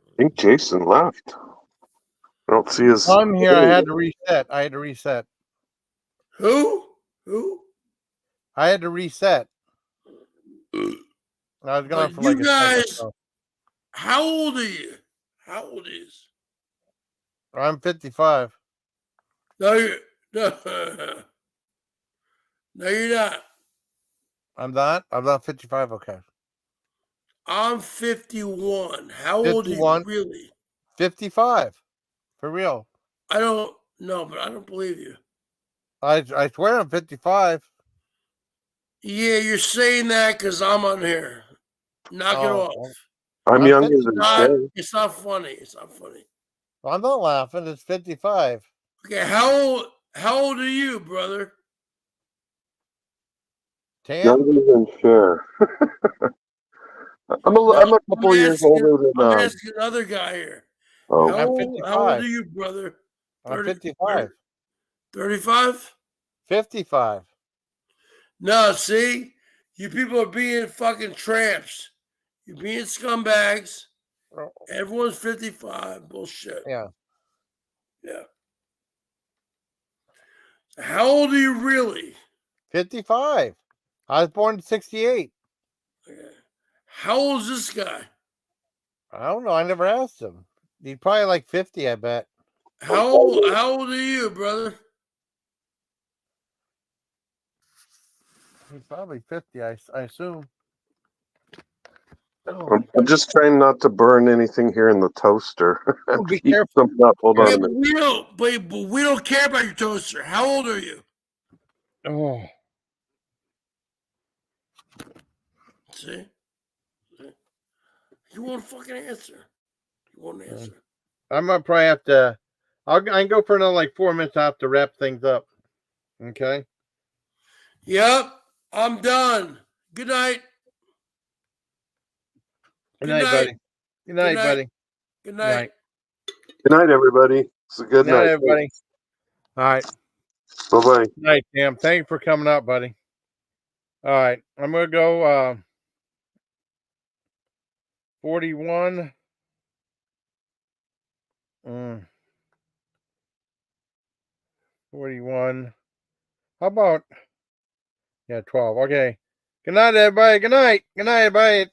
I think Jason left. I don't see his. I'm here. I had to reset. Who? I had to reset. I was gone for like you a guys, second. So. how old are you? How old is? I'm 55. No, no, no, you're not. I'm not. I'm not 55. Okay. I'm 51. How old are you 51. really? 55. For real. I don't know, but I don't believe you. I swear I'm 55. Yeah, you're saying that because I'm on here. Knock it Oh, off. I'm I'm younger 50. than Shay. It's not funny. It's not funny. I'm not laughing. It's 55. Okay, how old are you, brother? Tam? Younger than Cher. I'm No, a couple years older than I'm asking another guy here. oh. I'm How old 55. are you, brother? I'm 30, 55. 35? 55. No, see? You people are being fucking tramps. You're being scumbags. Oh, Everyone's 55. Bullshit. yeah. Yeah. How old are you really? 55. I was born in 68. Okay. How old is this guy? I don't know. I never asked him. He's probably like 50, I bet. How old are you, brother? He's probably 50, I assume. Oh, I'm just trying not to burn anything here in the toaster. oh, be Heat careful. something up. Hold on Yeah, a but minute. we don't care about your toaster. How old are you? Oh, See? You won't fucking answer. You won't answer. I might probably have to. I can go for another like 4 minutes. I have to wrap things up. Okay. Yep, I'm done. Good night. Good Good night, night. buddy. Good night, night. buddy. Good Good night. night. Good night, everybody. It's a good Good night, night. everybody. All right. Bye bye. Good night, Cam. Thank you for coming out, buddy. All right. I'm going to go 41. 41. How about, yeah, 12. Okay. Good night, everybody. Good night. Good night, everybody.